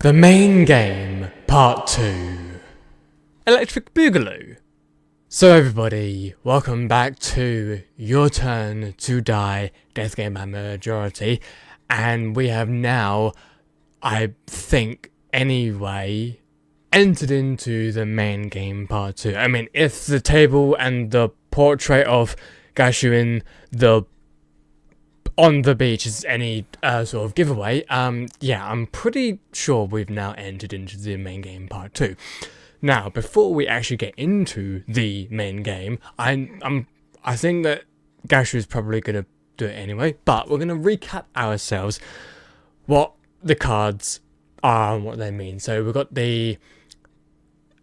The main game, part 2. Electric Boogaloo. So everybody, welcome back to Your Turn to Die, Death Game by Majority. And we have now, I think, anyway, entered into the main game part 2. I mean, if the table and the portrait of Gashu on the beach is any sort of giveaway, yeah, I'm pretty sure we've now entered into the main game part 2. Now, before we actually get into the main game, I think that Gashu is probably going to do it anyway, but we're going to recap ourselves what the cards are and what they mean. So we've got the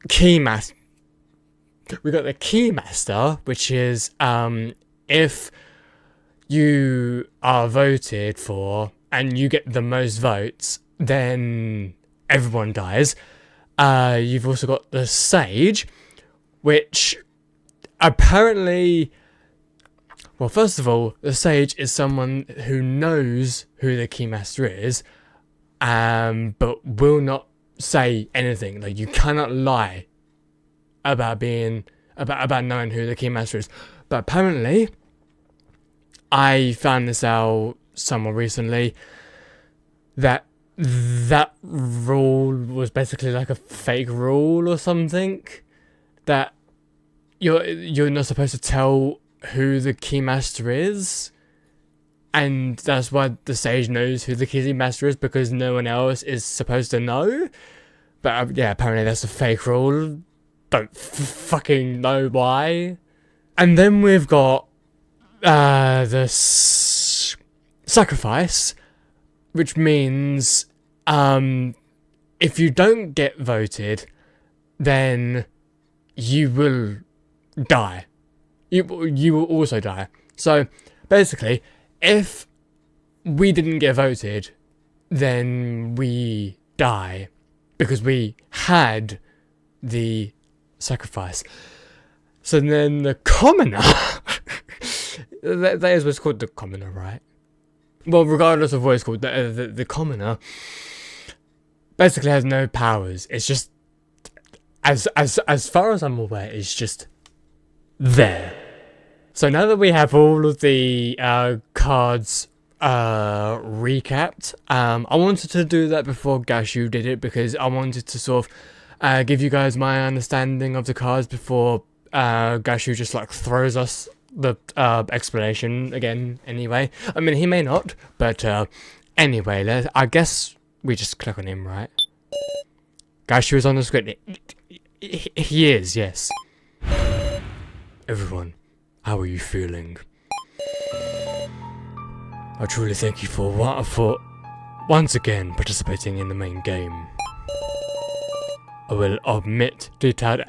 Keymaster, which is if you are voted for and you get the most votes, then everyone dies. You've also got the Sage, which apparently, well, first of all, the Sage is someone who knows who the Keymaster is, but will not say anything. Like, you cannot lie about knowing who the Keymaster is. But apparently, I found this out somewhat recently, that rule was basically like a fake rule or something, that you're not supposed to tell who the Keymaster is, and that's why the Sage knows who the Keymaster is, because no one else is supposed to know. But yeah, apparently that's a fake rule. Don't fucking know why. And then we've got the sacrifice, which means if you don't get voted, then you will die. You will also die. So basically, if we didn't get voted, then we die because we had the sacrifice. So then the commoner that is what's called the commoner, right? Well, regardless of what it's called, the commoner basically has no powers. It's just, as far as I'm aware, it's just there. So now that we have all of the cards recapped, I wanted to do that before Gashu did it, because I wanted to sort of give you guys my understanding of the cards before Gashu just like throws us the explanation again anyway. I mean, he may not, but anyway, I guess we just click on him, right? Gashu is on the screen. He is, yes. Everyone, how are you feeling? I truly thank you for once again participating in the main game. I will omit detailed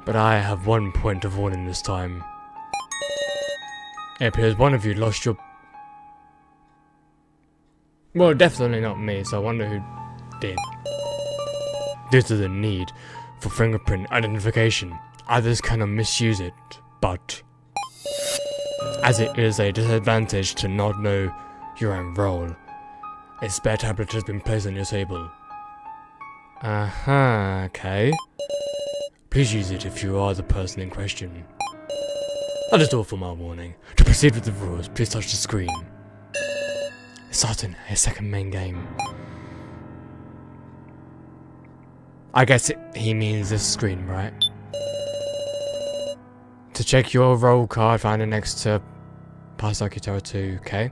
but I have one point of warning this time. It appears one of you lost your... Well, definitely not me, so I wonder who did. Due to the need for fingerprint identification, others cannot misuse it, but as it is a disadvantage to not know your own role, a spare tablet has been placed on your table. Okay. Please use it if you are the person in question. That is all for my warning. To proceed with the rules, please touch the screen. Starting a second main game. I guess he means this screen, right? To check your role card, find it next to Pasakitara 2, okay?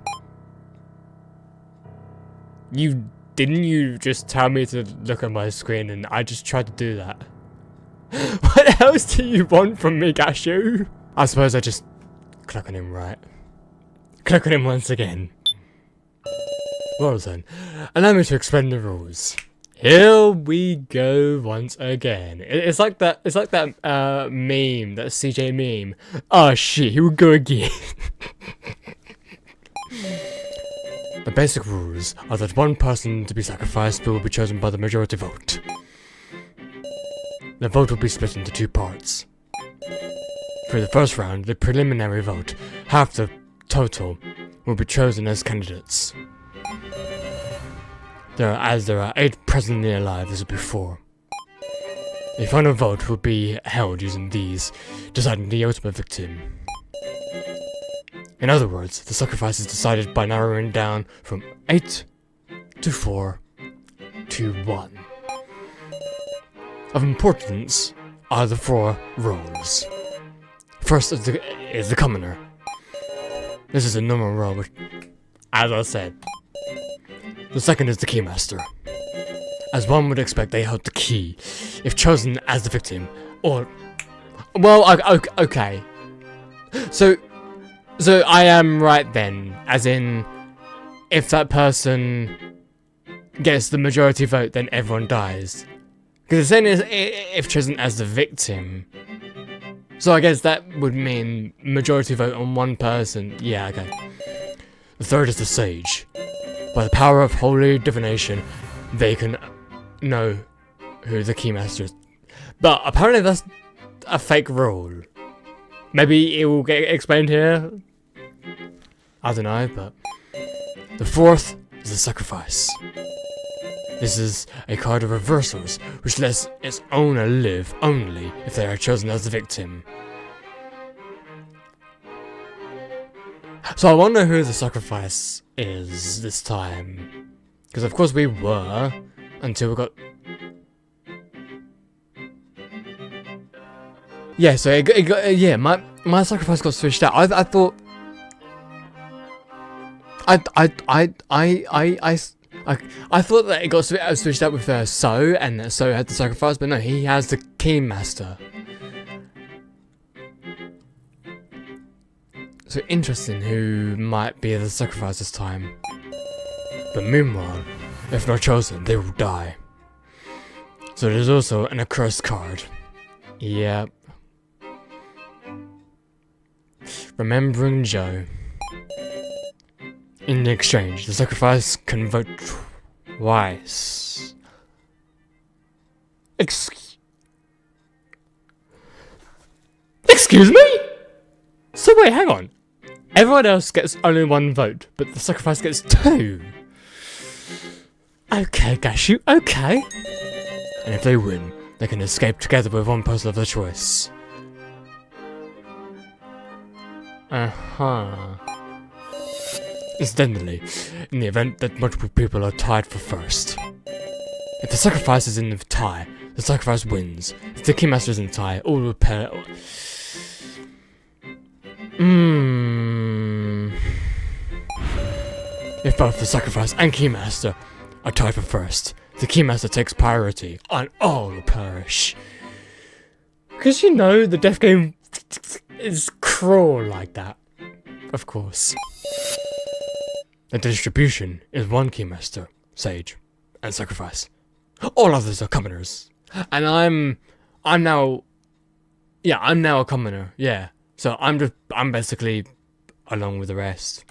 Didn't you just tell me to look at my screen and I just tried to do that? What else do you want from me, Gashu? I suppose I just click on him, right? Click on him once again. Well then, allow me to explain the rules. Here we go once again. It's like that meme, that CJ meme. Oh shit, here we go again. The basic rules are that one person to be sacrificed will be chosen by the majority vote. The vote will be split into two parts. For the first round, the preliminary vote, half the total, will be chosen as candidates. There are 8 presently alive as before. A final vote will be held using these, deciding the ultimate victim. In other words, the sacrifice is decided by narrowing down from 8 to 4 to 1. Of importance are the 4 roles. First is the commoner. This is a normal role, which, as I said. The second is the keymaster. As one would expect, they hold the key, if chosen as the victim, or... Well, okay. So I am right then, as in, if that person gets the majority vote, then everyone dies. Because the thing is, if chosen as the victim... So I guess that would mean majority vote on one person. Yeah, okay. The third is the sage. By the power of holy divination, they can know who the keymaster is. But apparently that's a fake rule. Maybe it will get explained here. I don't know, but... The fourth is the sacrifice. This is a card of reversals, which lets its owner live only if they are chosen as the victim. So I wonder who the sacrifice is this time. Because of course we were, until we got... Yeah, so it got, yeah, my sacrifice got switched out. I thought... I thought that it got switched out with Soooo, and that Soooo had the sacrifice, but no, he has the keymaster. So interesting who might be the sacrifice this time. But meanwhile, if not chosen, they will die. So there's also an accursed card. Yep. Remembering Joe. In exchange, the sacrifice can vote twice. Excuse me? So wait, hang on. Everyone else gets only 1 vote, but the sacrifice gets 2. Okay, Gashu, okay. And if they win, they can escape together with one person of their choice. Incidentally, in the event that multiple people are tied for first. If the sacrifice is in the tie, the sacrifice wins. If the keymaster is in the tie, all will pair... If both the sacrifice and keymaster are tied for first, the keymaster takes priority and all will perish. Because you know, the death game is cruel like that. Of course. The distribution is 1 keymaster, sage, and sacrifice. All others are commoners. And I'm now a commoner, yeah. So I'm basically along with the rest.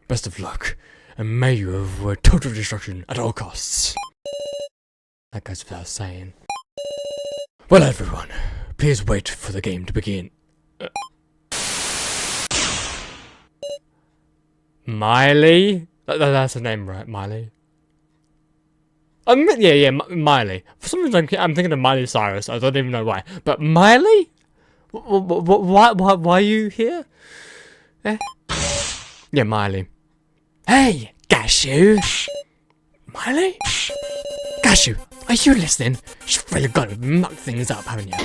Best of luck, and may you avoid total destruction at all costs. That goes without saying. Well, everyone, please wait for the game to begin. Miley? That's her name, right? Miley? Yeah, Miley. For some reason, I'm thinking of Miley Cyrus. I don't even know why. But Miley? Why are you here? Eh? Yeah, Miley. Hey, Gashu! Miley? Gashu, are you listening? You've really got to muck things up, haven't you?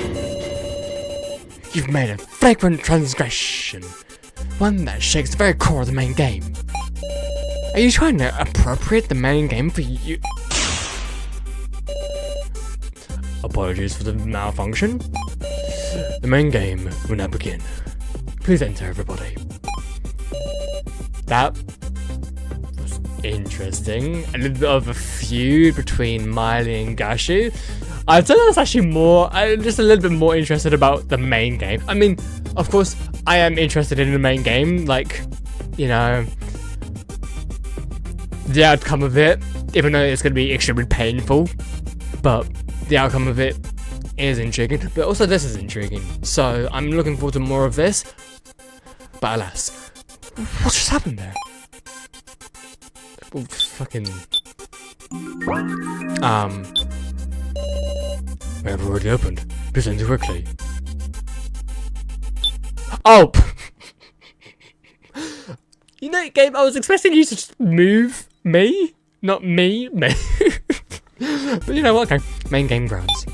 You've made a flagrant transgression. One that shakes the very core of the main game. Are you trying to appropriate the main game for you? Apologies for the malfunction. The main game will now begin. Please enter, everybody. That was interesting. A little bit of a feud between Miley and Gashu. I'd say that's actually more, I'm just a little bit more interested about the main game. I mean, of course, I am interested in the main game, like, you know, the outcome of it, even though it's going to be extremely painful, but the outcome of it is intriguing, but also this is intriguing, so I'm looking forward to more of this, but alas, what just happened there? Oh, fucking... We have already opened. Please enter quickly. Oh! You know, game, I was expecting you to just move me, not me. But you know what, okay. Main game grounds.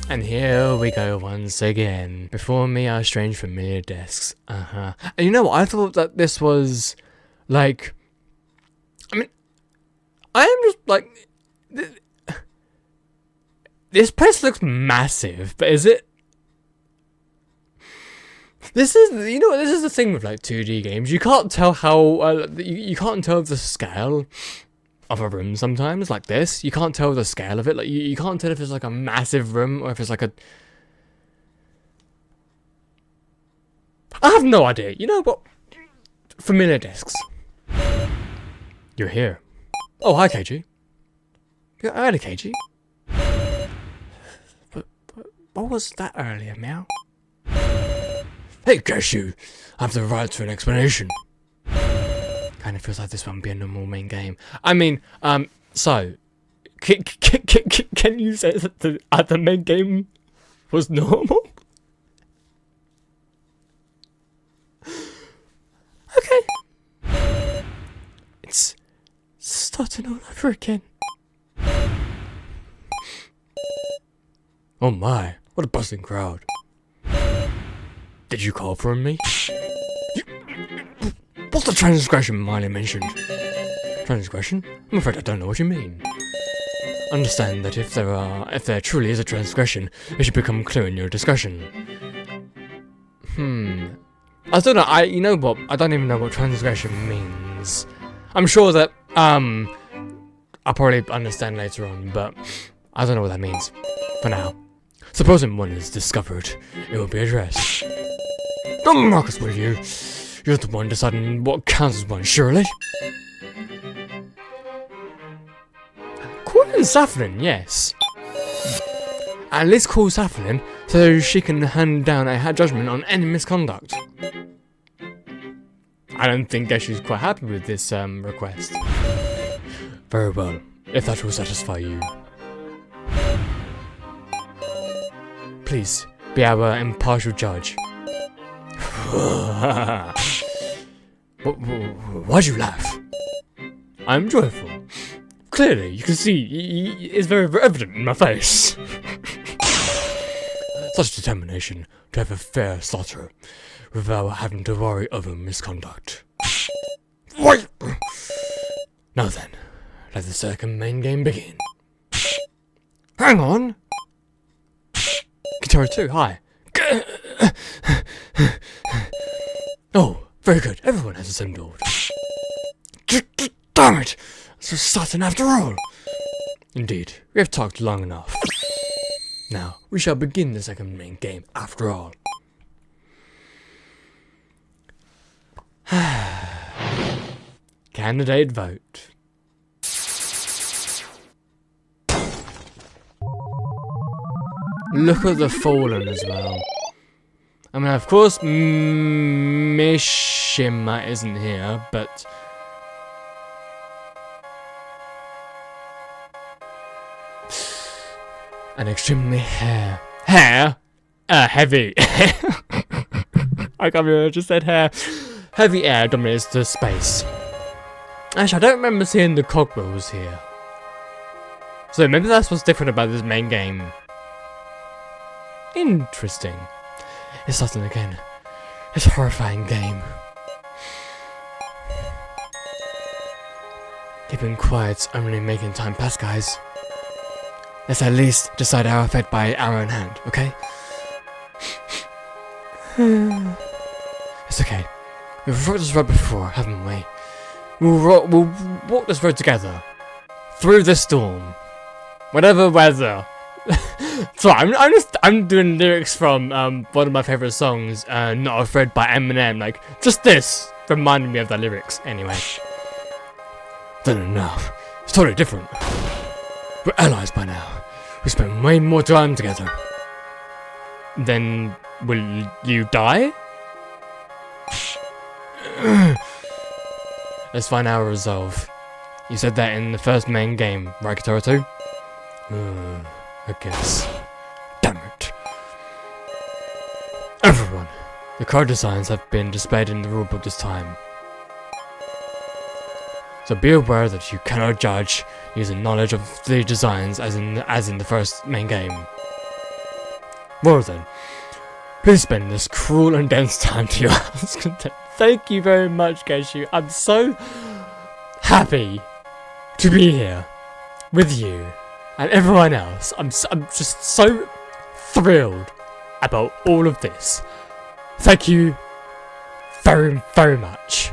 And here we go once again. Before me are strange familiar desks. And you know what, I thought that this was, like... I mean, I am just, like... This place looks massive, but is it? This is, you know, this is the thing with like 2D games. You can't tell how you can't tell the scale of a room sometimes. Like this, you can't tell the scale of it. Like you can't tell if it's like a massive room or if it's like a. I have no idea. You know what? Familiar desks. You're here. Oh, hi, KG. Yeah, hi, KG. What was that earlier, Meow? Hey, Cashew! I have the right to an explanation. Kinda feels like this won't be a normal main game. I mean, so... Can you say that the main game was normal? Okay. It's starting all over again. Oh my, what a bustling crowd. Did you call for me? What's the transgression Miley mentioned? Transgression? I'm afraid I don't know what you mean. Understand that if there truly is a transgression, it should become clear in your discussion. I don't know, you know what, I don't even know what transgression means. I'm sure that, I'll probably understand later on, but I don't know what that means. For now. Supposing one is discovered, it will be addressed. Don't Marcus, will you? You're the one deciding what counts as one, surely? Call in Saflin, yes. At least call Saflin so she can hand down a judgment on any misconduct. I don't think that she's quite happy with this request. Very well, if that will satisfy you. Please, be our impartial judge. Why'd you laugh? I'm joyful. Clearly, you can see it's very evident in my face. Such determination to have a fair slaughter without having to worry over misconduct. Wait! Now then, let the second main game begin. Hang on! Guitar 2, hi. Oh, very good. Everyone has assembled. Damn it! It's starting after all. Indeed, we have talked long enough. Now, we shall begin the second main game after all. Candidate vote. Look at the fallen as well. I mean, of course, Mishima isn't here, but... An extremely heavy. I can't believe I just said hair. Heavy air dominates the space. Actually, I don't remember seeing the cogwheels here. So maybe that's what's different about this main game. Interesting. It's starting again. It's a horrifying game. Keeping quiet's only making time pass, guys. Let's at least decide our fate by our own hand, okay? It's okay. We've walked this road before, haven't we? We'll walk this road together. Through the storm. Whatever weather. Sorry, I'm doing lyrics from one of my favourite songs, Not Afraid by Eminem. Like, just this reminded me of the lyrics. Anyway. Then enough. It's totally different. We're allies by now. We spent way more time together. Then, will you die? Let's find our resolve. You said that in the first main game, right, Katara 2? I guess. Damn it. Everyone, the card designs have been displayed in the rulebook this time. So be aware that you cannot judge using knowledge of the designs as in the first main game. Well then, please spend this cruel and dense time to your heart's content. Thank you very much, Geshu. I'm so happy to be here with you and everyone else. I'm just so thrilled about all of this. Thank you very, very much.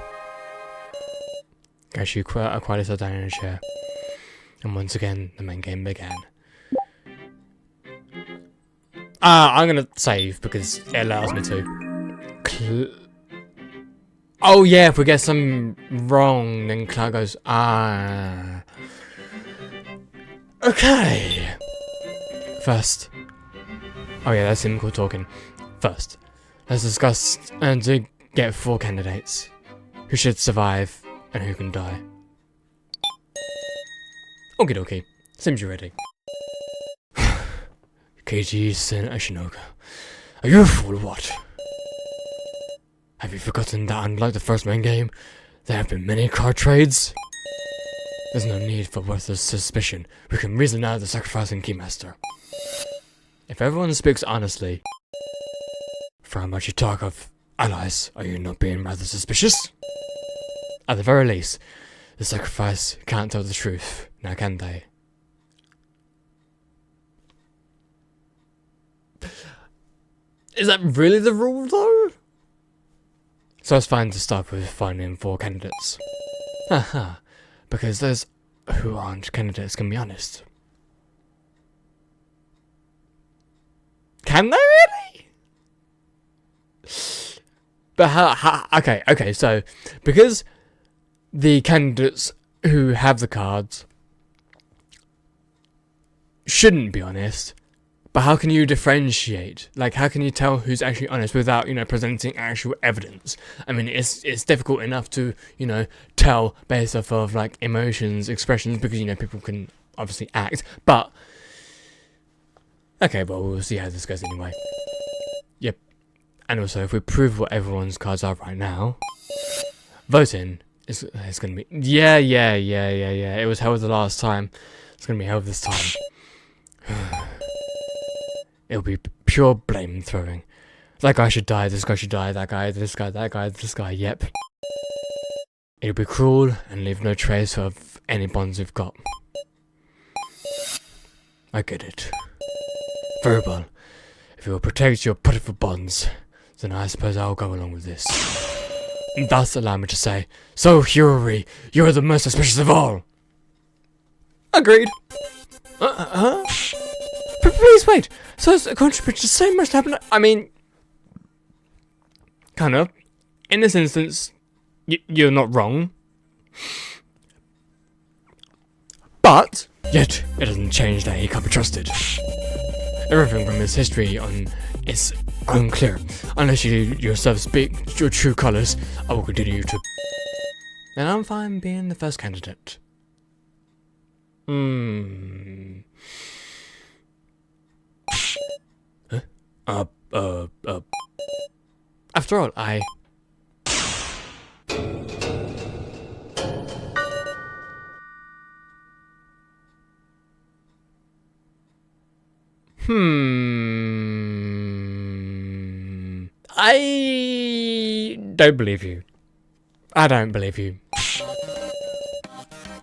Geshu quietly sat down in a chair, and once again the main game began. I'm gonna save because it allows me to. Oh yeah, if we get some wrong, then Cloud goes, Okay. First. Oh yeah, that's him talking. First, let's discuss and to get 4 candidates. Who should survive and who can die. Okie dokie. Seems you're ready. KG Sen Ashinoka. Are you a fool or what? Have you forgotten that unlike the first main game, there have been many card trades? There's no need for worthless suspicion. We can reason out the sacrificing Keymaster. If everyone speaks honestly, for how much you talk of allies, are you not being rather suspicious? At the very least, the sacrifice can't tell the truth, now can they? Is that really the rule though? So it's fine to start with finding 4 candidates. Haha, because those who aren't candidates can be honest. Can they really? But how okay, so because the candidates who have the cards shouldn't be honest, but how can you differentiate? Like, how can you tell who's actually honest without, presenting actual evidence? I mean, it's difficult enough to, tell based off of, like, emotions, expressions, because, people can obviously act, but... Okay, well, we'll see how this goes anyway. Yep. And also, if we prove what everyone's cards are right now, voting is going to be... Yeah. It was held the last time. It's going to be held this time. It'll be pure blame throwing. That guy should die, this guy should die, that guy, this guy, that guy, this guy, yep. It'll be cruel and leave no trace of any bonds we've got. I get it. Very well. If you will protect your pitiful bonds, then I suppose I'll go along with this. And thus allow me to say, so Huri, you are the most suspicious of all! Agreed. Please wait. So as a contributor, so much happened. I mean, kind of. In this instance, you're not wrong. But yet, it doesn't change that he can't be trusted. Everything from his history on is unclear. Unless you yourself speak your true colours, I will continue to. And I'm fine being the first candidate. After all, I don't believe you. I don't believe you.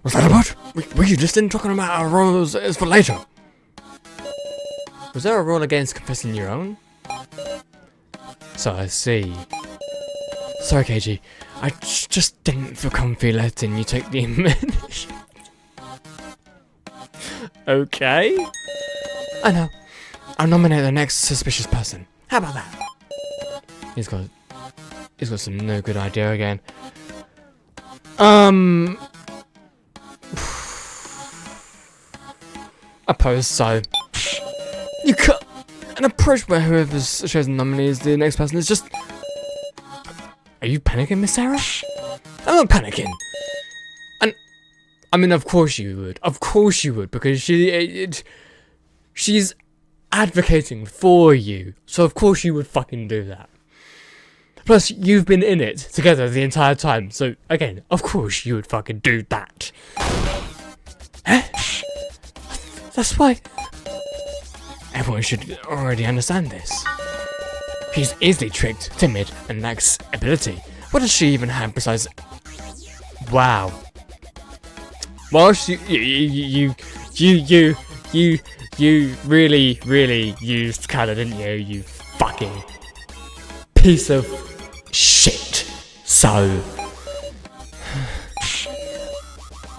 What's that about? Were you just in talking about our roles is for later? Was there a rule against confessing your own? So I see. Sorry, KG. I just didn't feel comfy letting you take the initiative. Okay. I know. I'll nominate the next suspicious person. How about that? He's got some no good idea again. I suppose so. You cut an approach where whoever's chosen nominee is the next person is just. Are you panicking, Miss Sarah? I'm not panicking. And I mean, of course you would. Of course you would, because she's advocating for you. So of course you would fucking do that. Plus, you've been in it together the entire time. So, again, of course you would fucking do that. Eh? That's why. Everyone should already understand this. She's easily tricked, timid, and lacks ability. What does she even have besides... Wow. Whilst you really used Kala, didn't you? You fucking piece of shit. So,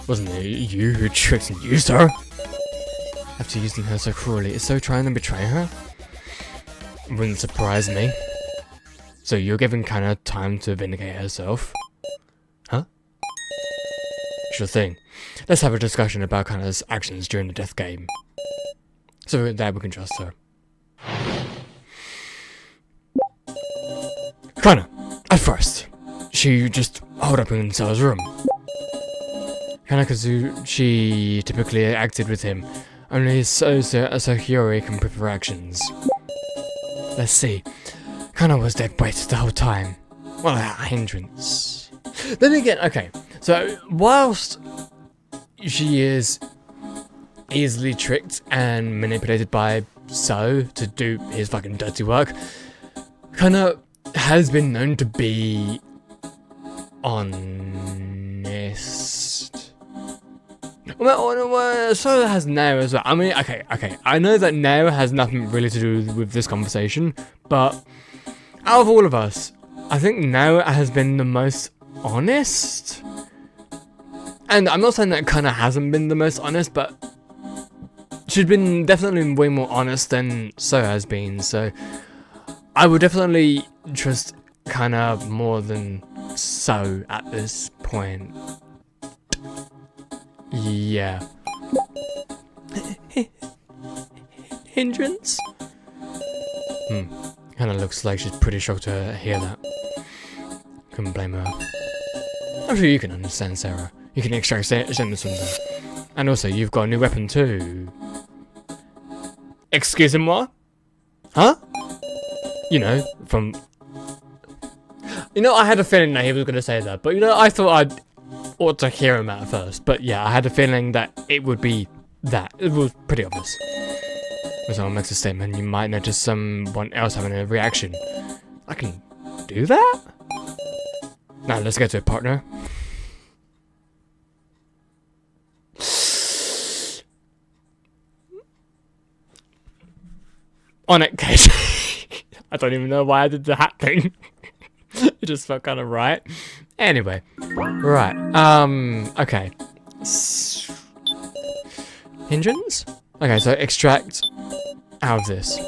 wasn't it you who tricked and used her? After using her so cruelly, is so trying to betray her? Wouldn't surprise me. So you're giving Kana time to vindicate herself? Huh? Sure thing. Let's have a discussion about Kana's actions during the death game. So that we can trust her. Kana, at first, she just holed up in Soo's room. Kanakazu, she typically acted with him. Only Hiyori can prove her actions. Let's see. Kana was dead weight the whole time. Well, a hindrance. Then again, okay. So, whilst she is easily tricked and manipulated by Soooo to do his fucking dirty work, Kana has been known to be honest. Well, so has Nao as well. I mean, okay. I know that Nao has nothing really to do with this conversation, but out of all of us, I think Nao has been the most honest. And I'm not saying that Kana hasn't been the most honest, but she's been definitely way more honest than So has been. So I would definitely trust Kana more than So at this point. Yeah. Hindrance? Kinda looks like she's pretty shocked to hear that. Couldn't blame her. I'm sure you can understand, Sarah. You can extract sentences from them. And also, you've got a new weapon too. Excusez-moi? Huh? You know, from... You know, I had a feeling that he was going to say that, but you know, I thought I'd ought to hear him at first, but yeah, I had a feeling that it would be that. It was pretty obvious. When someone makes a statement, you might notice someone else having a reaction. I can do that? Now, let's get to it, partner. On it, Kate. I don't even know why I did the hat thing. It just felt kind of right. Anyway, right. Okay. Hindrance? Okay, so extract out of this.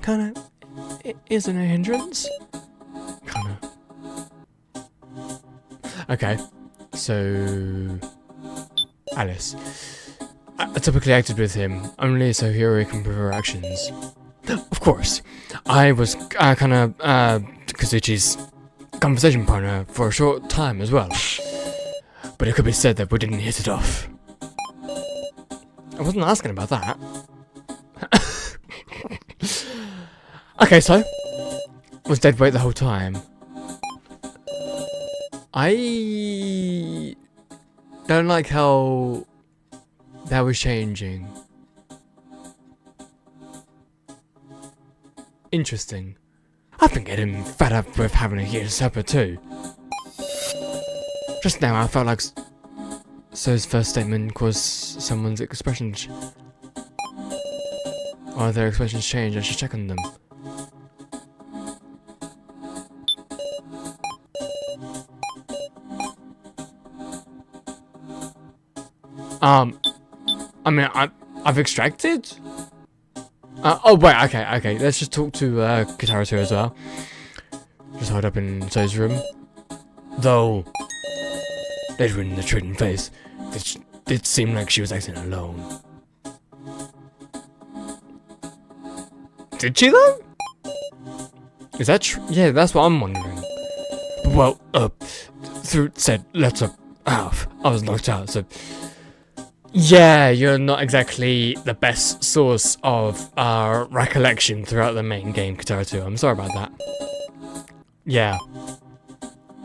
Kinda. Is there no hindrance? Kinda. Okay. So. Alice. I typically acted with him, only so Hiyori can prove her actions. Of course. I was kinda Kazuchi's conversation partner for a short time as well. But it could be said that we didn't hit it off. I wasn't asking about that. Okay, so was dead weight the whole time. I don't like how that was changing. Interesting. I've been getting fed up with having a huge supper too. Just now I felt like Soo's first statement caused someone's expressions. Or their expressions change, I should check on them. I mean, I've extracted? Oh wait, okay, let's just talk to Kitara too as well. Just hold up in Soo's room. Though, later in the trading phase, it seemed like she was acting alone. Did she though? Is that true? Yeah, that's what I'm wondering. Well, through said letter, Oh, I was knocked out, so... Yeah, you're not exactly the best source of recollection throughout the main game, CH2. I'm sorry about that. Yeah.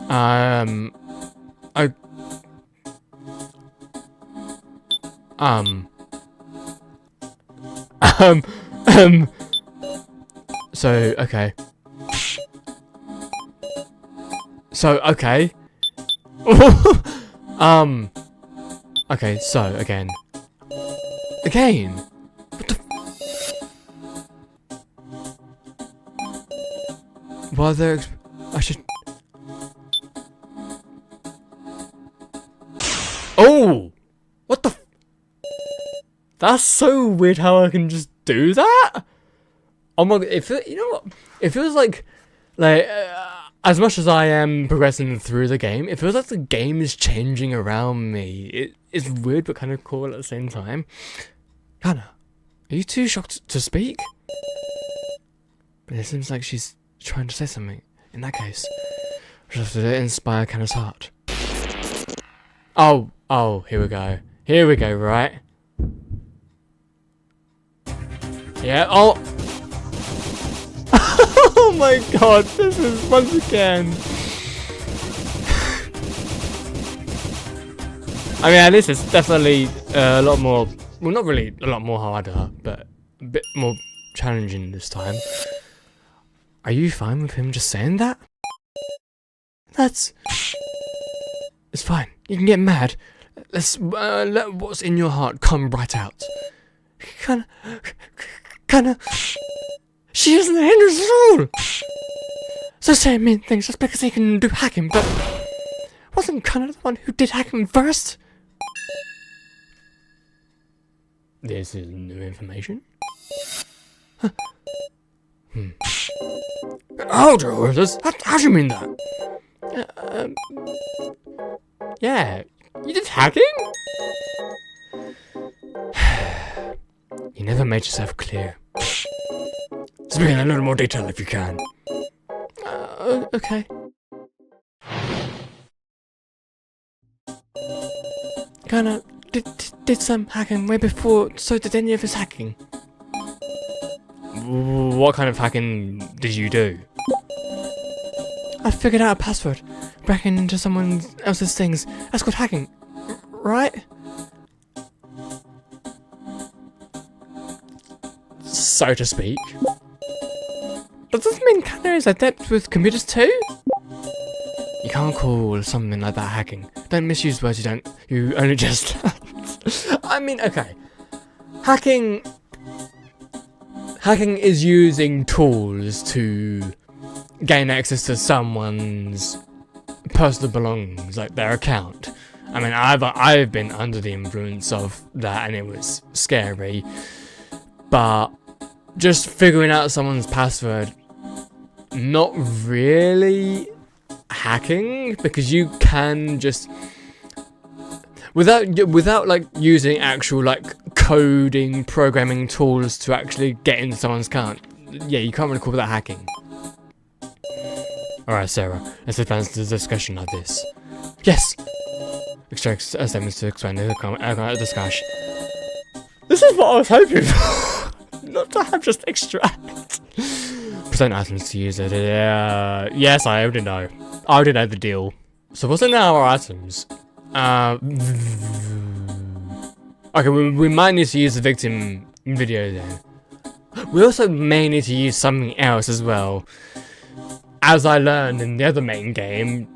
I... So, okay. So, okay. Okay, so, again. Again? What the Well, there... I should... Oh! What the That's so weird how I can just do that? Oh my god, you know what? It feels like as much as I am progressing through the game, it feels like the game is changing around me. It's weird but kind of cool at the same time. Hannah, are you too shocked to speak? But it seems like she's trying to say something. In that case, just to inspire Hannah's heart. Oh, here we go. Here we go, right? Yeah, oh! Oh my god, this is once again. I mean, this is definitely a lot more, well, not really a lot more harder, but a bit more challenging this time. Are you fine with him just saying that? It's fine. You can get mad. Let's let what's in your heart come right out. Kinda. She isn't a hindrance at all. So saying mean things just because he can do hacking, but wasn't Connor the one who did hacking first? This is new information. Huh. Hold your horses. How do you mean that? Yeah, you did hacking? You never made yourself clear. Speak in a little more detail if you can. Okay. Kinda did some hacking way before, so did any of his hacking. What kind of hacking did you do? I figured out a password, breaking into someone else's things. That's called hacking, right? So to speak. Does this mean Kanna is adept with computers too? You can't call something like that hacking. Don't misuse words you only just I mean, okay. Hacking is using tools to gain access to someone's personal belongings, like their account. I mean, I've been under the influence of that and it was scary. But just figuring out someone's password, not really hacking, because you can just without like using actual like coding programming tools to actually get into someone's account. Yeah, you can't really call that hacking. Alright, Sarah, let's advance the discussion like this. Yes! Extract statements to expand the discussion. This is what I was hoping for! Not to have just extract. Present items to use it. Yes, I already know. I already know the deal. So what's in our items? Okay, we might need to use the victim video then. We also may need to use something else as well. As I learned in the other main game,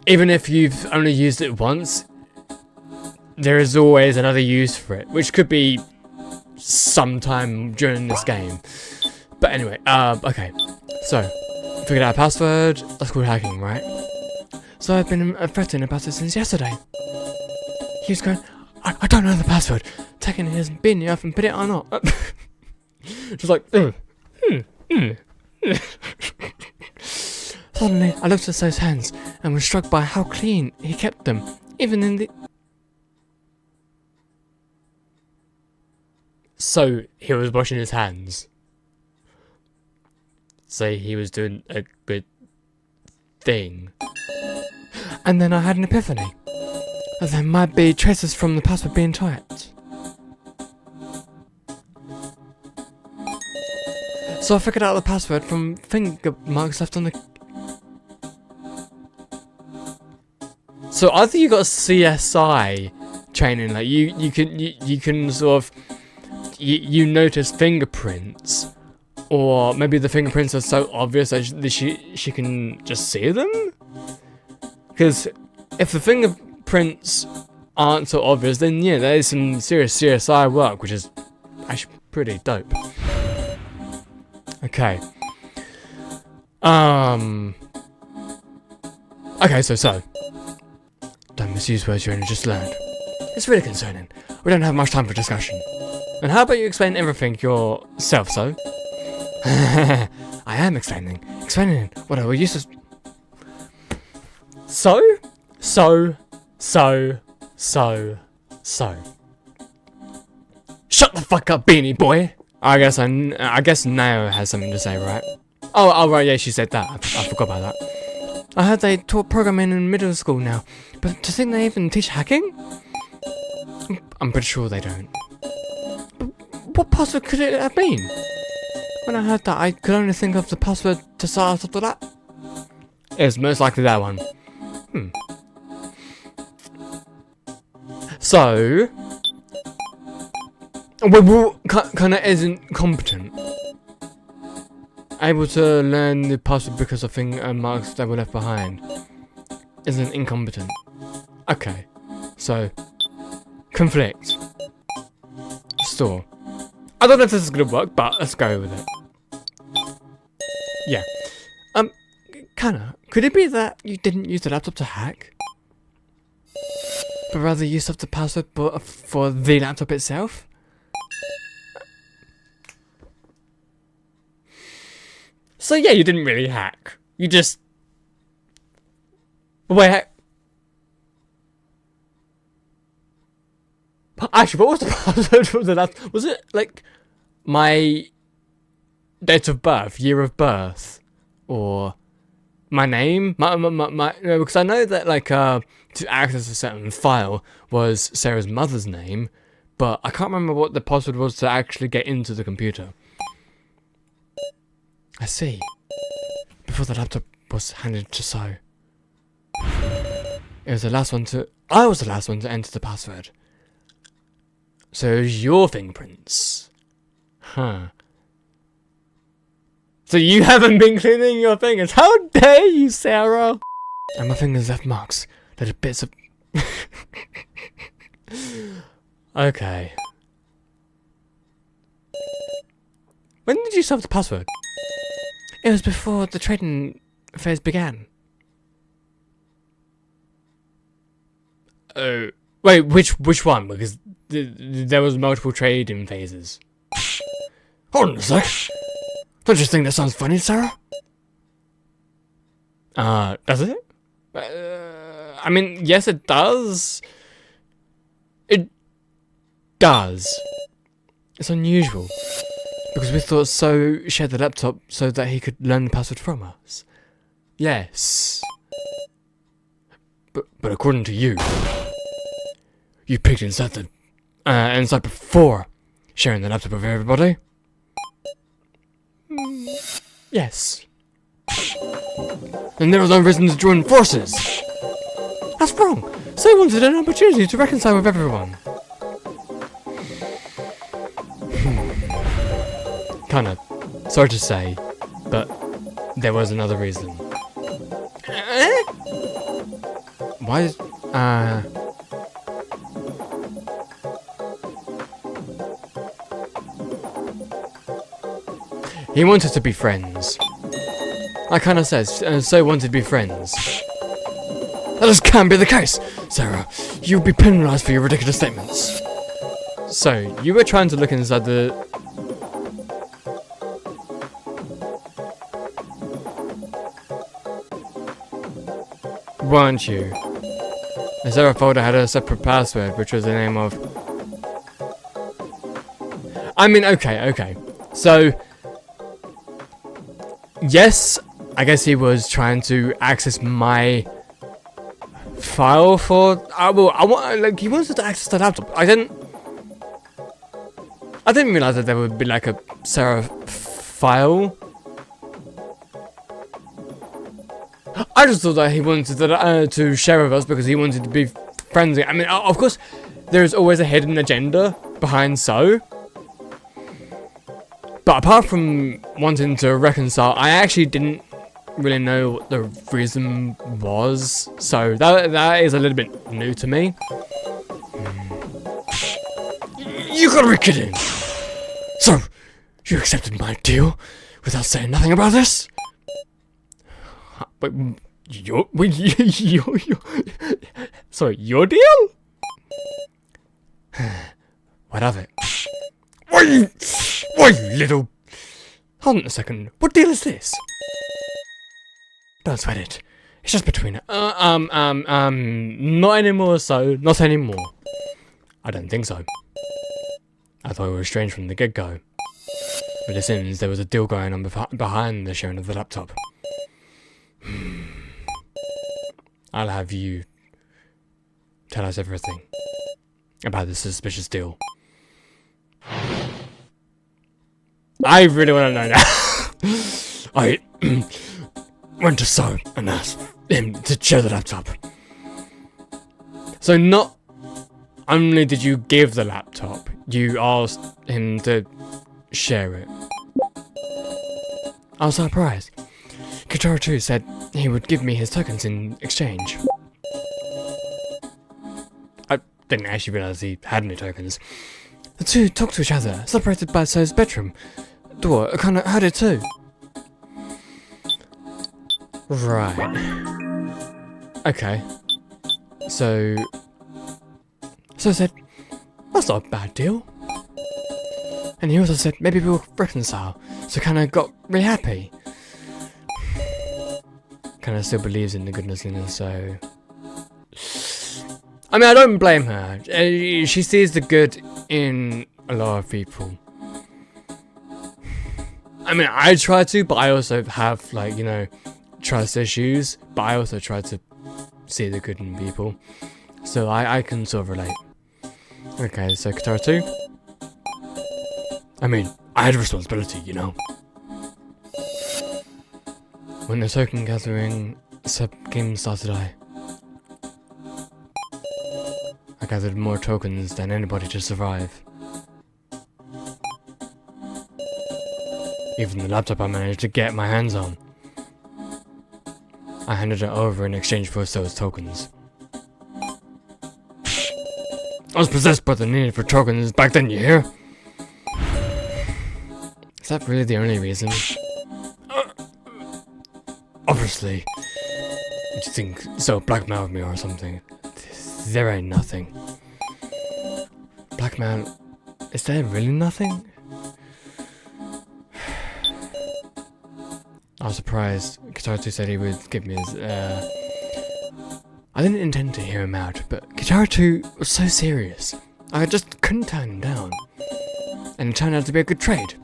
even if you've only used it once, there is always another use for it, which could be sometime during this game. But anyway, okay. So, figured out a password. That's called hacking, right? So I've been fretting about it since yesterday. He was going, I don't know the password. Taking his bin off and put it or not. Just like, Suddenly, I looked at those hands and was struck by how clean he kept them, even in the... So, he was washing his hands. So, he was doing a good thing. And then I had an epiphany. There might be traces from the password being typed. So I figured out the password from finger marks left on the... So either you got a CSI training, like you can sort of you notice fingerprints, or maybe the fingerprints are so obvious that she can just see them. Because if the fingerprints aren't so obvious, then yeah, there is some serious CSI work, which is actually pretty dope. Okay. Okay, so. Don't misuse words you only just learned. It's really concerning. We don't have much time for discussion. And how about you explain everything yourself, so? I am explaining. Explaining what I will use to... So. Shut the fuck up, beanie boy! I guess Nao has something to say, right? Oh right, yeah, she said that. I forgot about that. I heard they taught programming in middle school now, but to think they even teach hacking? I'm pretty sure they don't. But what password could it have been? When I heard that, I could only think of the password to start after that. It was most likely that one. So... Well, kinda isn't competent. Able to learn the password because of finger marks that were left behind. Isn't incompetent. Okay. So, conflict. Store. I don't know if this is gonna work, but let's go with it. Yeah. Kinda. Could it be that you didn't use the laptop to hack? But rather use of the password for the laptop itself? So yeah, you didn't really hack. You just... Wait. Actually, what was the password for the laptop? Was it like my date of birth, year of birth, or my name? Because I know that like to access a certain file was Sarah's mother's name, but I can't remember what the password was to actually get into the computer. I see. Before the laptop was handed to So. I was the last one to enter the password. So it was your fingerprints. Huh. So you haven't been cleaning your fingers. How dare you, Sarah? And my fingers left marks. Little bits of... Okay. When did you solve the password? It was before the trading phase began. Oh, wait, which one? Because there was multiple trading phases. Hold on a sec. Don't you think that sounds funny, Sarah? Does it? I mean, yes, it does. It does. It's unusual. Because we thought So shared the laptop so that he could learn the password from us. Yes. But according to you, you peeked inside before sharing the laptop with everybody? Yes. And there was no reason to join forces. That's wrong. So wanted an opportunity to reconcile with everyone. Kinda. Sorry to say, but there was another reason. Why is... He wanted to be friends. Like kinda says, So wanted to be friends. That just can't be the case! Sarah, you'll be penalised for your ridiculous statements. So, you were trying to look inside the... Weren't you? The Sarah folder had a separate password, which was the name of... I mean, okay. So... Yes, I guess he was trying to access my file for. I want like he wanted to access the laptop. I didn't realize that there would be like a Sarah file. I just thought that he wanted to share with us because he wanted to be friends. I mean, of course, there's always a hidden agenda behind Soooo. But apart from wanting to reconcile, I actually didn't really know what the reason was. So that is a little bit new to me. You gotta be kidding! So, you accepted my deal without saying nothing about this? Sorry, your deal? What of it? Why, you little... Hold on a second, what deal is this? Don't sweat it. It's just between us. Not anymore, so not anymore. I don't think so. I thought we were estranged from the get-go. But it seems there was a deal going on behind the sharing of the laptop. I'll have you tell us everything about this suspicious deal. I really want to know now. I went to Soooo and asked him to share the laptop. So not only did you give the laptop, you asked him to share it. I was surprised. CH2 said he would give me his tokens in exchange. I didn't actually realize he had any tokens. The two talked to each other, separated by Soooo's bedroom door. I kind of heard it too. Right. Okay. So said, that's not a bad deal. And he also said maybe we'll reconcile. So kind of got really happy. Kind of still believes in the goodness in us, so... I mean, I don't blame her. She sees the good in a lot of people. I mean, I try to, but I also have, like, you know, trust issues. But I also try to see the good in people. So I can sort of relate. Okay, so CH2. I mean, I had a responsibility, you know. When the token gathering game started, I gathered more tokens than anybody to survive. Even the laptop I managed to get my hands on. I handed it over in exchange for those tokens. I was possessed by the need for tokens back then, you hear? Is that really the only reason? Obviously. You think so blackmailed me or something. There ain't nothing. Blackmail... Is there really nothing? I was surprised. CH2 said he would give me his, I didn't intend to hear him out, but CH2 was so serious. I just couldn't turn him down. And it turned out to be a good trade.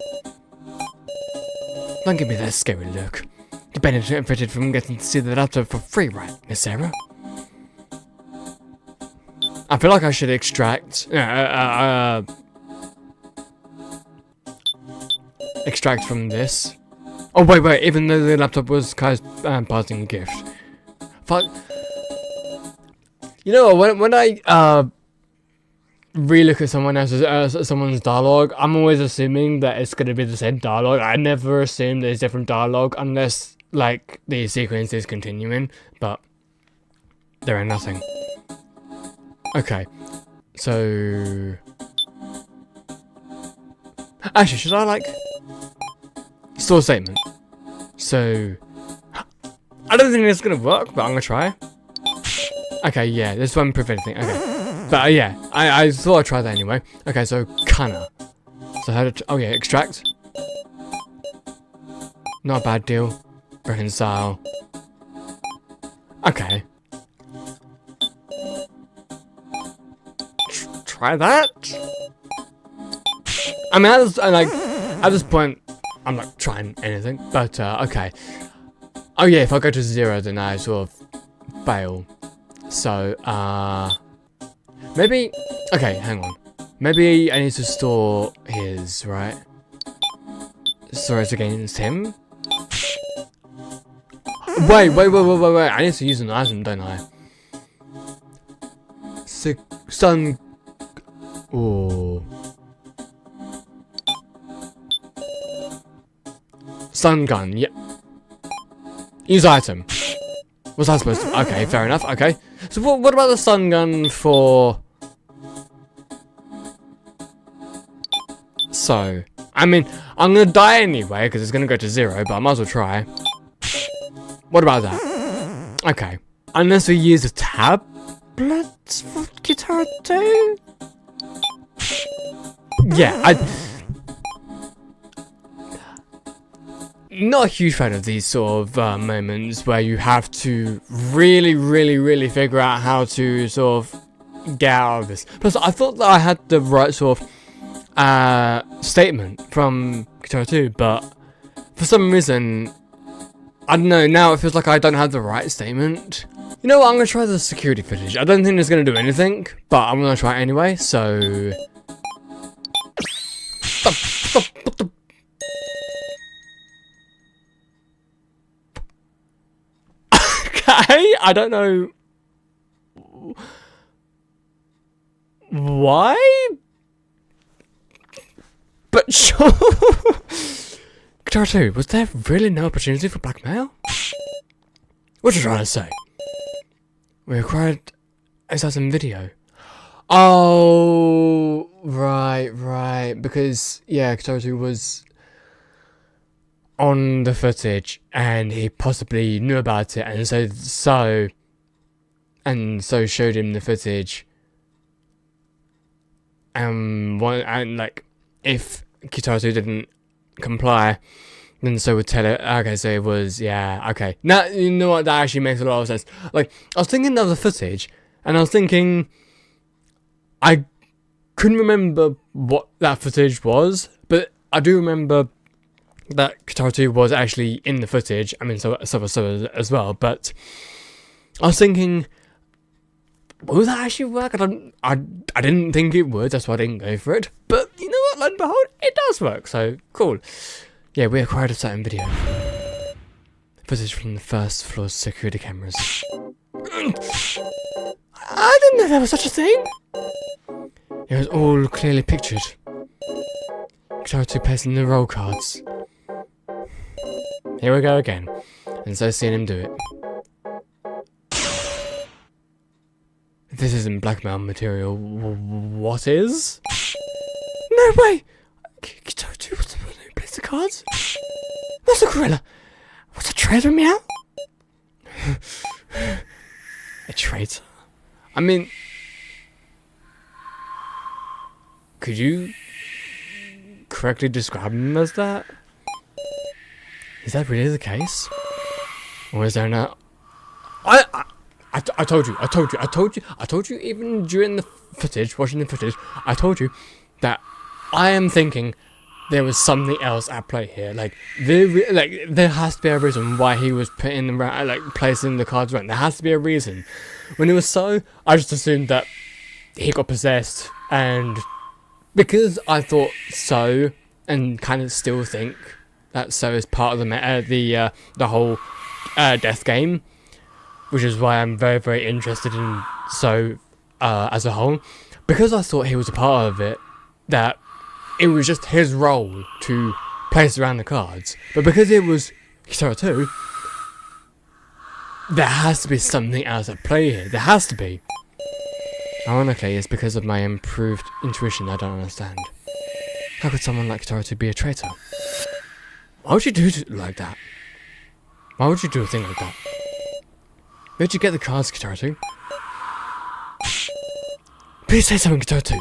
Don't give me that scary look. You benefited from getting to see the laptop for free, right, Miss Sarah? I feel like I should extract... extract from this. Oh, wait, even though the laptop was Kai's parting gift. Fuck. You know, when I relook at someone's dialogue, I'm always assuming that it's going to be the same dialogue. I never assume there's different dialogue unless, like, the sequence is continuing, but there ain't nothing. Okay, so... Actually, should I, like... Store statement. So... I don't think it's going to work, but I'm going to try. Okay, yeah, this won't prove anything. Okay. But yeah, I thought I'd try that anyway. Okay, so kinda. So how to... Oh yeah, extract. Not a bad deal. Reconcile. Okay. Try that? I mean, at this point, I'm not trying anything, but okay. Oh yeah, if I go to 0, then I sort of fail. So, maybe... Okay, hang on. Maybe I need to store his, right? Storage against him? Wait. I need to use an item, don't I? Stun... Ooh. Stun gun, yep. Use item. Was I supposed to? Okay, fair enough, okay. So what about the stun gun for... So, I mean, I'm gonna die anyway, because it's gonna go to 0, but I might as well try. What about that? Okay. Unless we use a tablet for Guitar 2? Yeah, not a huge fan of these sort of moments where you have to really figure out how to sort of get out of this. Plus, I thought that I had the right sort of statement from Guitar 2, but for some reason, I don't know, now it feels like I don't have the right statement. You know what, I'm going to try the security footage. I don't think it's going to do anything, but I'm going to try it anyway, so... Okay, I don't know why, but sure. Guitar 2, was there really no opportunity for blackmail? What you trying to say? We acquired a certain video. Oh, right, because, yeah, Guitar 2 was on the footage, and he possibly knew about it, and so showed him the footage. And like, if Guitar 2 didn't comply, then so would tell it. Okay, so it was, yeah, okay. Now, you know what, that actually makes a lot of sense. Like, I was thinking of the footage, and I was thinking, I couldn't remember what that footage was, but I do remember that Guitar 2 was actually in the footage. I mean, so as well, but I was thinking, will that actually work? I didn't think it would, that's why I didn't go for it. But you know what, lo and behold, it does work, so cool. Yeah, we acquired a certain video. Footage from the first floor's security cameras. I didn't know there was such a thing. It was all clearly pictured. Guitar 2 placing the roll cards. Here we go again. And so seeing him do it. If this isn't blackmail material, what is? No way! Guitar 2, what's the one who plays the cards? What's a gorilla? What's a traitor, meow? A traitor? I mean... Could you correctly describe him as that? Is that really the case? Or is there not? I told you even during the footage, watching the footage, I told you that I am thinking there was something else at play here. Like there has to be a reason why he was putting the placing the cards around. There has to be a reason. When it was so, I just assumed that he got possessed, and because I thought so, and kind of still think that so is part of the whole death game, which is why I'm very interested in so as a whole, because I thought he was a part of it, that it was just his role to place around the cards. But because it was Guitar 2, there has to be something else at play here. There has to be. Ironically, it's because of my improved intuition I don't understand. How could someone like Guitar 2 be a traitor? Why would you do like that? Why would you do a thing like that? Where'd you get the cards, Guitar 2? Please say something, Guitar 2.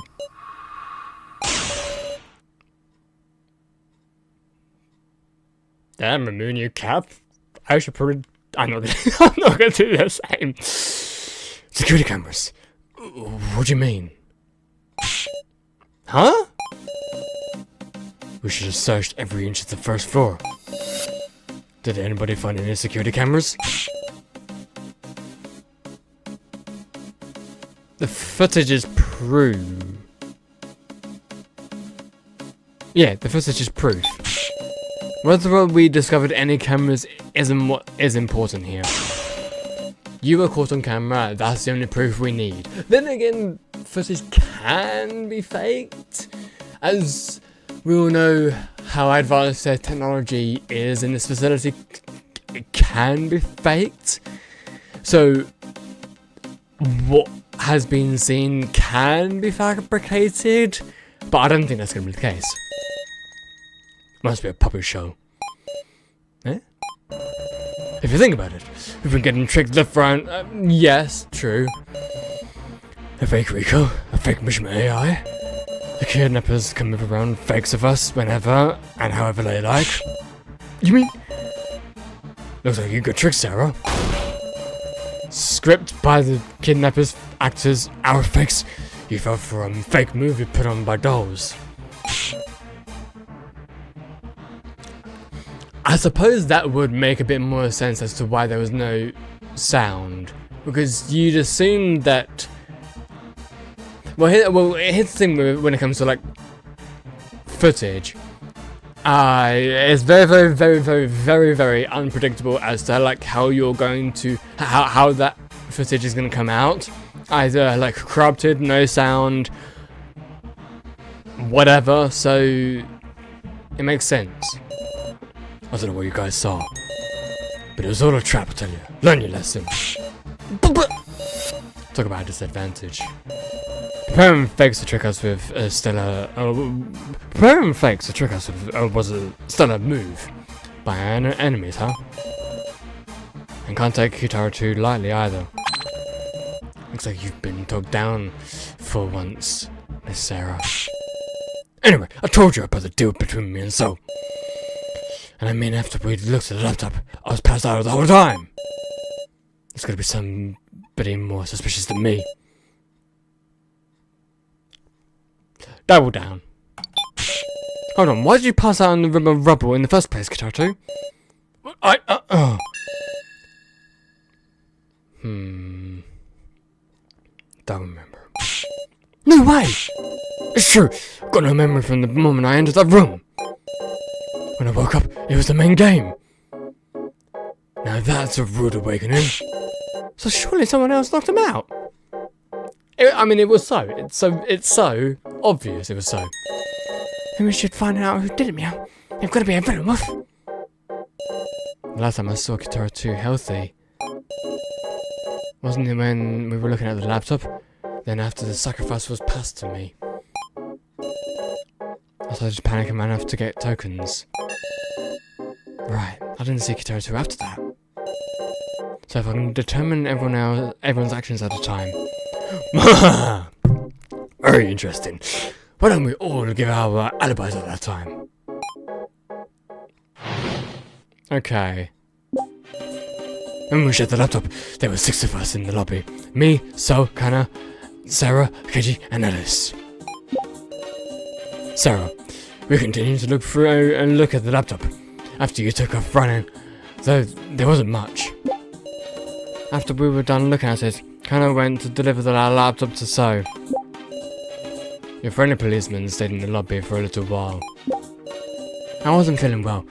Damn, remove your cap. I should probably... I'm not gonna do the same. Security cameras. What do you mean? Huh? We should have searched every inch of the first floor. Did anybody find any security cameras? footage is proof. Yeah, the footage is proof. Whether we discovered any cameras isn't what is important here. You were caught on camera, that's the only proof we need. Then again, footage can be faked. As we all know how advanced their technology is in this facility, it can be faked. So, what has been seen can be fabricated, but I don't think that's going to be the case. Must be a puppet show. Eh? If you think about it, we've been getting tricked left, right, yes, true. A fake Rico, a fake mission AI. The kidnappers can move around fakes of us whenever and however they like. You mean? Looks like you got tricked, Sarah. Script by the kidnappers, actors, our fakes. You fell for a fake movie put on by dolls. I suppose that would make a bit more sense as to why there was no sound, because you'd assume that. Well, here's the thing when it comes to like footage. It's very unpredictable as to like how you're going to how that footage is going to come out. Either like corrupted, no sound, whatever. So it makes sense. I don't know what you guys saw, but it was all a trap, I tell you. Learn your lesson. Talk about a disadvantage. Preparing fakes to trick us with a stellar... preparing fakes to trick us with was a stellar move by our enemies, huh? And can't take Kitara too lightly either. Looks like you've been talked down for once, Miss Sarah. Anyway, I told you about the deal between me and Soooo. And I mean, after we looked at the laptop, I was passed out the whole time. There's gotta be somebody more suspicious than me. Double down. Hold on, why did you pass out on the rubble in the first place, Kitara 2? Don't remember. No way! It's true, I've got no memory from the moment I entered that room. When I woke up, it was the main game. Now that's a rude awakening. So surely someone else knocked him out. It was so. It's so obvious it was so. And we should find out who did it, meow. You've got to be a villain, woof. The last time I saw Kitara 2 healthy. Wasn't it when we were looking at the laptop? Then after the sacrifice was passed to me. I started panicking enough to get tokens. Right, I didn't see Kitara 2 after that. So if I can determine everyone's actions at a time. Very interesting. Why don't we all give our alibis at that time? Okay. When we shut the laptop, there were 6 of us in the lobby. Me, Soooo, Kana, Sarah, Keiji, and Alice. Sarah, we continued to look through and look at the laptop. After you took off running, though there wasn't much. After we were done looking at it, Kana went to deliver the laptop to Soooo. Your friendly policeman stayed in the lobby for a little while. I wasn't feeling well.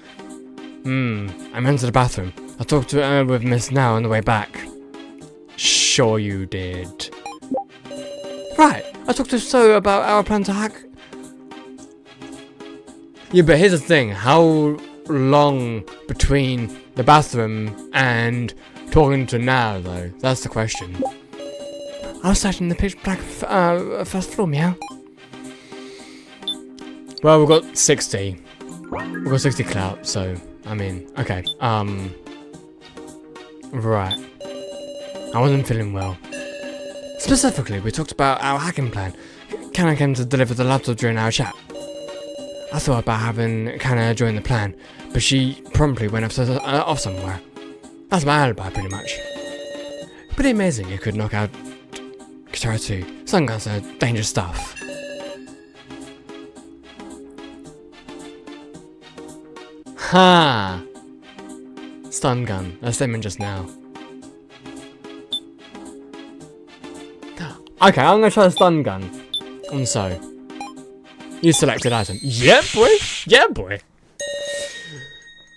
I went to the bathroom. I talked to her with Miss Now on the way back. Sure you did. Right, I talked to Soooo about our plan to hack. Yeah, but here's the thing. How long between the bathroom and talking to Now, though? That's the question. I was sat in the pitch black first floor, meow. Well, we've got 60. We've got 60 clout, so, I mean, okay. Right. I wasn't feeling well. Specifically, we talked about our hacking plan. Kana came to deliver the laptop during our chat. I thought about having Kana join the plan, but she promptly went off somewhere. That's my alibi, pretty much. Pretty amazing you could knock out Kitara 2. Some guns are dangerous stuff. Ha! Stun gun. A statement just now. Okay, I'm gonna try the stun gun. And so, you selected item. Yeah, boy. Yeah, boy.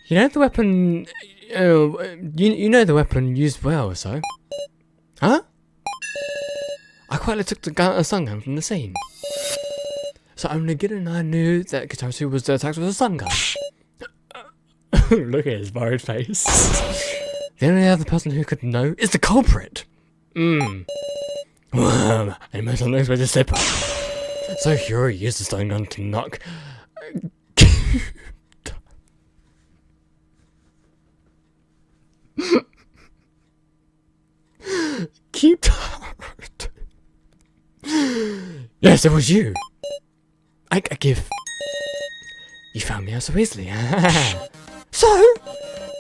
You know the weapon. You know the weapon used well. So, huh? I quietly took the stun gun from the scene. So only Gideon and I knew that CH2 was attacked with a stun gun. Look at his worried face. The only other person who could know is the culprit. And most unexpected step up. So Fury used the stun gun to knock. Keep. Yes, it was you. I give. You found me out so easily. So?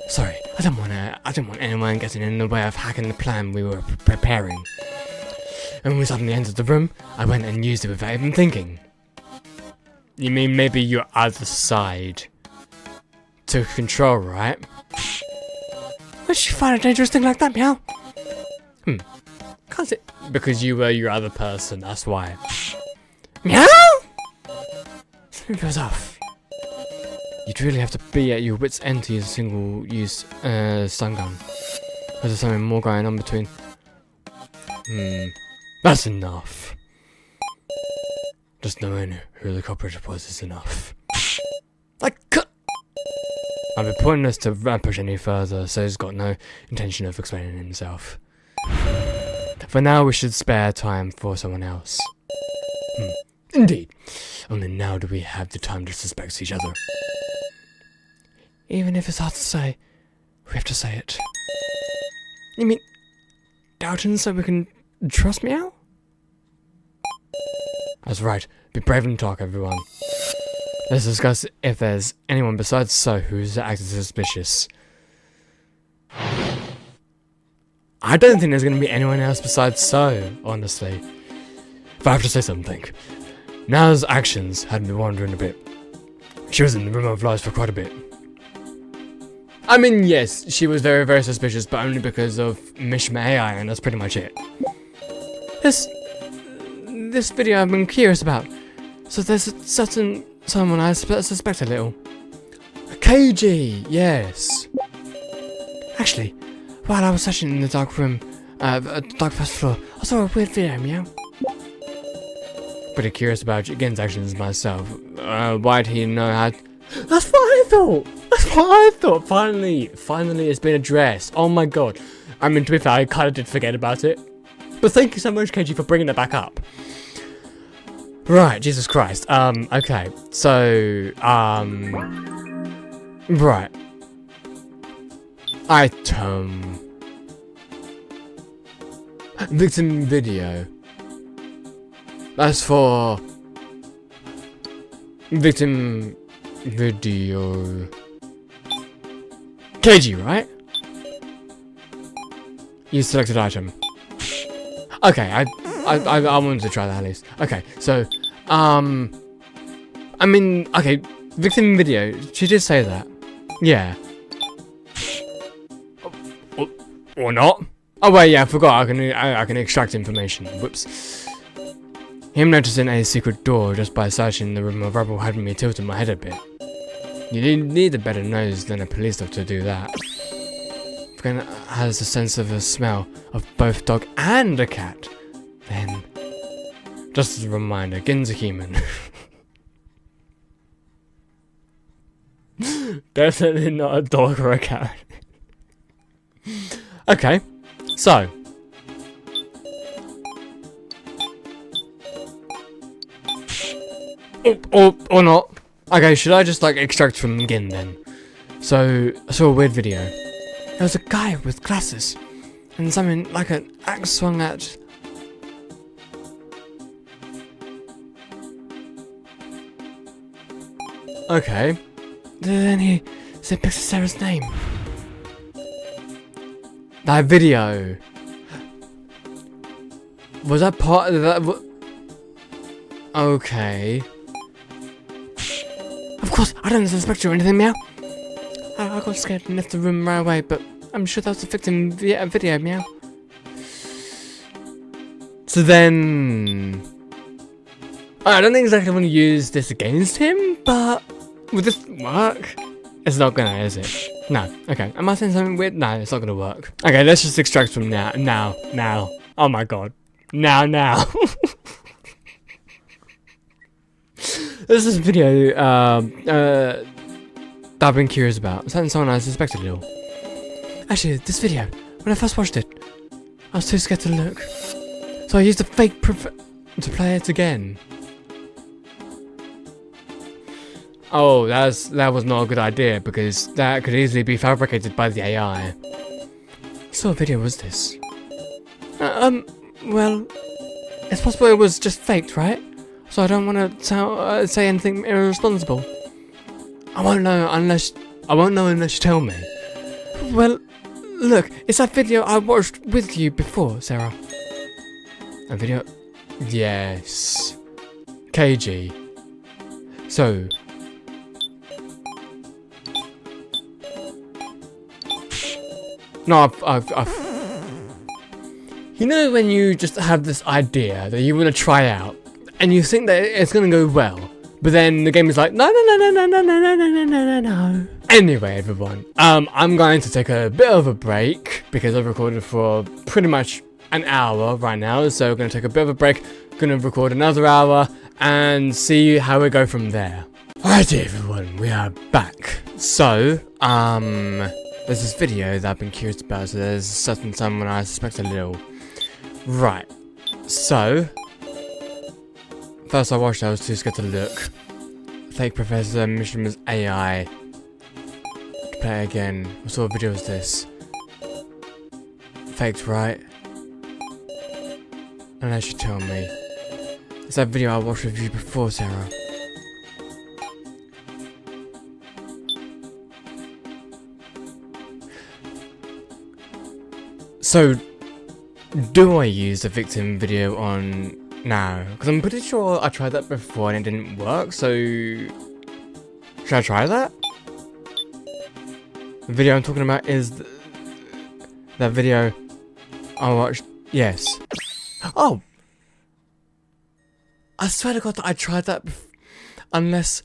Sorry, I didn't want anyone getting in the way of hacking the plan we were preparing. And when we suddenly entered the room, I went and used it without even thinking. You mean maybe your other side took control, right? Why did you find a dangerous thing like that, Meow? Can't it? Because you were your other person, that's why. Meow? Something feels off. You'd really have to be at your wit's end to use a single-use stun gun. Or is there something more going on between? That's enough. Just knowing who the culprit was is enough. I'd be pointless to push any further, so he's got no intention of explaining himself. For now, we should spare time for someone else. Indeed. Only now do we have the time to suspect each other. Even if it's hard to say, we have to say it. You mean doubting so we can trust Meow? That's right. Be brave and talk, everyone. Let's discuss if there's anyone besides So who's acted suspicious. I don't think there's going to be anyone else besides So, honestly. If I have to say something. Nao's actions had me wondering a bit. She was in the room of lies for quite a bit. I mean, yes, she was very, very suspicious, but only because of Mishma AI, and that's pretty much it. This video I've been curious about. So there's a certain someone I suspect a little. KG, yes. Actually, while I was searching in the dark room, dark first floor, I saw a weird video, Meow. Pretty curious about Gen's actions myself. Why'd he know how? That's what I thought. That's what I thought. Finally, it's been addressed. Oh my god. I mean, to be fair, I kind of did forget about it. But thank you so much, KG, for bringing it back up. Right, Jesus Christ. Okay. So, right. Item. Victim video. That's for victim video. KG, right? You selected item. Okay, I wanted to try that at least. Okay, so I mean, okay, victim video. She did say that. Yeah. Or not? Oh wait, yeah, I forgot. I can extract information. Whoops. Him noticing a secret door just by searching the room of rubble had me tilting my head a bit. You need a better nose than a police dog to do that. If Gen has a sense of a smell of both dog and a cat, then just as a reminder, Gen's a human. Definitely not a dog or a cat. Okay, so. Or not. Okay, should I just like extract from Gen then? So, I saw a weird video. There was a guy with glasses. And something like an axe swung at. Okay. Then he said picks Sarah's name. That video. Was that part of that? Okay. Of course, I don't suspect you or anything, Meow. I got scared and left the room right away, but I'm sure that was a victim video, Meow. So then, I don't exactly want to use this against him, but will this work? It's not gonna, is it? No. Okay. Am I saying something weird? No, it's not gonna work. Okay, let's just extract from now. Oh my god. Now. This is a video that I've been curious about. Something someone I suspected at all. Actually, this video, when I first watched it, I was too scared to look. So I used a fake to play it again. Oh, that was not a good idea, because that could easily be fabricated by the AI. So what video was this? Well, it's possible it was just faked, right? So I don't want to say anything irresponsible. I won't know unless you tell me. Well, look, it's that video I watched with you before, Sarah. A video? Yes. KG. So. No, you know when you just have this idea that you want to try out, and you think that it's going to go well, but then the game is like, no. Anyway, everyone, I'm going to take a bit of a break, because I've recorded for pretty much an hour right now, so we're going to take a bit of a break, going to record another hour, and see how we go from there. Alrighty, everyone, we are back. So, there's this video that I've been curious about, so there's certain someone I suspect a little. Right, so, first I watched it, I was too scared to look. Fake Professor Mission was AI. To play it again. What sort of video is this? Faked, right? Unless you tell me. It's that video I watched with you before, Sarah. So, do I use the victim video on now? Because I'm pretty sure I tried that before and it didn't work, so should I try that? The video I'm talking about is that video I watched. Yes. Oh! I swear to God that I tried that unless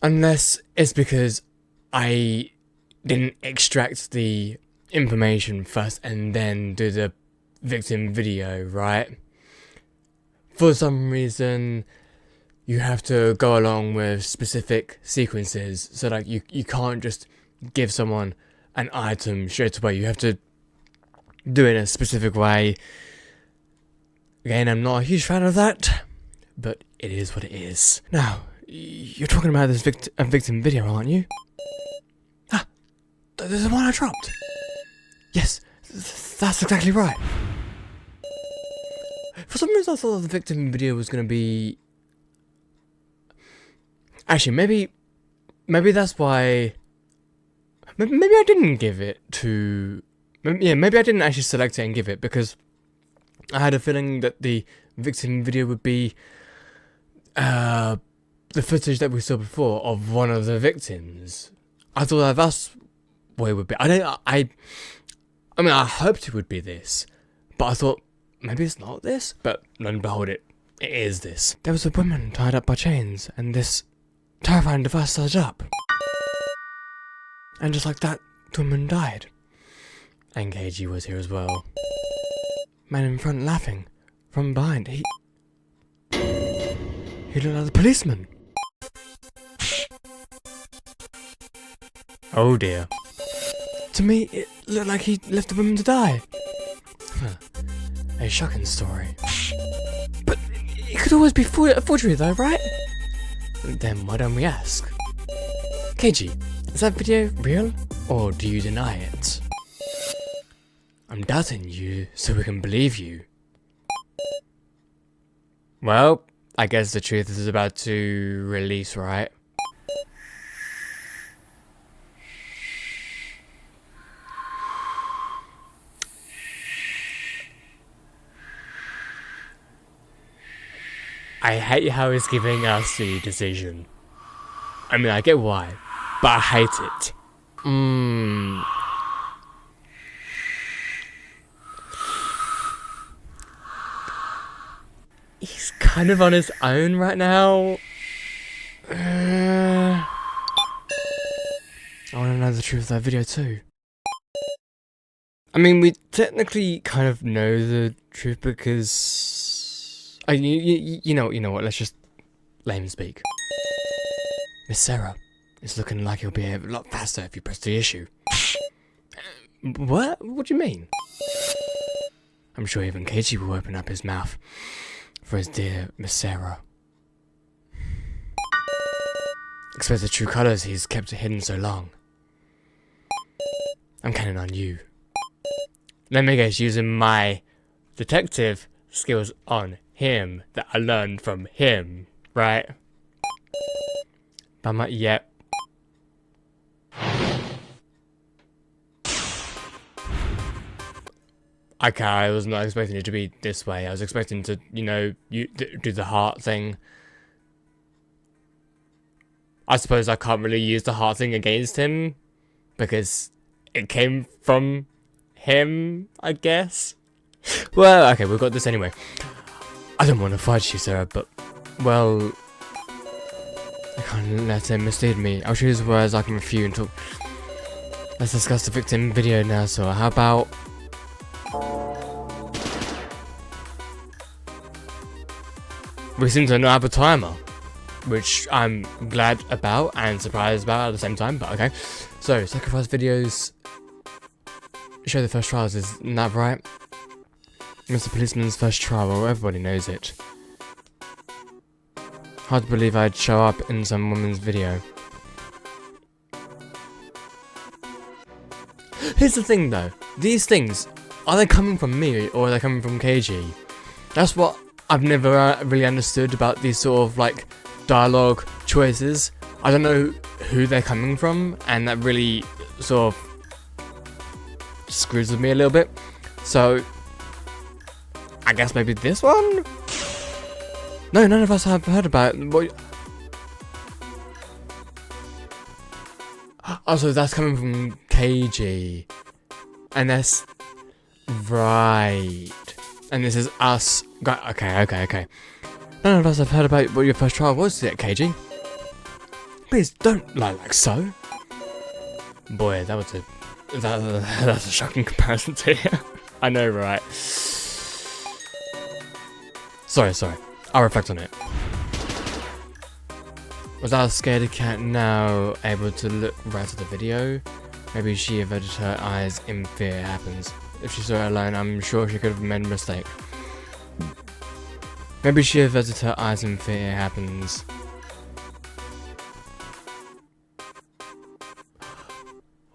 it's because I didn't extract the information first and then do the victim video, right? For some reason you have to go along with specific sequences, so like you can't just give someone an item straight away. You have to do it in a specific way. Again, I'm not a huge fan of that, but it is what it is. Now, you're talking about this victim video, aren't you? Ah, there's the one I dropped. Yes, that's exactly right. For some reason I thought the victim video was going to be... Actually, maybe that's why... Maybe I didn't give it to... Maybe I didn't actually select it and give it, because I had a feeling that the victim video would be the footage that we saw before of one of the victims. I thought that's what it would be. I mean, I hoped it would be this, but I thought, maybe it's not this, but lo and behold, it is this. There was a woman tied up by chains, and this terrifying device started up. And just like that, the woman died. And KG was here as well. Man in front laughing. From behind, he looked like a policeman. Oh dear. To me, it looked like he left the woman to die. A shocking story. But it could always be a forgery though, right? Then why don't we ask? KG, is that video real, or do you deny it? I'm doubting you so we can believe you. Well, I guess the truth is about to release, right? I hate how he's giving us the decision. I mean, I get why, but I hate it. kind of on his own right now. I want to know the truth of that video too. I mean, we technically kind of know the truth because... you know what, let's just let him speak. Miss Sarah, it's looking like you'll be a lot faster if you press the issue. What? What do you mean? I'm sure even Keiichi will open up his mouth for his dear Miss Sarah. Expose the true colours he's kept hidden so long. I'm counting on you. Let me guess, using my detective skills on him that I learned from him, right? Yep. Okay, I was not expecting it to be this way. I was expecting to, you know, do the heart thing. I suppose I can't really use the heart thing against him because it came from him, I guess. Well, okay, we've got this anyway. I don't want to fight you, Sarah, but, well, I can't let him mislead me. I'll choose words I can refute and talk. Let's discuss the victim video now, so how about... We seem to not have a timer, which I'm glad about and surprised about at the same time, but okay. So, sacrifice videos show the first trials, isn't that right? Mr. Policeman's first trial, well, everybody knows it. Hard to believe I'd show up in some woman's video. Here's the thing though, these things, are they coming from me or are they coming from Keiichi? That's what I've never really understood about these sort of like dialogue choices. I don't know who they're coming from, and that really sort of screws with me a little bit. So I guess maybe this one? No, none of us have heard about what. Oh, so that's coming from Keiichi, and that's right. And this is us. Okay. None of us have heard about what your first trial was yet, Keiichi. Please don't lie like so. Boy, that's a shocking comparison to you. I know, right? Sorry. I'll reflect on it. Was our scaredy cat now able to look right at the video? Maybe she averted her eyes in fear it happens. If she saw it alone, I'm sure she could have made a mistake. Maybe she averted her eyes in fear it happens.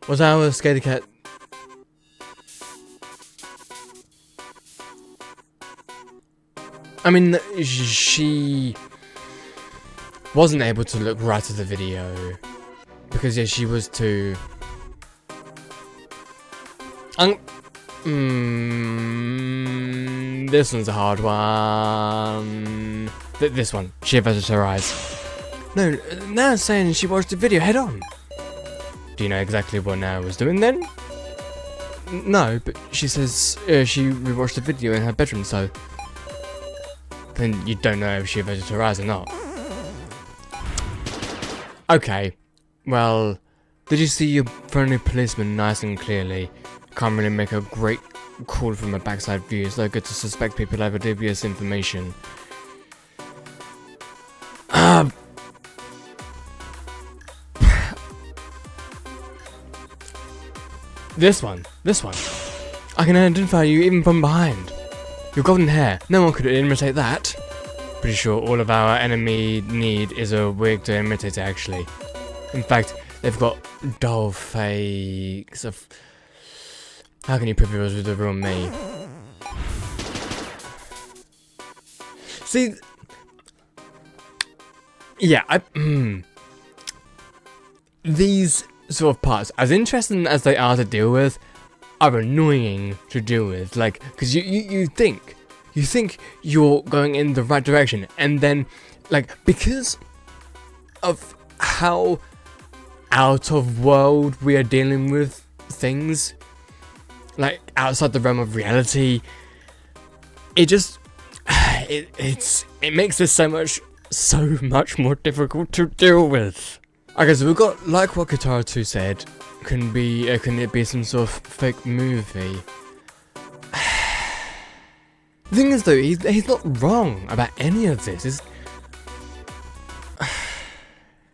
Was our scaredy cat... I mean, she wasn't able to look right at the video because yeah, she was too. This one's a hard one. This one. She averted her eyes. No, Nao's saying she watched the video head on. Do you know exactly what Nao was doing then? No, but she says she rewatched the video in her bedroom, so. Then you don't know if she averted her eyes or not. Okay, well, did you see your friendly policeman nice and clearly? Can't really make a great call from a backside view. It's no good to suspect people have dubious information. This one. I can identify you even from behind. Your golden hair, no one could imitate that. Pretty sure all of our enemy need is a wig to imitate it, actually. In fact, they've got doll fakes of... How can you prove it was the real me? See... Yeah, These sort of parts, as interesting as they are to deal with, are annoying to deal with, like, because you think you're going in the right direction, and then, like, because of how out of world we are dealing with things, like, outside the realm of reality, it it makes this so much more difficult to deal with. Okay, so we've got, like what Katara 2 said, can it be some sort of fake movie? The thing is though, he's not wrong about any of this.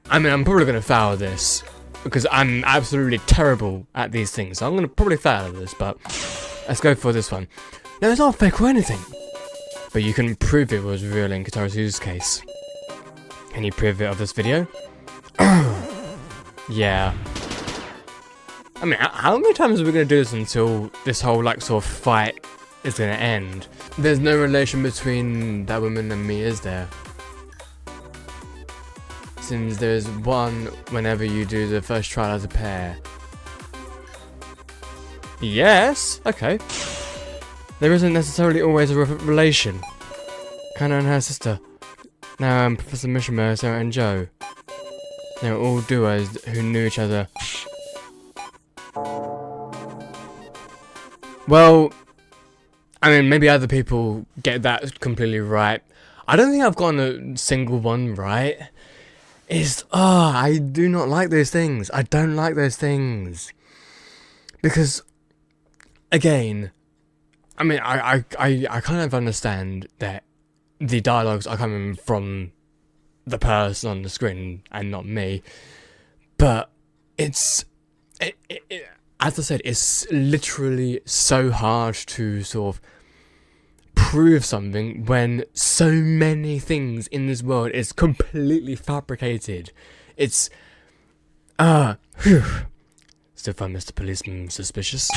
I mean, I'm probably gonna fail this because I'm absolutely terrible at these things. So I'm gonna probably fail at this, but let's go for this one. No, it's not fake or anything, but you can prove it was real in Katara 2's case. Can you prove it of this video? Yeah. I mean, how many times are we gonna do this until this whole like sort of fight is gonna end? There's no relation between that woman and me, is there? Since there's one whenever you do the first trial as a pair. Yes, okay. There isn't necessarily always a relation. Kana and her sister. Now Professor Mishima, Sarah and Joe. They were all duos who knew each other. Well, I mean, maybe other people get that completely right. I don't think I've gotten a single one right. I do not like those things. I don't like those things. Because, again, I mean, I kind of understand that the dialogues are coming from the person on the screen and not me. But as I said, it's literally so hard to sort of prove something when so many things in this world is completely fabricated. It's still find Mr. Policeman suspicious.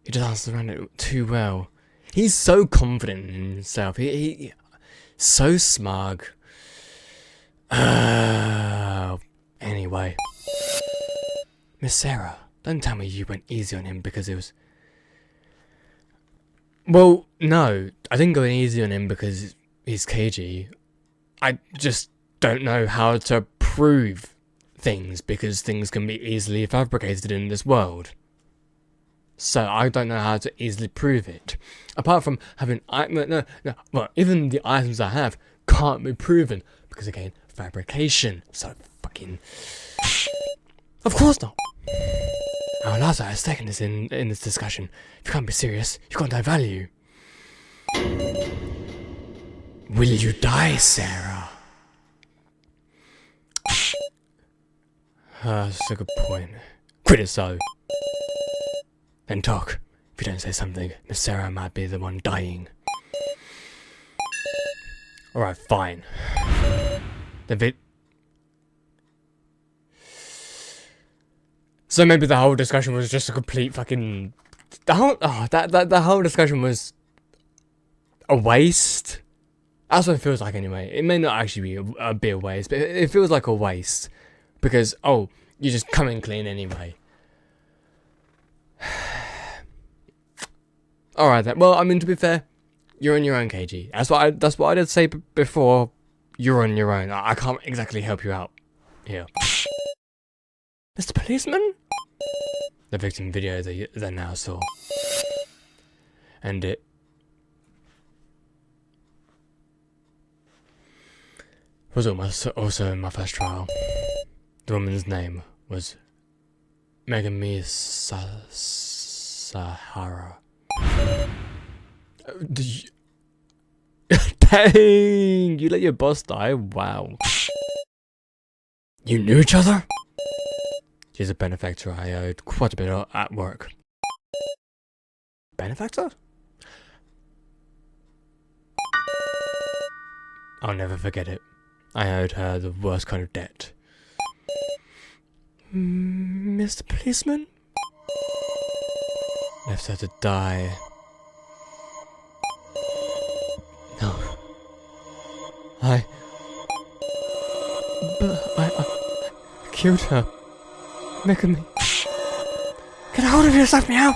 He just answers around it too well. He's so confident in himself. He so smug. Anyway, Miss Sarah, don't tell me you went easy on him because it was. Well, no, I didn't go easy on him because he's cagey. I just don't know how to prove things because things can be easily fabricated in this world. So I don't know how to easily prove it. Apart from having well, even the items I have can't be proven because again, fabrication. So fucking. Of course not. Our lives are at stake in this discussion. If you can't be serious, you can't devalue. Will you die, Sarah? That's a good point. Quit it so. Then talk. If you don't say something, Miss Sarah might be the one dying. Alright, fine. So maybe the whole discussion was just a complete fucking... The whole discussion was a waste. That's what it feels like anyway. It may not actually be a bit of waste, but it feels like a waste. Because, you're just coming clean anyway. Alright then. Well, I mean, to be fair, you're on your own, KG. That's what I did say before. You're on your own. I can't exactly help you out here. Mr. Policeman? The victim video they now saw. And it was also in my first trial. The woman's name was Megami Sahara. Dang! You let your boss die? Wow. You knew each other? She's a benefactor I owed quite a bit at work. Benefactor? I'll never forget it. I owed her the worst kind of debt. Mr. Policeman? Left her to die. No. I killed her. Making me. Get a hold of yourself, meow!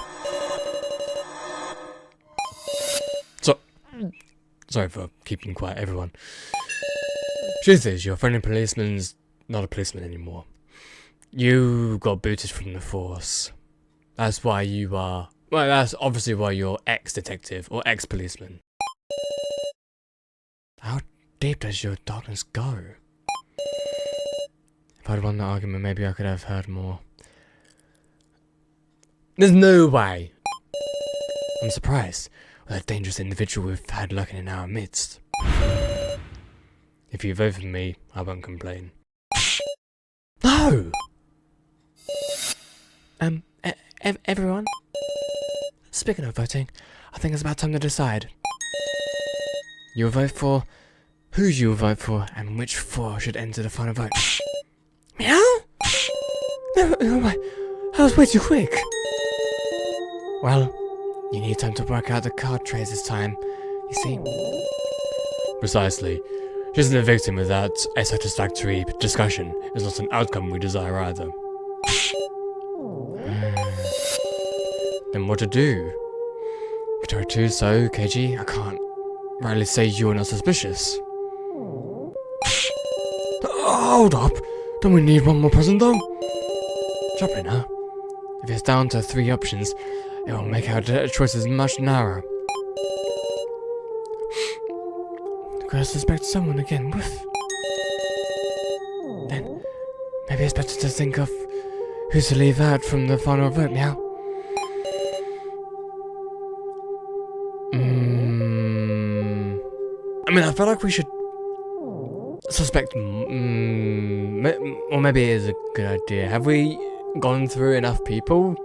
Sorry for keeping quiet, everyone. Truth is, your friendly policeman's not a policeman anymore. You got booted from the force. That's why you are. Well, that's obviously why you're ex-detective or ex-policeman. deep does your darkness go? If I'd won the argument, maybe I could have heard more. There's no way! I'm surprised with that dangerous individual we've had lurking in our midst. If you vote for me, I won't complain. No! Everyone? Speaking of voting, I think it's about time to decide. You'll vote for, who you'll vote for, and which four should enter the final vote. Meow? No, that was way too quick. Well, you need time to work out the card trays this time, you see. Precisely. Just a victim without a satisfactory discussion is not an outcome we desire either. Then what to do? Guitar 2, so, KG, I can't rightly say you're not suspicious. Hold up! Don't we need one more person though? Chopping, huh? If it's down to 3 options, it will make our choices much narrower. Could I suspect someone again? Woof. Then, maybe it's better to think of who to leave out from the final vote, meow. I mean, I feel like we should suspect, or maybe it is a good idea. Have we gone through enough people?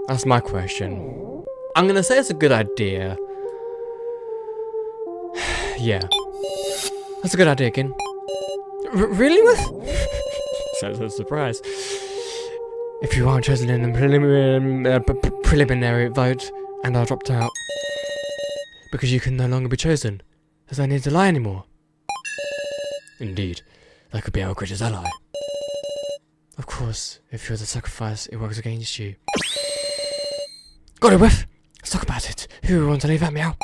That's my question. I'm gonna say it's a good idea. Yeah. That's a good idea, Gin. Really? Sounds a surprise. If you aren't chosen in the preliminary vote, and are dropped out, because you can no longer be chosen, there's no need to lie anymore. Indeed, that could be our greatest ally. Of course, if you're the sacrifice, it works against you. Got it, Whiff! Let's talk about it. Who would want to leave out, meow?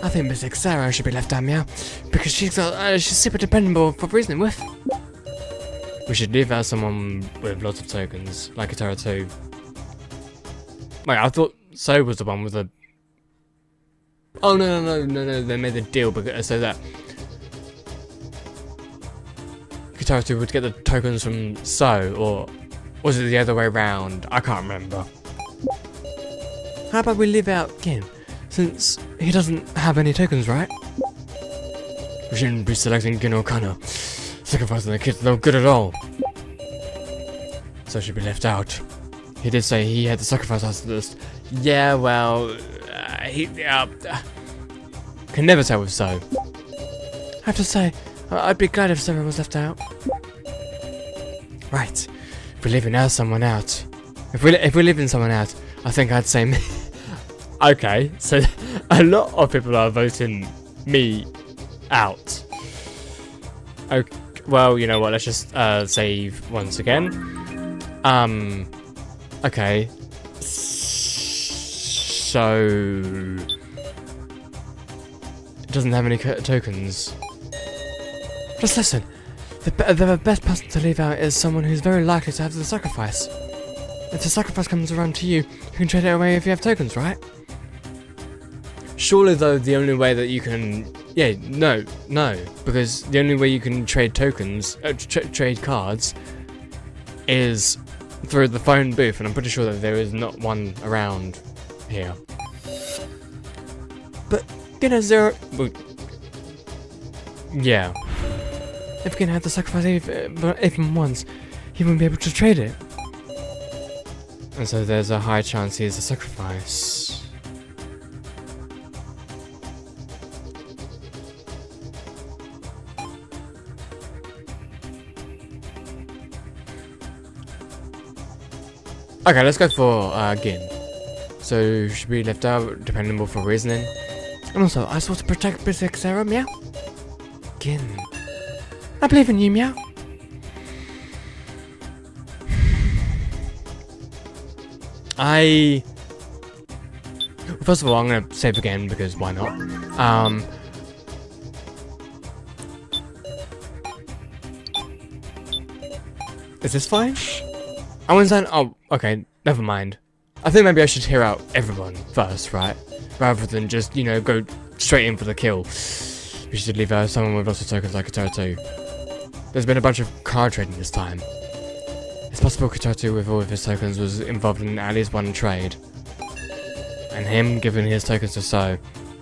I think Miss Sarah should be left out, meow, because she's super dependable for reasoning, Whiff. We should leave out someone with lots of tokens, like Guitar 2. Wait, I thought So was the one with the... Oh, no, they made the deal because, so that Guitar 2 would get the tokens from So, or was it the other way around? I can't remember. How about we leave out Gin, since he doesn't have any tokens, right? We shouldn't be selecting Gin or Kana. Sacrificing the kid's no good at all. So should be left out. He did say he had the sacrifice list. Yeah, well, he can never tell with So. I have to say, I'd be glad if Sarah was left out. Right, if we're leaving someone out, if we're leaving someone out, I think I'd say me. Okay, so a lot of people are voting me out. Okay, well, you know what? Let's just save once again. Okay. So it doesn't have any tokens. Just listen. The best person to leave out is someone who's very likely to have the sacrifice. If the sacrifice comes around to you, you can trade it away if you have tokens, right? Surely, though, the only way that you can... Yeah, no. Because the only way you can trade tokens, trade cards, is through the phone booth, and I'm pretty sure that there is not one around here. But, you know, well, yeah. If you can have the sacrifice even once, he won't be able to trade it. And so there's a high chance he is a sacrifice. Okay, let's go for Gin. So should be left out, dependable for reasoning. And also, I sought to protect Basic Sarah, meow. Gin. I believe in you, meow. First of all, I'm gonna save again because why not? Is this fine? I wasn't saying. Oh, okay. Never mind. I think maybe I should hear out everyone first, right? rather than just, you know, go straight in for the kill. We should leave out someone with lots of tokens like Kitara 2. There's been a bunch of card trading this time. It's possible Kitara 2 with all of his tokens was involved in at least one trade. And him giving his tokens to Soooo,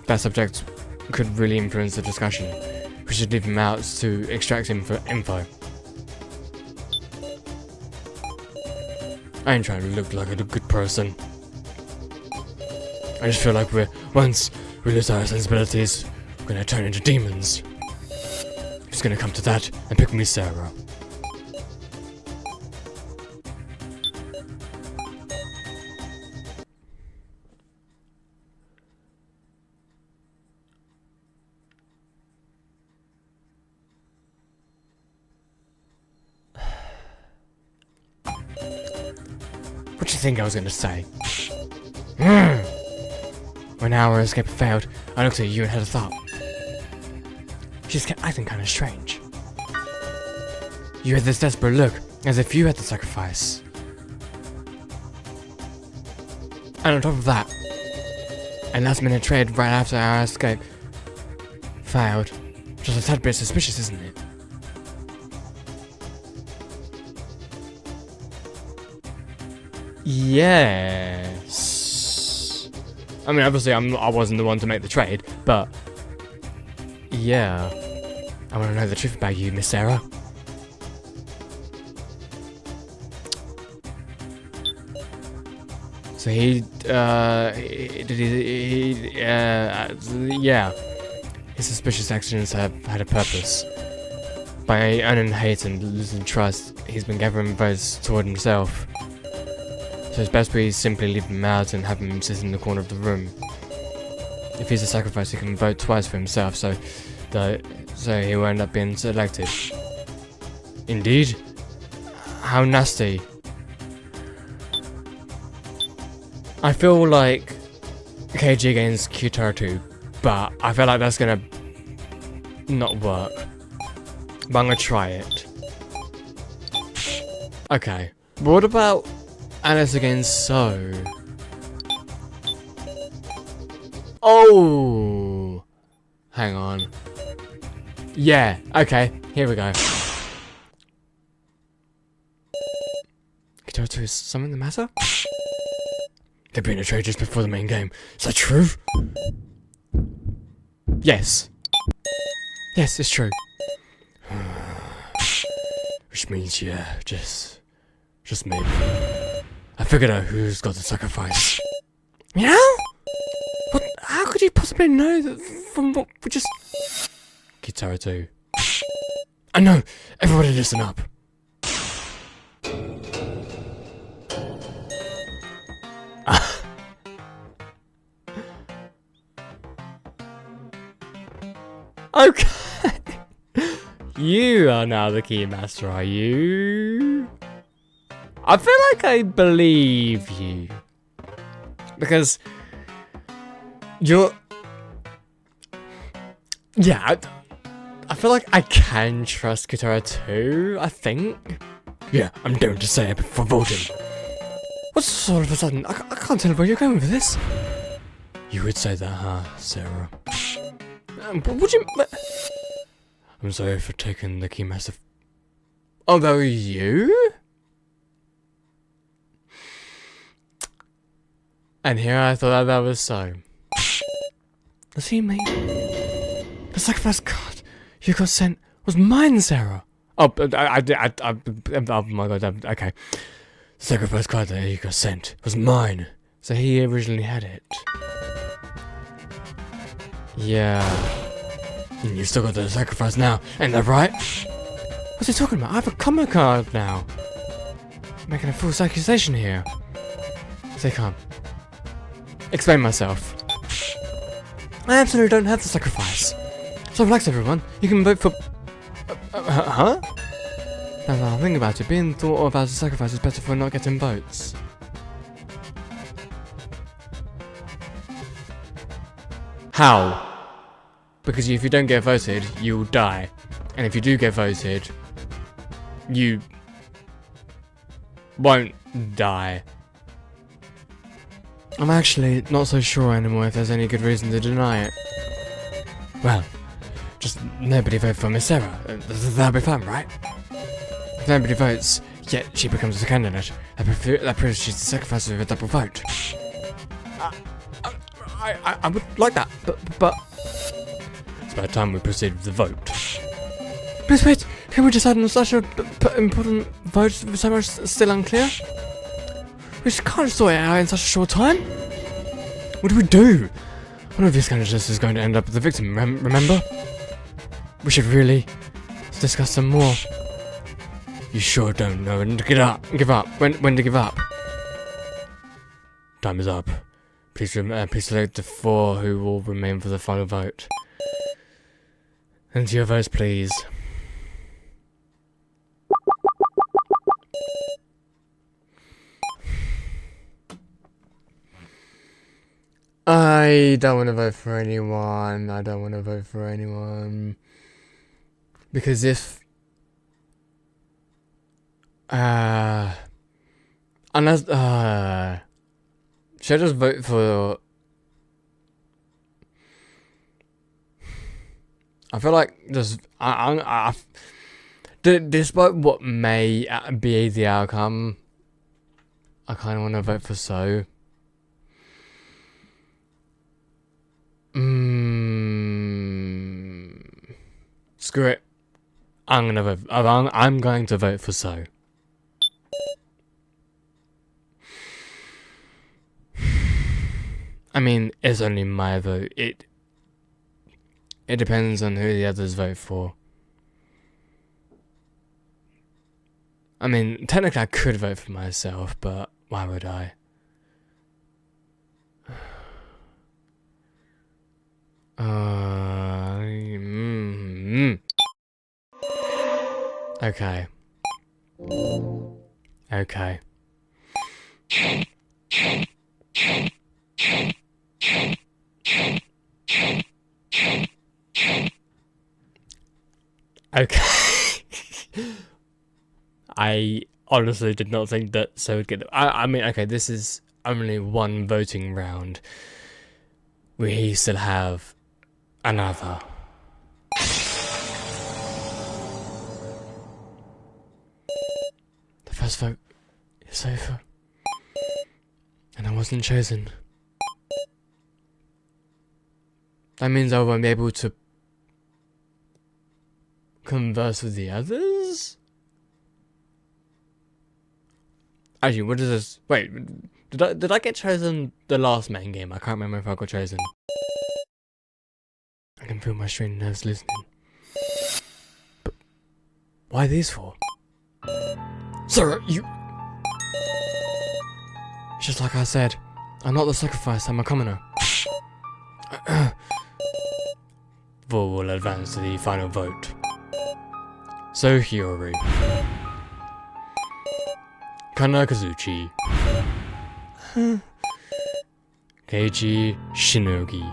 that subject could really influence the discussion. We should leave him out to extract him for info. I ain't trying to look like a good person. I just feel like once we lose our sensibilities, we're gonna turn into demons. He's gonna come to that and pick me Sarah. What do you think I was gonna say? When our escape failed, I looked at you and had a thought. She's acting kind of strange. You had this desperate look, as if you had to sacrifice. And on top of that, a last minute trade right after our escape failed. Just a tad bit suspicious, isn't it? Yes. I mean, obviously, I wasn't the one to make the trade, but yeah. I want to know the truth about you, Miss Sarah. So yeah. His suspicious actions have had a purpose. By earning hate and losing trust, he's been gathering votes toward himself. So it's best we simply leave him out and have him sit in the corner of the room. If he's a sacrifice, he can vote twice for himself, so he will end up being selected. Indeed? How nasty. I feel like KG against Kitara 2, but I feel like that's gonna not work. But I'm gonna try it. Okay. But what about Alice against Soooo? Oh! Hang on. Yeah, okay, here we go. Kitara 2, is something the matter? They've been a trade just before the main game. Is that true? Yes. Yes, it's true. Which means, yeah, just maybe. I figured out who's got the sacrifice. Meow? What? How could you possibly know that from what we just... Kitara 2. I know! Everybody listen up. Okay. You are now the keymaster, are you? I feel like I believe you. Because you're... Yeah, I feel like I can trust Kitara 2, I think. Yeah, I'm going to say it before voting. What's all of a sudden? I can't tell where you're going with this. You would say that, huh, Sarah? Would you... I'm sorry for taking the keymaster... Oh, that was you? And here I thought that was Soooo. See me? The sacrifice card you got sent was mine, Sarah. Oh, oh my god, okay. The sacrifice card that you got sent was mine. So he originally had it. Yeah. And you still got the sacrifice now, ain't that right? What's he talking about? I have a combo card now. Making a false accusation here. Say calm. Explain myself. I absolutely don't have the sacrifice. So relax everyone, you can vote for... huh? Now think about it, being thought of as a sacrifice is better for not getting votes. How? Because if you don't get voted, you'll die. And if you do get voted, you won't die. I'm actually not so sure anymore if there's any good reason to deny it. Well, just nobody vote for Miss Sarah. That'll be fun, right? If nobody votes, yet she becomes a candidate, that proves she's the sacrifice of a double vote. I would like that, but... It's about time we proceed with the vote. Please wait, can we decide on such an important vote so much still unclear? We just can't sort it out in such a short time. What do we do? One of these candidates is going to end up the victim, remember? We should really discuss some more. You sure don't know when to give up. When to give up. Time is up. Please select the 4 who will remain for the final vote. Enter your votes, please. I don't want to vote for anyone. I don't want to vote for anyone. Because if... unless... should I just vote for... I feel like just... despite what may be the outcome, I kind of want to vote for Soooo. Screw it. I'm going to vote for Soooo. I mean, it's only my vote. It depends on who the others vote for. I mean, technically I could vote for myself, but why would I? Okay. Okay. Okay. I honestly did not think that Soooo would get it. I mean, okay, this is only one voting round. We still have another. The first vote is over. And I wasn't chosen. That means I won't be able to converse with the others? Actually, what is this? Wait, did I get chosen the last main game? I can't remember if I got chosen. I can feel my strained nerves listening. But why these 4? Sarah, you... Just like I said, I'm not the sacrifice, I'm a commoner. 4 will advance to the final vote. So Hiyori, Kana Kazuchi, Keiji Shinogi.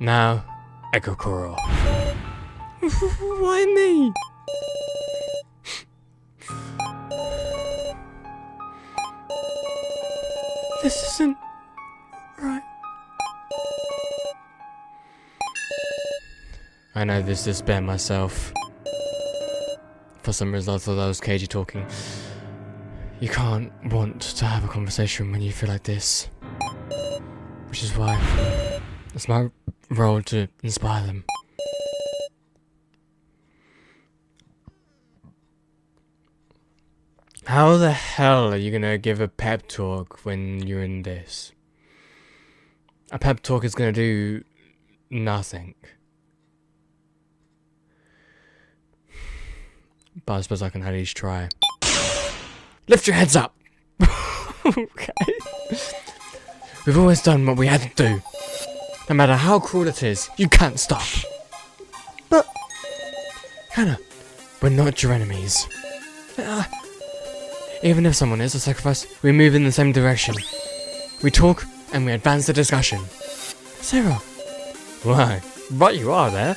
Now, Ekokoro. Why me? This isn't right. I know this is bare myself. For some reason I thought that was Keiji talking. You can't want to have a conversation when you feel like this. Which is why it's my role to inspire them. How the hell are you gonna give a pep talk when you're in this? A pep talk is gonna do nothing. But I suppose I can at least try. Lift your heads up! Okay. We've always done what we had to do. No matter how cruel it is, you can't stop. But, Hannah, we're not your enemies. Even if someone is a sacrifice, we move in the same direction. We talk and we advance the discussion. Sarah. Why, right you are there.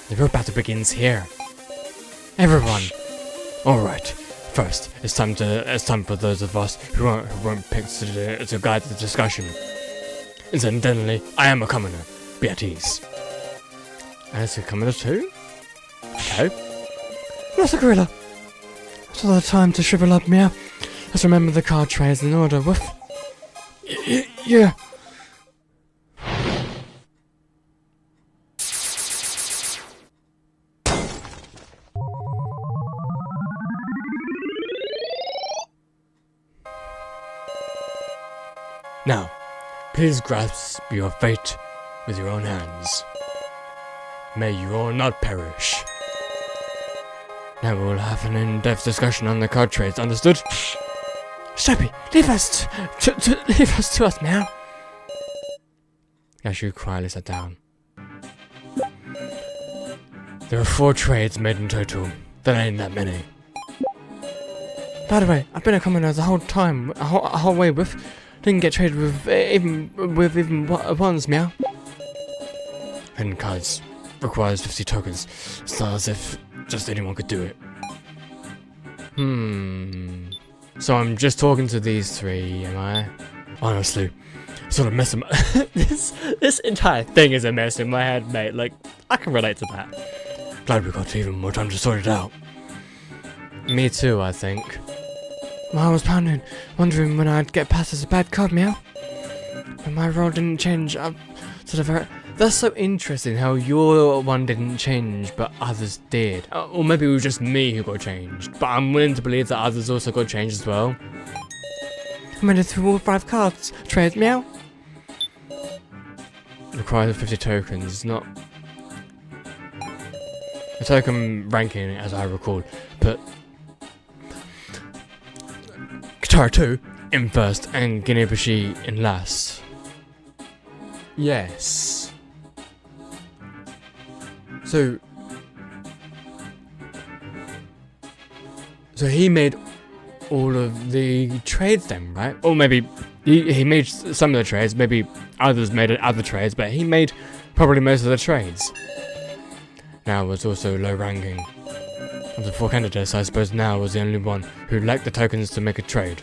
The real battle begins here. Everyone. Alright, First, it's time for those of us who won't pick to guide the discussion. Incidentally, I am a commoner. Be at ease. And it's a commoner too? Okay. What's the gorilla? It's all the time to shrivel up, meow. Let's remember the card trays in order, woof. Yeah. Now, please grasp your fate with your own hands. May you all not perish. Now we'll have an in-depth discussion on the card trades, understood? Sharpie, leave us to us now. As you quietly sat down. There are 4 trades made in total. That ain't that many. By the way, I've been a commoner the whole time, a whole way with. Didn't get traded with even ones, meow. And cards requires 50 tokens. It's not as if just anyone could do it. So I'm just talking to these 3, am I? Honestly, sort of messing. This entire thing is a mess in my head, mate. Like, I can relate to that. Glad we got even more time to sort it out. Me too, I think. I was pounding, wondering when I'd get past as a bad card, meow. But my role didn't change. That's so interesting how your one didn't change, but others did. Or maybe it was just me who got changed. But I'm willing to believe that others also got changed as well. I made it through all 5 cards. Trade, meow. Requires 50 tokens, not... The token ranking, as I recall, put Katara 2 in first and Ginebushi in last. Yes. So he made all of the trades then, right? Or maybe he made some of the trades, maybe others made other trades, but he made probably most of the trades. Now was also low ranking. Of the 4 candidates, I suppose now was the only one who lacked the tokens to make a trade.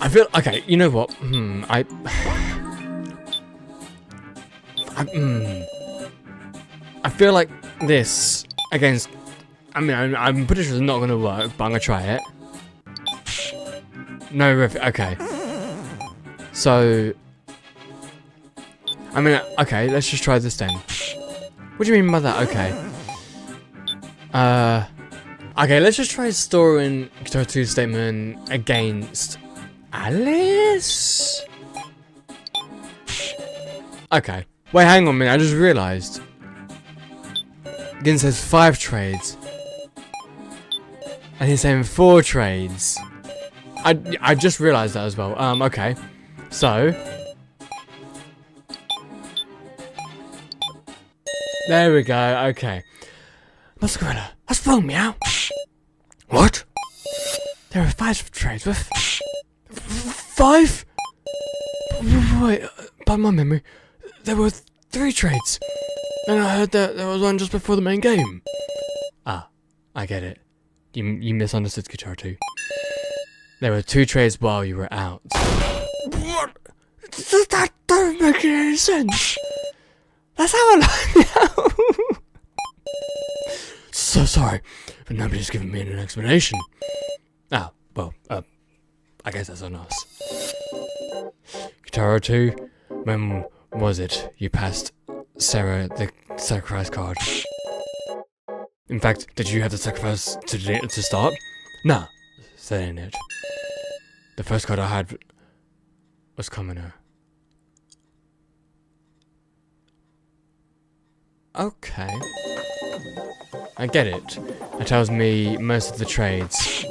I feel okay. You know what? I feel like this against. I mean, I'm pretty sure it's not gonna work, but I'm gonna try it. No, okay. So, I mean, okay. Let's just try this then. What do you mean by that? Okay. Okay. Let's just try storing Katara 2's statement against Alice. Okay. Wait, hang on a minute. I just realised. Gin says 5 trades. And he's saying 4 trades. I just realised that as well. Okay. So. There we go. Okay. Muscarella. That's wrong, meow. What? There are 5 trades with 5? Wait, by my memory, there were 3 trades. And I heard that there was one just before the main game. Ah, I get it. You misunderstood Katara 2. There were 2 trades while you were out. What? That don't make any sense. That's how I like now. So sorry, but nobody's given me an explanation. Ah, well, I guess that's on us. Katara 2, when was it you passed Sarah the sacrifice card? In fact, did you have the sacrifice to start? Nah, that ain't it. The first card I had was Commoner. Okay. I get it. It tells me most of the trades.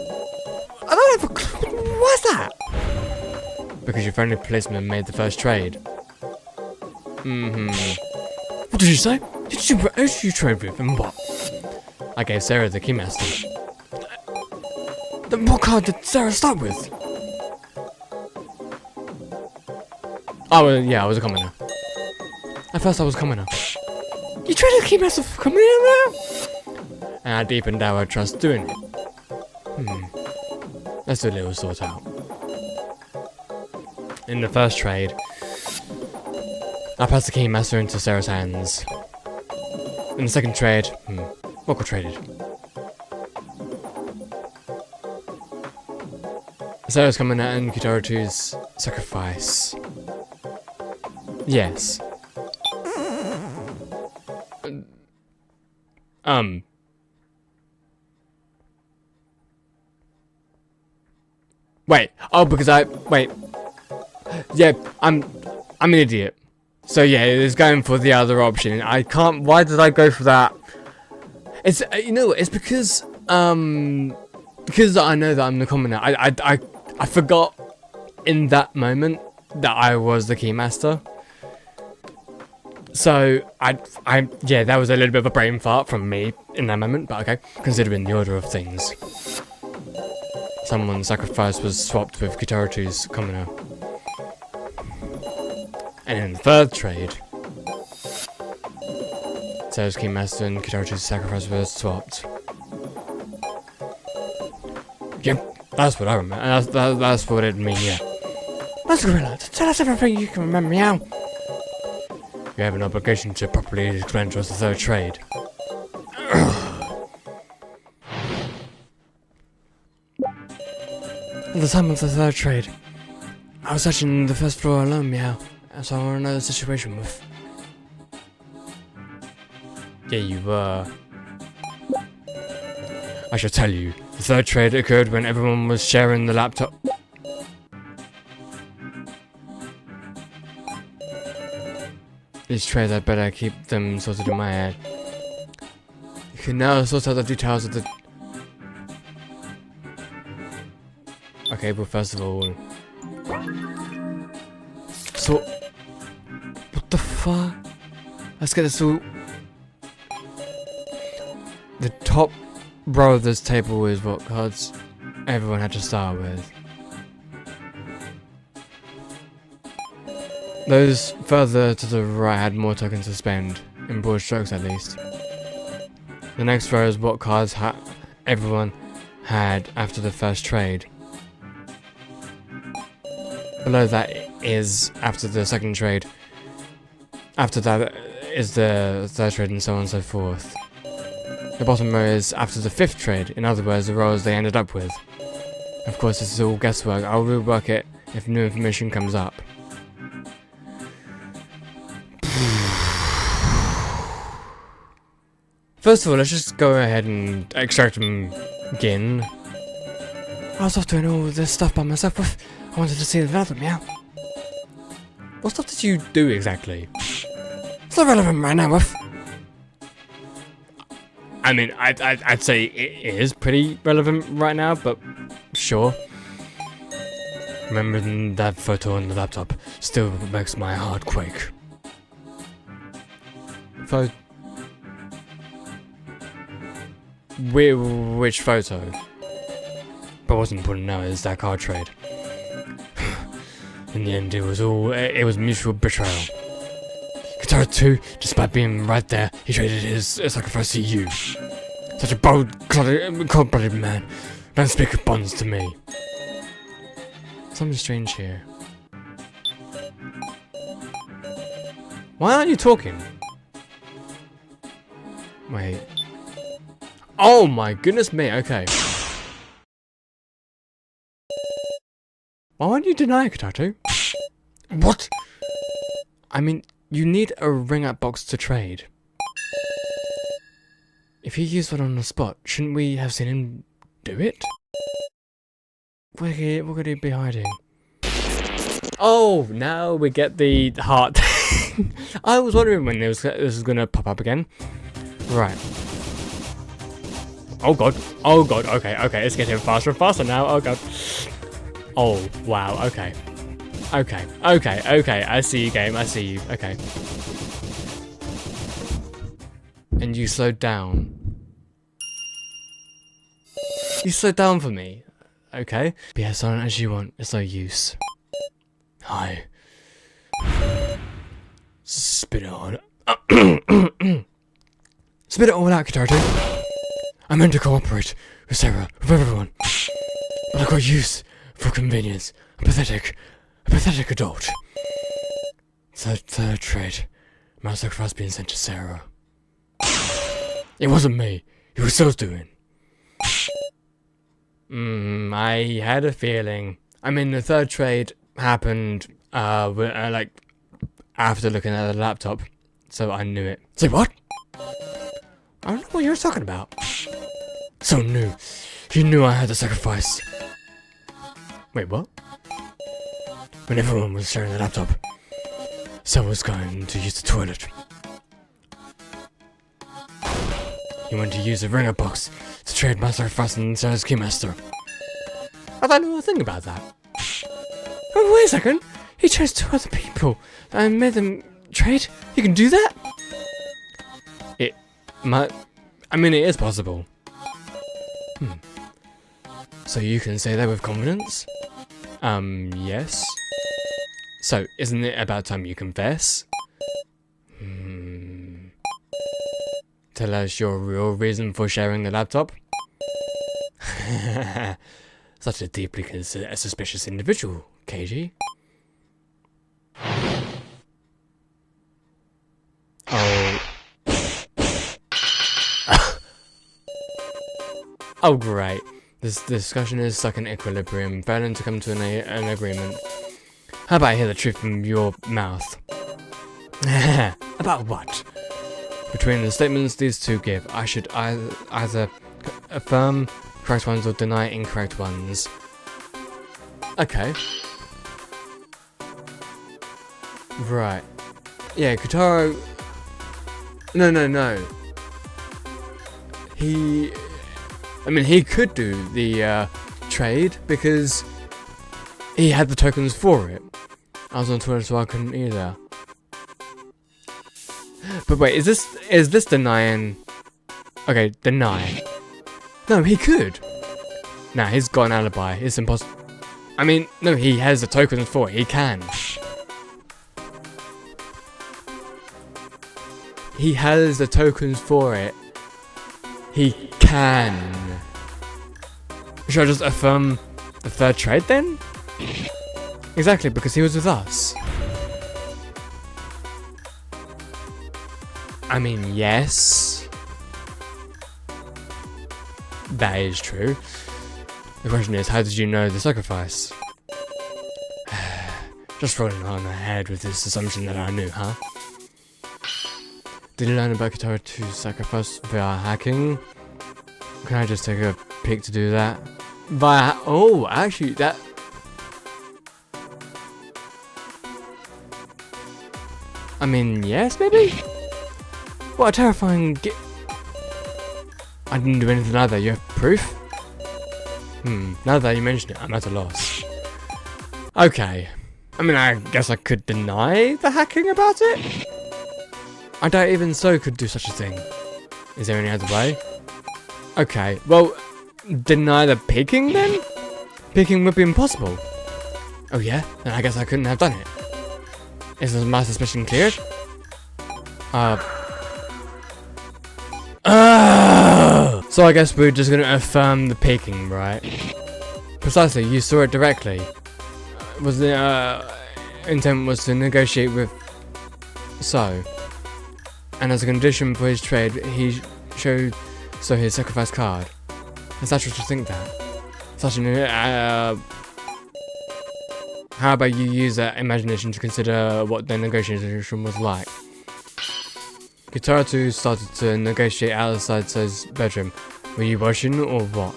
I don't have a clue. Why's that? Because your friendly policeman made the first trade. What did you say? Who did you trade with and what? I gave Sarah the Keymaster. Then what card did Sarah start with? Oh, well, yeah, I was a commoner. At first I was coming up. You trying to keep us from coming in now? And I deepened our trust doing it. Let's do a little sort out. In the first trade, I passed the keymaster into Sarah's hands. In the second trade, what got traded? Sarah's coming out in Kitaro 2's sacrifice. Yes. Wait. Oh, because wait. Yeah, I'm an idiot. So yeah, it's going for the other option. I can't. Why did I go for that? It's you know, it's because I know that I'm the commoner. I forgot in that moment that I was the keymaster. So yeah, that was a little bit of a brain fart from me in that moment. But okay, considering the order of things, someone's sacrifice was swapped with Kitaro 2's commoner. And in the third trade, Sarah's keymaster and Kitaro 2's sacrifice were swapped. Yep, that's what I remember. And that's what it means, yeah. That's Gorilla. Tell us everything you can remember, meow. You have an obligation to properly explain to us the third trade. At the time of the third trade, I was searching the first floor alone, meow. So I want to know the situation with. Yeah, you were. I shall tell you. The third trade occurred when everyone was sharing the laptop. These trades, I better keep them sorted in my head. You can now sort out the details of the. Okay, but first of all. So. What the fuck? Let's get this all. The top row of this table is what cards everyone had to start with. Those further to the right had more tokens to spend, in broad strokes at least. The next row is what cards everyone had after the first trade. Below that is after the second trade. After that is the third trade and so on and so forth. The bottom row is after the fifth trade, in other words the rows they ended up with. Of course this is all guesswork, I'll rework it if new information comes up. First of all, let's just go ahead and extract them again. I was off doing all this stuff by myself. I wanted to see the development, meow. What stuff did you do exactly? It's not relevant right now, Wuff. I mean, I'd say it is pretty relevant right now, but sure. Remembering that photo on the laptop still makes my heart quake. Which photo? But what's important now is that card trade. In the end, it was mutual betrayal. Kitaro 2, despite being right there, he traded his sacrifice to you. Such a bold, cold-blooded man. Don't speak of bonds to me. Something strange here. Why aren't you talking? Wait. Oh my goodness me, okay. Why won't you deny it, Kitaro 2? What? I mean, you need a ring-up box to trade. If he used one on the spot, shouldn't we have seen him do it? Where could he be hiding? Oh, now we get the heart. I was wondering when this was gonna pop up again. Right. Oh god, okay, it's getting faster and faster now, oh god. Oh, wow, okay. Okay, I see you, game, I see you, okay. And you slowed down. You slowed down for me, okay. Be as silent as you want, it's no use. Hi. Spit it all Spit it all out, Kitaro. I meant to cooperate with Sarah, with everyone. But I got used for convenience. A pathetic adult. Third trait. My sacrifice being sent to Sarah. It wasn't me. It was Soo's doing. I had a feeling. I mean, the third trade happened, like, after looking at the laptop. So I knew it. Say what? I don't know what you're talking about. So new. He knew I had to sacrifice. Wait, what? When everyone was sharing the laptop, someone was going to use the toilet. He wanted to use a ringer box to trade my sacrifice and Sarah's keymaster. I don't know a thing about that. Oh, wait a second. He chose 2 other people and made them trade? You can do that? I mean, it is possible. So you can say that with confidence? Yes. So, isn't it about time you confess? Tell us your real reason for sharing the laptop? Such a deeply suspicious individual, KG. Oh. Oh, great. This discussion is stuck in equilibrium, failing to come to an agreement. How about I hear the truth from your mouth? About what? Between the statements these two give, I should either affirm correct ones or deny incorrect ones. Okay. Right. Yeah, Kitaro... No. He could do the trade because he had the tokens for it. I was on Twitter, so I couldn't either. But wait, is this denying? Okay, deny. No, he could. Nah, he's got an alibi. It's impossible. I mean, no, he has the tokens for it. He can. He has the tokens for it. He can. Should I just affirm the third trade then? Exactly, because he was with us. I mean, yes. That is true. The question is, how did you know the sacrifice? Just rolling on ahead with this assumption that I knew, huh? Did you learn about Kitaro to sacrifice via hacking? Can I just take a peek to do that? Oh, actually, that... I mean, yes, maybe? What a terrifying I didn't do anything either. You have proof? Now that you mention it, I'm at a loss. Okay. I mean, I guess I could deny the hacking about it? I doubt even so could do such a thing. Is there any other way? Okay, well, deny the picking then? Picking would be impossible. Oh yeah? Then I guess I couldn't have done it. Is my suspicion cleared? So I guess we're just gonna affirm the picking, right? Precisely, you saw it directly. Was the intent was to negotiate with So. And as a condition for his trade, he showed So his sacrifice card. It's natural to think that. Such an how about you use that imagination to consider what the negotiation was like? Kitaro started to negotiate outside So's bedroom. Were you watching or what?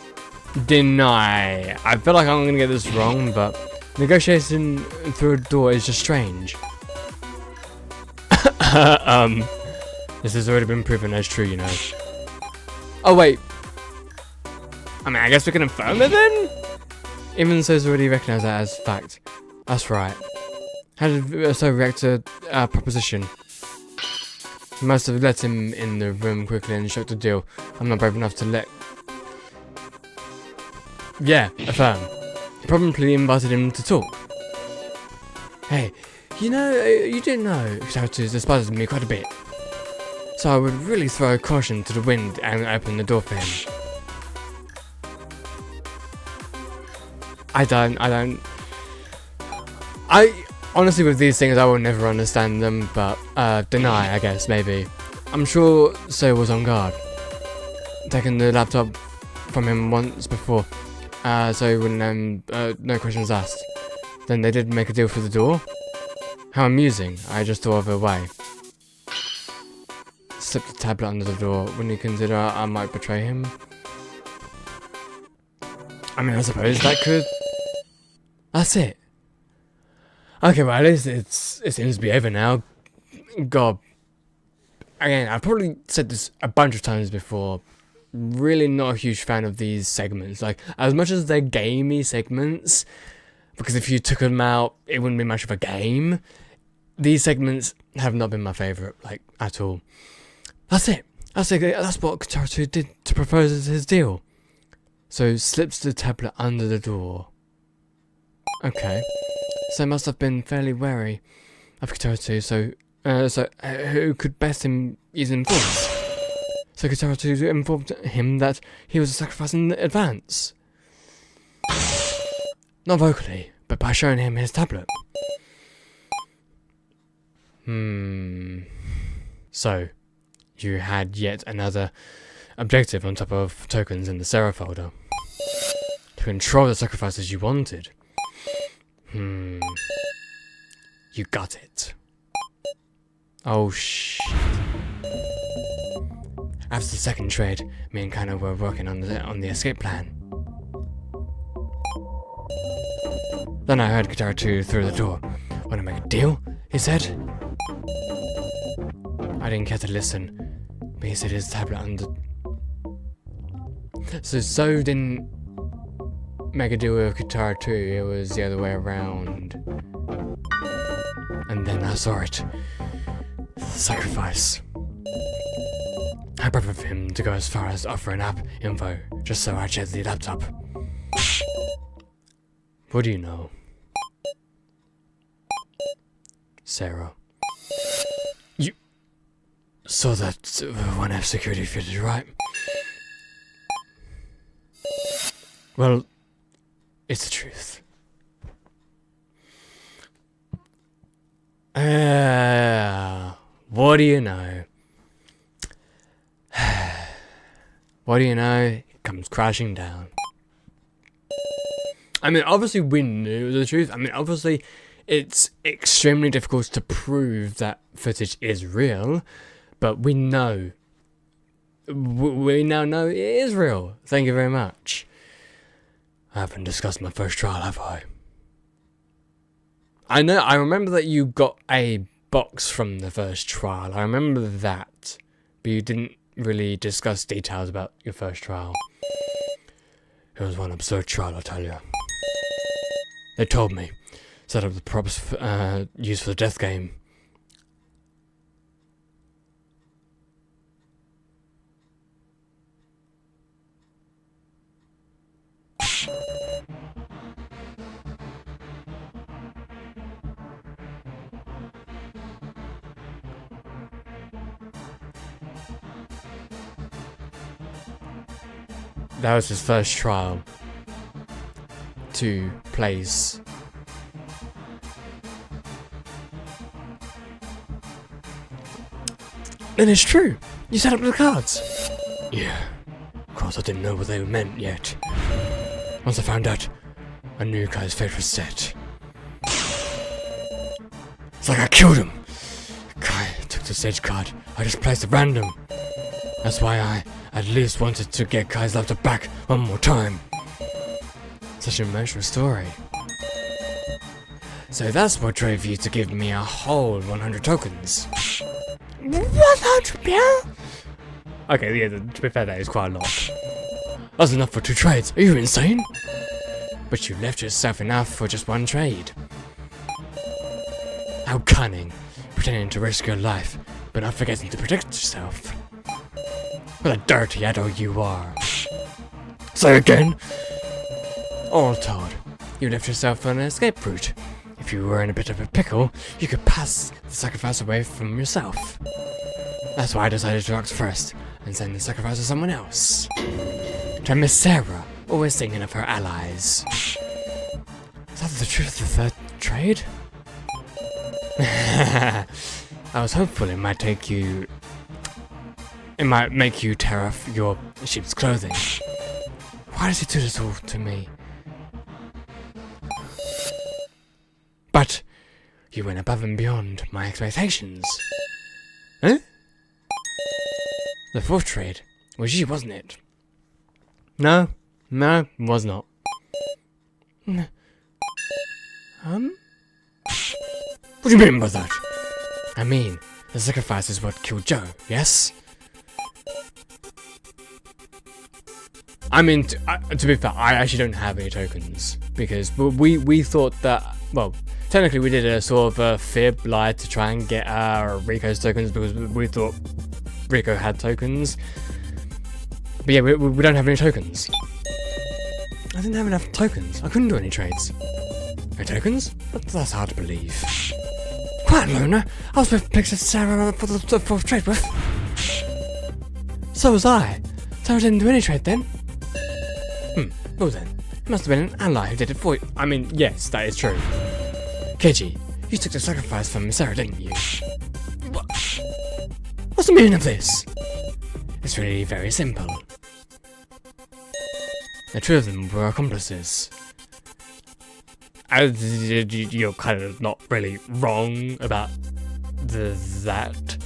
Deny. I feel like I'm gonna get this wrong, but negotiation through a door is just strange. This has already been proven as true, you know. Oh wait. I mean, I guess we can affirm it then? Even So's already recognised that as fact. That's right. How did So react to our proposition? He must have let him in the room quickly and struck the deal. I'm not brave enough to let... Yeah, affirm. He probably invited him to talk. Hey, You know, you do know CH2 despises me quite a bit. So I would really throw caution to the wind and open the door for him. Honestly, with these things, I will never understand them, but deny, I guess, maybe. I'm sure Soooo was on guard, taking the laptop from him once before, so he wouldn't no questions asked. Then they did make a deal for the door. How amusing, I just thought of a way. Slipped the tablet under the door. Wouldn't you consider I might betray him? I mean, I suppose that could... That's it. Okay, well, at least it seems to be over now. God. Again, I've probably said this a bunch of times before. Really not a huge fan of these segments. Like, as much as they're gamey segments, because if you took them out, it wouldn't be much of a game. These segments have not been my favourite, like, at all. That's it. That's what CH2 did to propose his deal. So, slips the tablet under the door. Okay. So, must have been fairly wary of CH2, so who could best him using force? So, CH2 informed him that he was a sacrifice in advance. Not vocally, but by showing him his tablet. So, you had yet another objective on top of tokens in the Sarah folder. To control the sacrifices you wanted. You got it. Oh shit. After the second trade, me and Kana were working on the escape plan. Then I heard CH2 through the door. "Wanna make a deal?" he said. I didn't care to listen, but he said his tablet under... So Soooo didn't make a deal with CH2, it was the other way around. And then I saw it. Sacrifice. I preferred for him to go as far as offering app info, just so I checked the laptop. What do you know? Sarah. You saw that 1F security footage, right? Well, it's the truth. What do you know? What do you know? It comes crashing down. I mean, obviously we knew the truth. I mean, obviously it's extremely difficult to prove that footage is real, but we know. We now know it is real. Thank you very much. I haven't discussed my first trial, have I? I remember that you got a box from the first trial. I remember that, but you didn't really discuss details about your first trial. It was one absurd trial, I tell you. They told me, set up the props used for the death game. That was his first trial to place. And it's true. You set up the cards. Yeah. Of course, I didn't know what they meant yet. Once I found out, I knew Kai's fate was set. It's like I killed him. Kai took the stage card. I just placed it random. That's why I at least wanted to get Kai's laptop back one more time. Such an emotional story. So that's what drove you to give me a whole 100 tokens. 100 mil? Okay, yeah, to be fair, that is quite a lot. That's enough for 2 trades. Are you insane? But you left yourself enough for just 1 trade. How cunning. Pretending to risk your life, but not forgetting to protect yourself. What a dirty adult you are. Say again? All told, you left yourself on an escape route. if you were in a bit of a pickle, you could pass the sacrifice away from yourself. That's why I decided to act first and send the sacrifice to someone else. To Miss Sarah, always thinking of her allies. Is that the truth of the third trade? I was hopeful it might make you tear off your sheep's clothing. Why does he do this all to me? But you went above and beyond my expectations. Huh? The fourth trade was you, wasn't it? No, it was not. What do you mean by that? I mean, the sacrifice is what killed Joe, yes? I mean, to be fair, I actually don't have any tokens, because we thought that, well, technically we did a sort of a fib lie to try and get Rico's tokens, because we thought Rico had tokens. But yeah, we don't have any tokens. I didn't have enough tokens. I couldn't do any trades. No tokens? That's hard to believe. Quiet, Lona. I was with Pixar Sarah for the fourth trade with. So was I. Sarah didn't do any trade then. Well then, it must have been an ally who did it for you. I mean, yes, that is true. Keiji, you took the sacrifice from Sarah, didn't you? What? What's the meaning of this? It's really very simple. The two of them were accomplices. You're kind of not really wrong about that.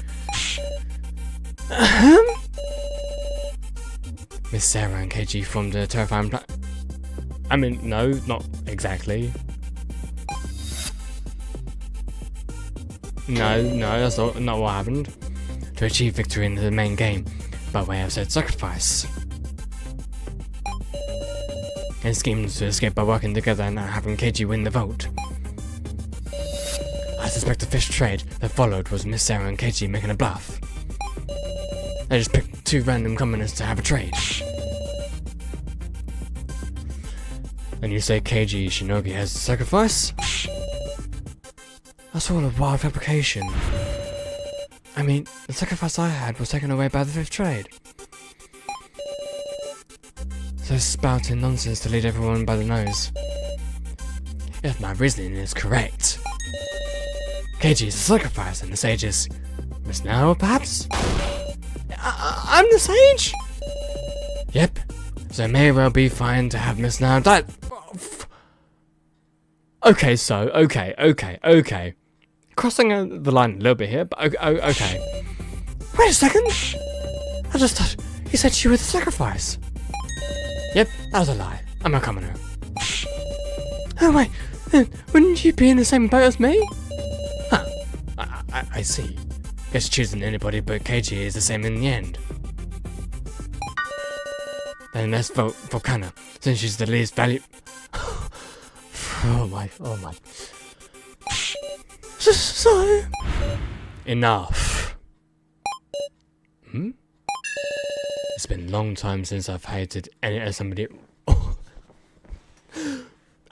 Miss Sarah and Keiji formed a terrifying plan. I mean, no, not exactly. No, that's not what happened. To achieve victory in the main game, by way of said sacrifice. And schemed to escape by working together and having Keiji win the vote. I suspect the fish trade that followed was Miss Sarah and Keiji making a bluff. They just picked two random commoners to have a trade. And you say Keiji Shinogi has the sacrifice? That's all a wild fabrication. I mean, the sacrifice I had was taken away by the fifth trade. So spouting nonsense to lead everyone by the nose. If my reasoning is correct, Keiji is the sacrifice and the sage is Miss Now, perhaps? I'm the sage? Yep. So it may well be fine to have Miss Now die. Okay, so, okay. Crossing the line a little bit here, but okay. Wait a second! I just thought you said she was the sacrifice. Yep, that was a lie. I'm a commoner. Oh wait, then wouldn't you be in the same boat as me? Huh, I see. Guess choosing anybody but Keiji is the same in the end. Then let's vote for Kana, since she's the least valuable. Oh my. So... Enough. It's been a long time since I've hated somebody.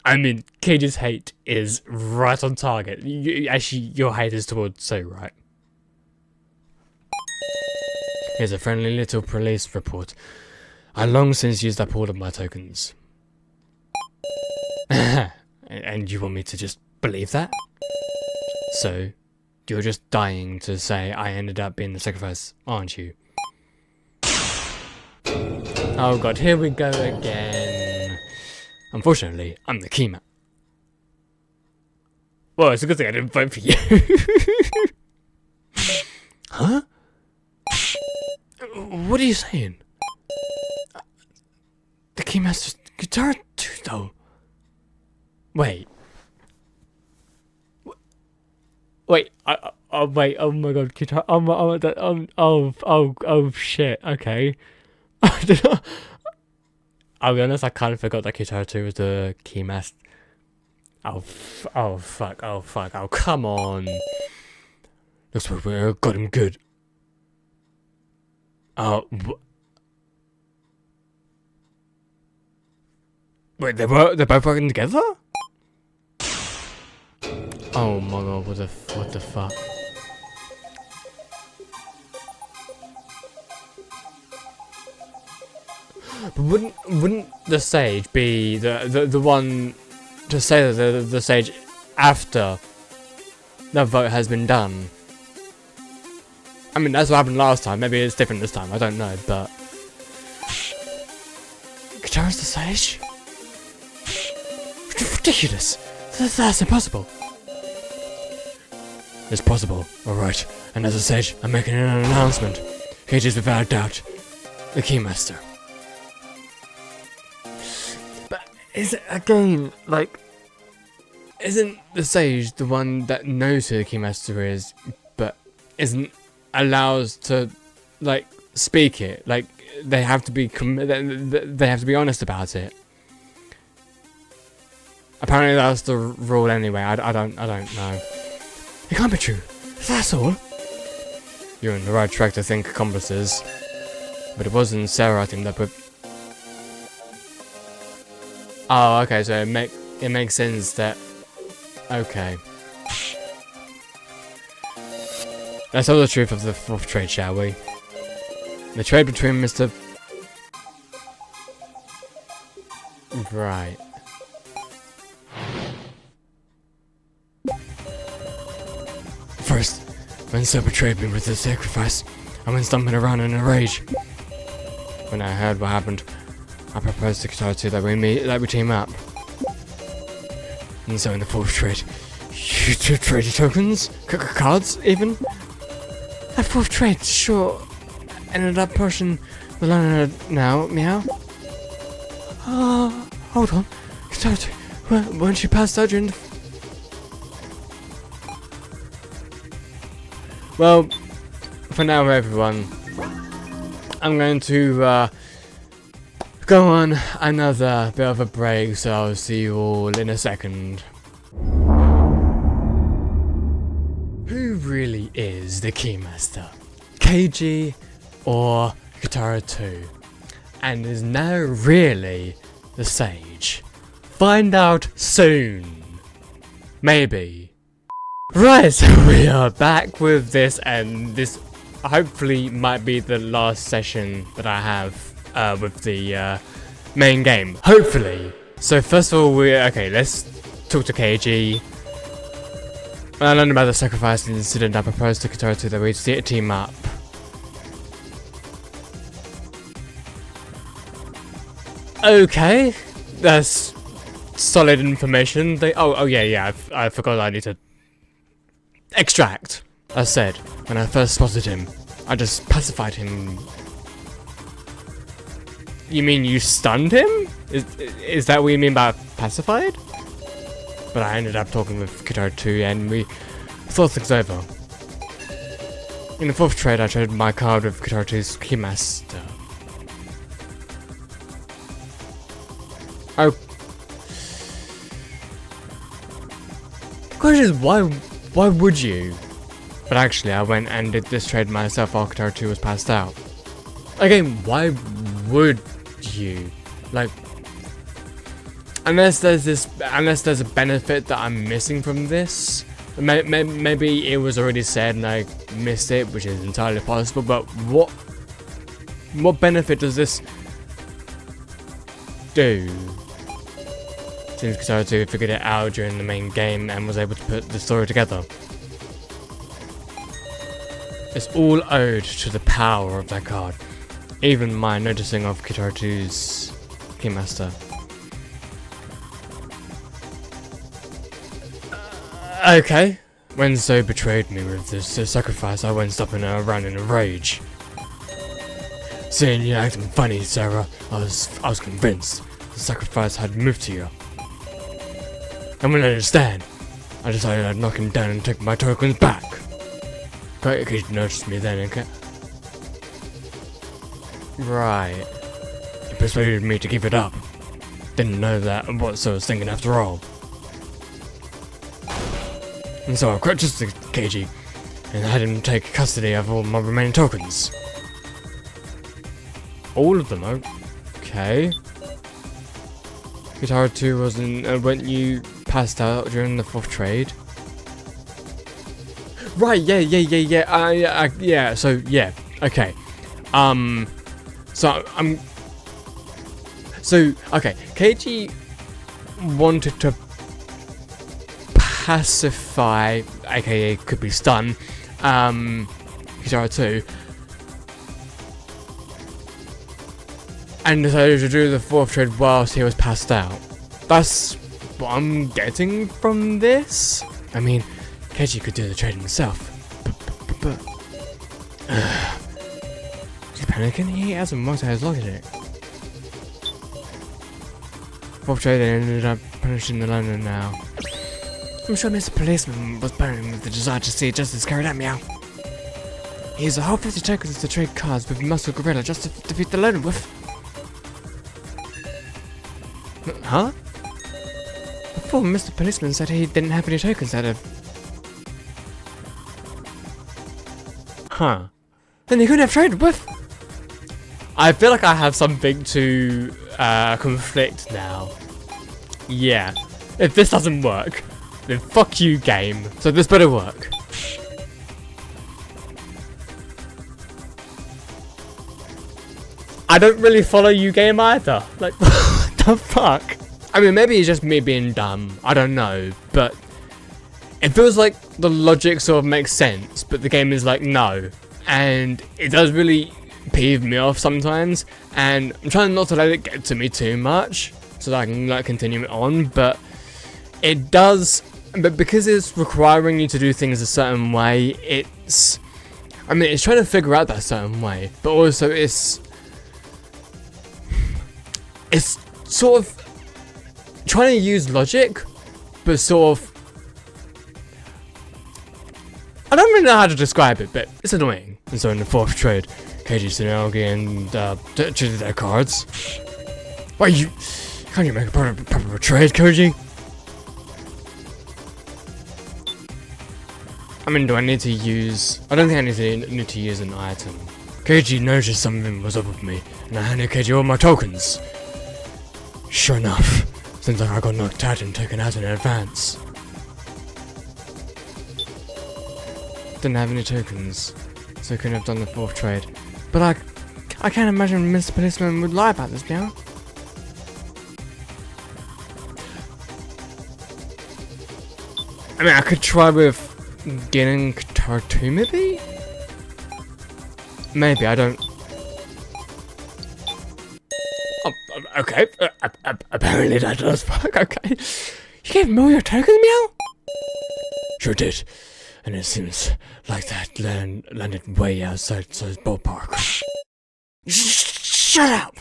I mean, Keiji's hate is right on target. Actually, your hate is towards Soooo, right? Here's a friendly little police report. I long since used up all of my tokens. And you want me to just believe that? So, you're just dying to say I ended up being the sacrifice, aren't you? Oh god, here we go again. Unfortunately, I'm the keyman. Well, it's a good thing I didn't vote for you. Huh? What are you saying? The Keymaster's guitar too, though. Wait. Wait. Wait. Oh my god, guitar. Oh shit. Okay. I'll be honest. I kind of forgot that guitar 2 was the Keymaster. Oh fuck. Oh come on. Looks like we got him good. Wait, they're both working together? Oh my god, what the fuck? But wouldn't the sage be the one to say that the sage after the vote has been done? I mean, that's what happened last time. Maybe it's different this time. I don't know, but Katara's the sage? Ridiculous. That's impossible. It's possible. All right. And as a sage, I'm making an announcement. He is without doubt the Keymaster. Is it again like? Isn't the sage the one that knows who the Keymaster is, but isn't allowed to like speak it? Like they have to be they have to be honest about it. Apparently that's the rule anyway. I don't know. It can't be true. That's all. You're on the right track to think accomplices, but it wasn't Sarah I think that put. Oh, okay, so it makes sense that... Okay. Let's tell the truth of the fourth trade, shall we? The trade between Mr... Right. First, when Soooo betrayed me with his sacrifice, I went stomping around in a rage. When I heard what happened, I proposed to CH2 that we team up. And so in the fourth trade, you two traded tokens? Cards, even? That fourth trade sure ended up pushing the line now, meow? Hold on. CH2, weren't you passed out during the... Well, for now everyone, I'm going to go on another bit of a break, so I'll see you all in a second. Who really is the Keymaster? KG or Katara 2? And is now really the Sage? Find out soon. Maybe. Right, so we are back with this, and this hopefully might be the last session that I have with the main game. Hopefully. So first of all, let's talk to KG. I learned about the sacrifice incident. I proposed to Katara 2 that we'd team up. Okay, that's solid information. Oh yeah, I forgot I need to extract. As said, when I first spotted him, I just pacified him. You mean you stunned him? Is that what you mean by pacified? But I ended up talking with Katara 2 and we thought things over. In the fourth trade, I traded my card with Katara 2's Keymaster. Oh. The question is, why would you? But actually, I went and did this trade myself while Katara 2 was passed out. Again, why would you? Like, unless there's a benefit that I'm missing from this. Maybe it was already said and I missed it, which is entirely possible. But what benefit does this do? Seems Katara 2 figured it out during the main game and was able to put the story together. It's all owed to the power of that card. Even my noticing of Katara 2's Keymaster. Okay. When Soooo betrayed me with this sacrifice, I went stomping around in a rage. Seeing you acting funny, Sarah, I was convinced the sacrifice had moved to you. I wouldn't understand. I decided I'd knock him down and take my tokens back. Quite you noticed me then, okay? Right. He persuaded me to give it up. Didn't know that what Soooo was thinking after all. And so I crutched the KG and had him take custody of all my remaining tokens. All of them, okay. Katara 2 wasn't when you passed out during the fourth trade. Right, yeah. Yeah, so, yeah, okay. Okay, KG wanted to pacify, aka could be stun, Kitaro 2, and decided to do the 4th trade whilst he was passed out. That's what I'm getting from this. I mean, Keiji could do the trade himself, but he's panicking. He hasn't worked out his logic. 4th trade ended up punishing the loner now. I'm sure Mr. Policeman was burning with the desire to see justice carried out, meow. He used a whole 50 tokens to trade cards with Muscle Gorilla just to defeat the loner with. Huh? Before, Mr. Policeman said he didn't have any tokens out of. Huh. Then he couldn't have traded with. I feel like I have something to conflict now. Yeah. If this doesn't work, then fuck you, game. So this better work. I don't really follow you, game, either. Like, what the fuck? I mean, maybe it's just me being dumb. I don't know. But it feels like the logic sort of makes sense, but the game is like, no. And it does really peeve me off sometimes. And I'm trying not to let it get to me too much, so that I can like continue it on. But it does. But because it's requiring you to do things a certain way, it's trying to figure out that certain way, but also it's sort of trying to use logic, but sort of, I don't really know how to describe it, but it's annoying. And so in the 4th trade, Keiji Tsunaogi and treated their cards. Why can't you make a proper trade, Koji? I mean, do I need to use... I don't think I need to use an item. Keiji noticed something was up with me, and I handed Keiji all my tokens. Sure enough, seems like I got knocked out and taken out in advance. Didn't have any tokens, so I couldn't have done the 4th trade. But I can't imagine Mr. Policeman would lie about this now. I mean, I could try with getting Kitaro 2, maybe? Maybe, I don't... Oh, okay. Apparently that does work, okay. You gave him all your tokens, meow? Sure did. And it seems like that landed way outside Soooo's ballpark. Shut up!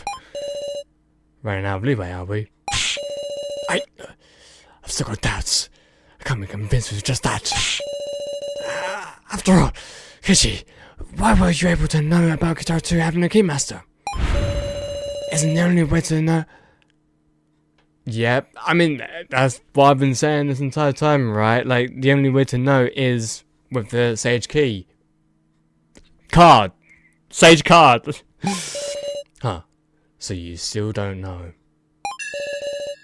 Running out of leeway, are we? I've still got doubts. I can't be convinced with just that. After all, Kishi, why were you able to know about Kitaro 2 having a Keymaster? Isn't the only way to know... Yep, I mean, that's what I've been saying this entire time, right? Like, the only way to know is with the Sage Key. Card! Sage card! Huh. So you still don't know.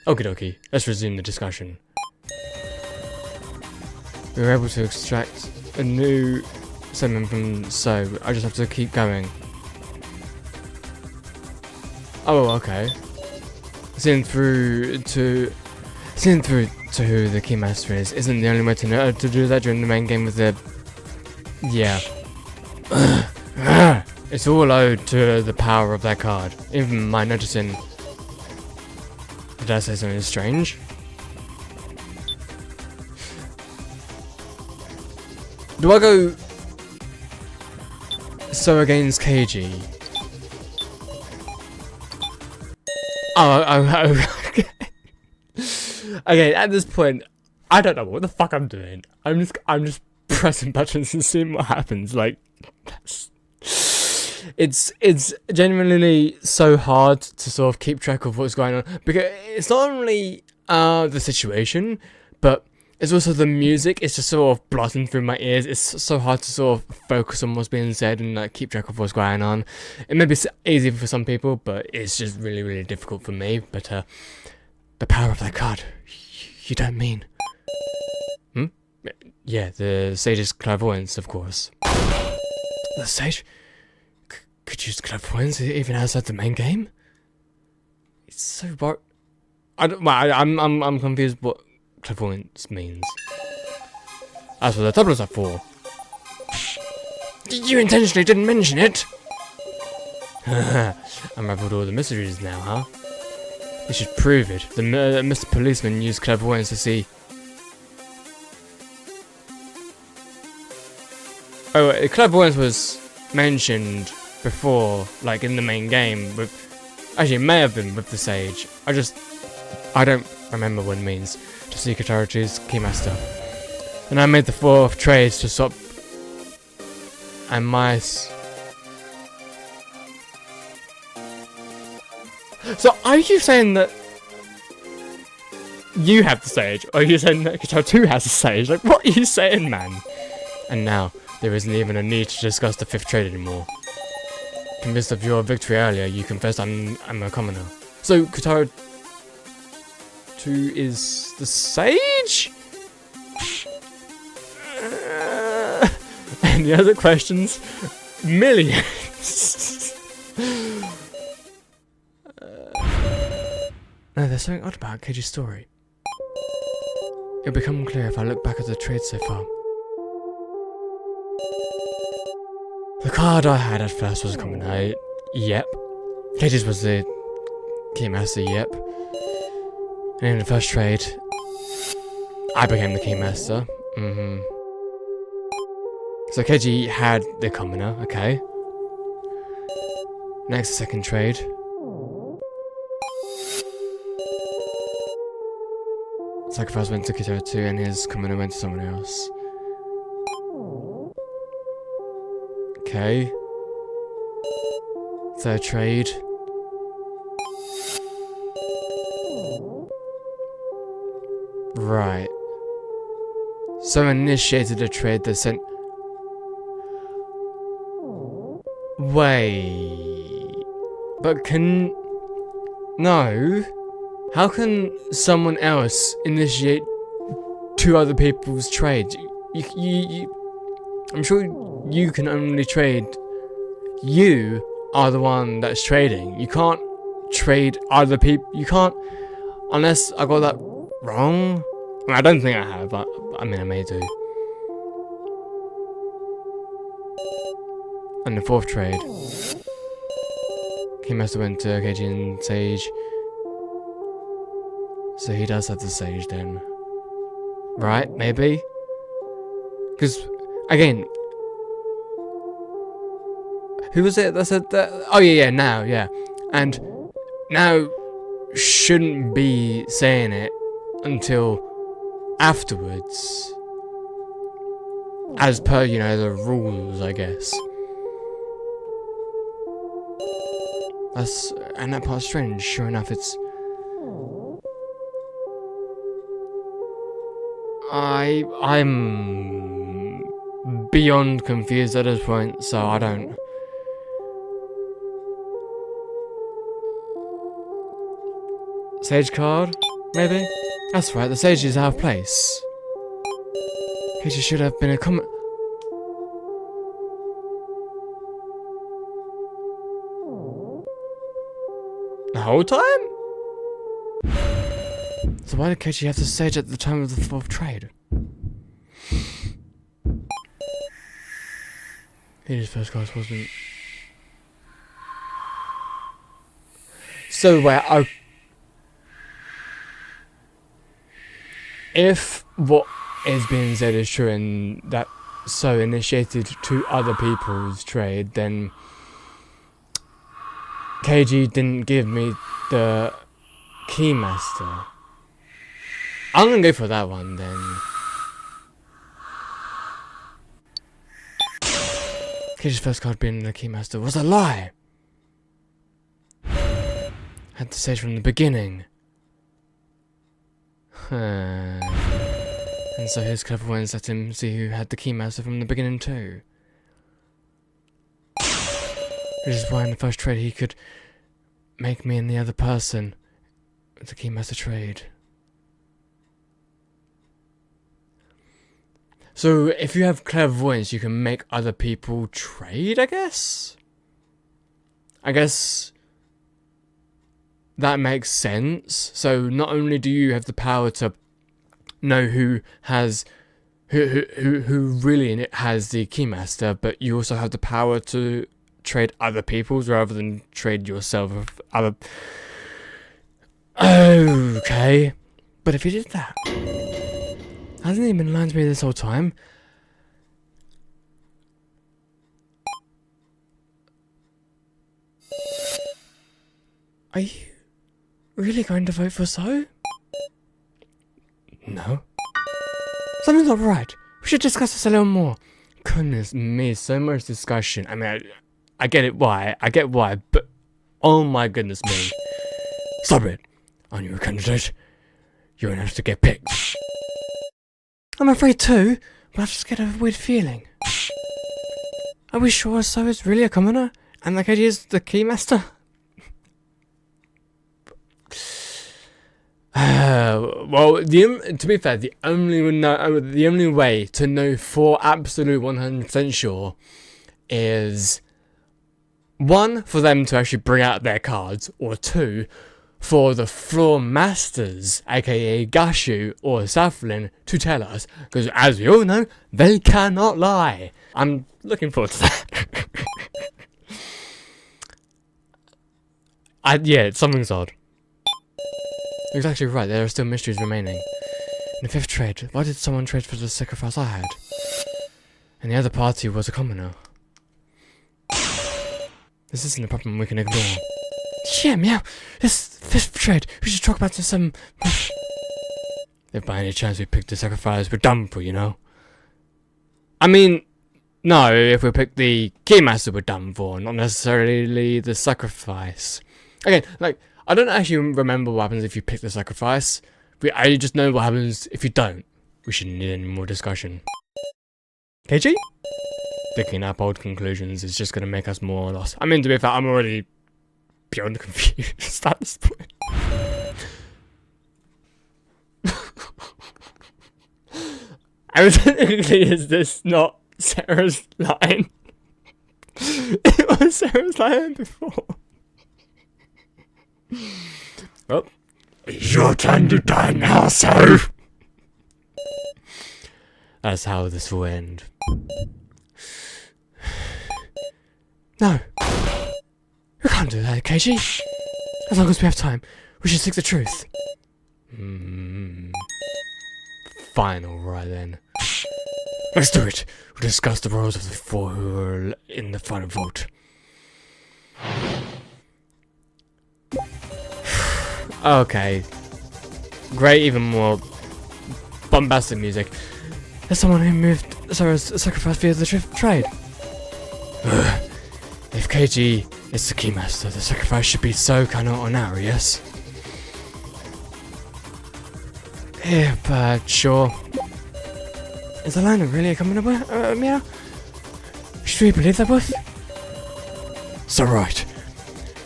Okie dokie, let's resume the discussion. We were able to extract a new segment from Soooo. I just have to keep going. Oh, okay. Seeing through to who the Keymaster is isn't the only way to know to do that during the main game with the... Yeah. It's all owed to the power of that card. Even my noticing... Did I say something strange? Do I go... So against KG? Oh, okay. Okay, at this point, I don't know what the fuck I'm doing. I'm just pressing buttons and seeing what happens. Like, it's genuinely so hard to sort of keep track of what's going on, because it's not only the situation, but it's also the music. It's just sort of blasting through my ears. It's so hard to sort of focus on what's being said and like keep track of what's going on. It may be easy for some people, but it's just really, really difficult for me. But the power of that card, you don't mean? Yeah, the sage's clairvoyance, of course. The sage could use clairvoyance even outside the main game? It's so I'm confused what clairvoyance means. As for the tablets are for. You intentionally didn't mention it! Unraveled all the mysteries now, huh? You should prove it. The Mr. Policeman used clairvoyance to see. Oh, clairvoyance was mentioned before, like in the main game. Actually, it may have been with the sage. I don't remember what it means. To see Katarachi's Keymaster. And I made the 4th trades to stop. And mice. So, are you saying that you have the sage, or are you saying that Katara 2 has the sage? Like, what are you saying, man? And now, there isn't even a need to discuss the 5th trade anymore. Convinced of your victory earlier, you confessed I'm a commoner. So, Katara 2 is the sage? Any other questions? Millions! No, there's something odd about Keji's story. It'll become clear if I look back at the trade so far. The card I had at first was a commoner. Yep. Keji's was the Keymaster, yep. And in the first trade, I became the Keymaster. So Keiji had the commoner, okay. Next, the 2nd trade. Sacrifice went to Katara 2 and his commoner went to someone else. Okay. 3rd trade. Right. So initiated a trade that sent. Wait. But no. How can someone else initiate 2 other people's trades? I'm sure you can only trade. You are the one that's trading. You can't trade other people. You can't, unless I got that wrong. I don't think I have, but I mean I may do. And the 4th trade. Keymaster went to Keiji and Sage. So he does have the sage then. Right, maybe? Because, again, who was it that said that? Oh yeah, now, yeah. And now shouldn't be saying it until afterwards. As per, the rules, I guess. And that part's strange. Sure enough, it's... I'm beyond confused at this point, so I don't... Sage card? Maybe? That's right, the sage is out of place. Keiji should have been a comment... The whole time? So why did Keiji have the sage at the time of the 4th trade? His first class wasn't... So wait, if what is being said is true and that so initiated 2 other people's trade, then Keiji didn't give me the Keymaster. I'm gonna go for that one then. Keiji's first card being the Keymaster was a lie. Had the sage from the beginning. And so his clairvoyance let him see who had the Keymaster from the beginning too. Which is why in the first trade he could make me and the other person with the Keymaster trade. So if you have clairvoyance, you can make other people trade, I guess? I guess that makes sense. So not only do you have the power to know who really has the keymaster, but you also have the power to trade other people's rather than trade yourself with other. Okay, but if you did that, hasn't he been lying to me this whole time? Are you really going to vote for Soooo? No. Something's not right. We should discuss this a little more. Goodness me, so much discussion. I mean, I get it why. I get why, but oh my goodness me. Stop it. Aren't you a candidate? You're gonna have to get picked. I'm afraid too, but I just get a weird feeling. Are we sure Soooo is really a commoner? And like he is the keymaster? Well, to be fair, the only way to know for absolute 100% sure is 1, for them to actually bring out their cards, or 2, for the floor masters, aka Gashu or Saflin, to tell us, because as we all know, they cannot lie. I'm looking forward to that. Yeah, something's odd. He's actually right, there are still mysteries remaining. In the 5th trade, why did someone trade for the sacrifice I had? And the other party was a commoner. This isn't a problem we can ignore. Yeah, meow! This 5th trade, we should talk about this if by any chance we picked the sacrifice, we're done for, you know? I mean, no, if we pick the keymaster, we're done for, not necessarily the sacrifice. Again, like, I don't actually remember what happens if you pick the sacrifice. I just know what happens if you don't. We shouldn't need any more discussion. KG? Picking up old conclusions is just going to make us more lost. I mean, to be fair, I'm already beyond confused at this point. Evidently, is this not Sarah's line? It was Sarah's line before. Well, it's your turn to die now, Soooo. That's how this will end. No. We can't do that, KG. As long as we have time, we should seek the truth. Fine, alright then. Let's do it. We'll discuss the roles of the 4 who are in the final vote. Okay. Great, even more bombastic music. There's someone who moved Sarah's sacrifice via the trade. If KG is the keymaster, the sacrifice should be Soooo, Kano, or Naru, yes? Yeah, but sure. Is the line really coming up? Meow? Should we believe that wolf? So right.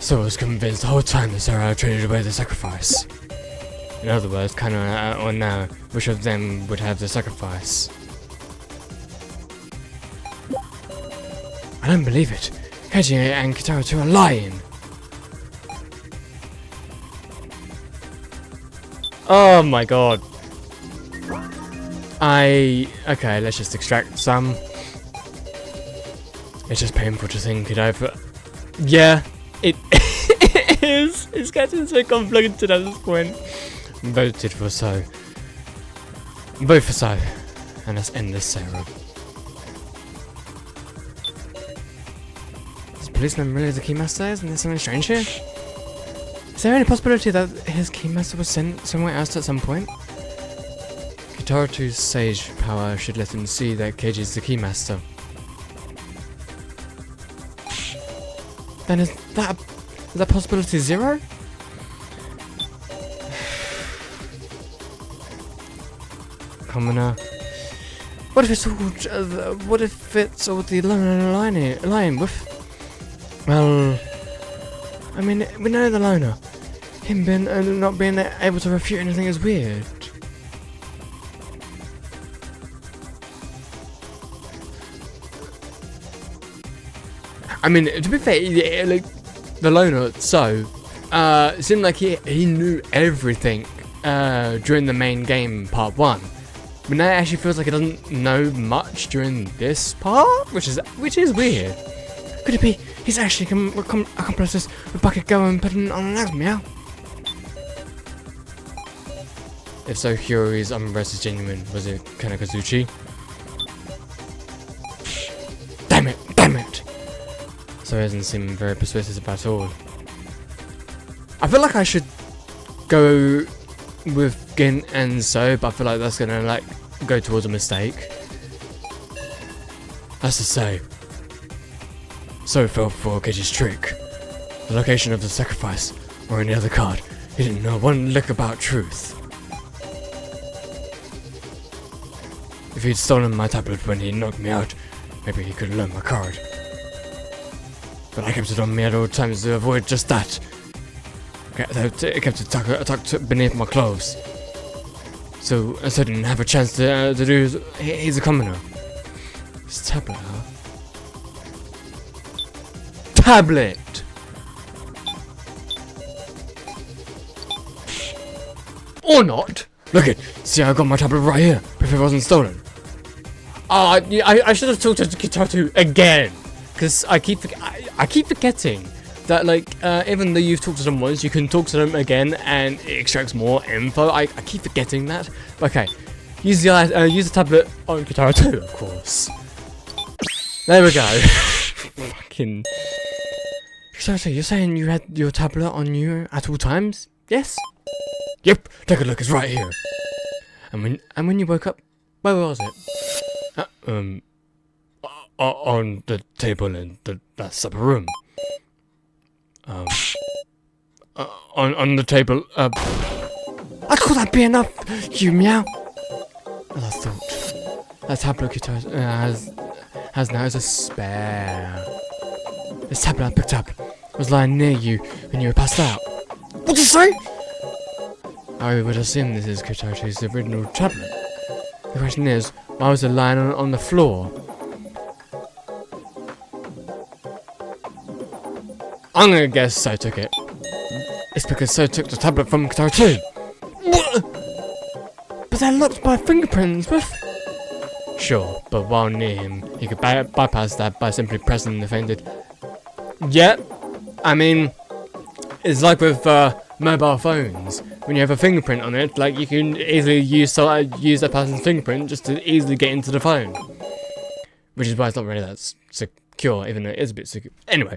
So I was convinced the whole time that Sarah traded away the sacrifice. In other words, Kano or Naru, which of them would have the sacrifice? I don't believe it. Keiji and Kitaro are lying. Oh my god. Okay, let's just extract some. It's just painful to think it over. Yeah, it is. It's getting so conflicted at this point. Voted for Soooo. Vote for Soooo. And let's end this Sarah. Is the policeman really the keymaster? Isn't there something strange here? Is there any possibility that his keymaster was sent somewhere else at some point? Kitaro's sage power should let him see that Keiji is the keymaster. Then is that possibility 0? Commoner. What if it's all the loner lying with? Well, I mean, we know the loner. Him being not being able to refute anything is weird. I mean, to be fair, like the loner, so it seemed like he knew everything during the main game part 1, but now it actually feels like he doesn't know much during this part, which is weird. Could it be he's actually accomplices with Bucket Go and putting on an LMAO? If so, Hyori's unrest is genuine. Was it Kanakazuchi? Damn it! Damn it! So he doesn't seem very persuasive at all. I feel like I should go with Gin and So, but I feel like that's gonna like go towards a mistake. That's to say, So fell for Cage's trick. The location of the sacrifice, or any other card. He didn't know one lick about truth. If he'd stolen my tablet when he knocked me out, maybe he could learn my card. But I kept it on me at all times to avoid just that. I kept it tucked beneath my clothes. So I didn't have a chance to do. He's a commoner. His tablet, huh? Tablet! Or not! Look it! See, I got my tablet right here, if it wasn't stolen. I should have talked to Kitaru again, because I keep forgetting that, like, even though you've talked to them once, you can talk to them again and it extracts more info. I keep forgetting that. Okay, use the tablet on Kitaru too, of course. There we go. Fucking Kitaru, you're saying you had your tablet on you at all times? Yes. Yep. Take a look. It's right here. And when you woke up, where was it? On the table in that supper room. On the table. I call that be enough, you meow. As I thought, that tablet Kitaru has now is a spare. This tablet I picked up was lying near you when you were passed out. What did you say? I would assume this is Kitaru's original tablet. The question is, why was it lying on the floor? I'm gonna guess So took it. It's because So took the tablet from Kitaru too. But they're locked by fingerprints, Biff. Sure, but while near him, he could bypass that by simply pressing the fainted. Yeah, I mean, it's like with mobile phones. When you have a fingerprint on it, like you can easily use that person's fingerprint just to easily get into the phone. Which is why it's not really that secure, even though it is a bit secure. Anyway,